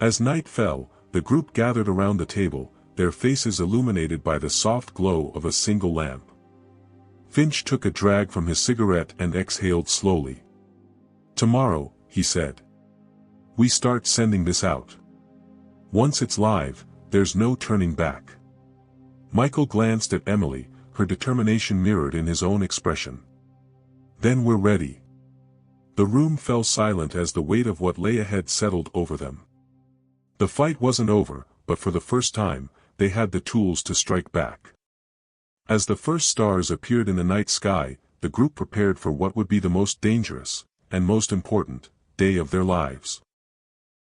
As night fell, the group gathered around the table, their faces illuminated by the soft glow of a single lamp. Finch took a drag from his cigarette and exhaled slowly. Tomorrow, he said. We start sending this out. Once it's live, there's no turning back. Michael glanced at Emily, her determination mirrored in his own expression. Then we're ready. The room fell silent as the weight of what lay ahead settled over them. The fight wasn't over, but for the first time, they had the tools to strike back. As the first stars appeared in the night sky, the group prepared for what would be the most dangerous, and most important, day of their lives.